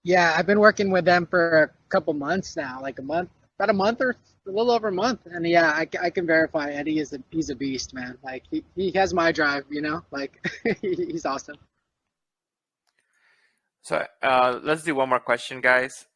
Yeah, I've been working with them for a couple months now, like about a month or a little over a month. And yeah, I can verify Eddie he's a beast, man. Like he has my drive, like he's awesome. So let's do one more question, guys.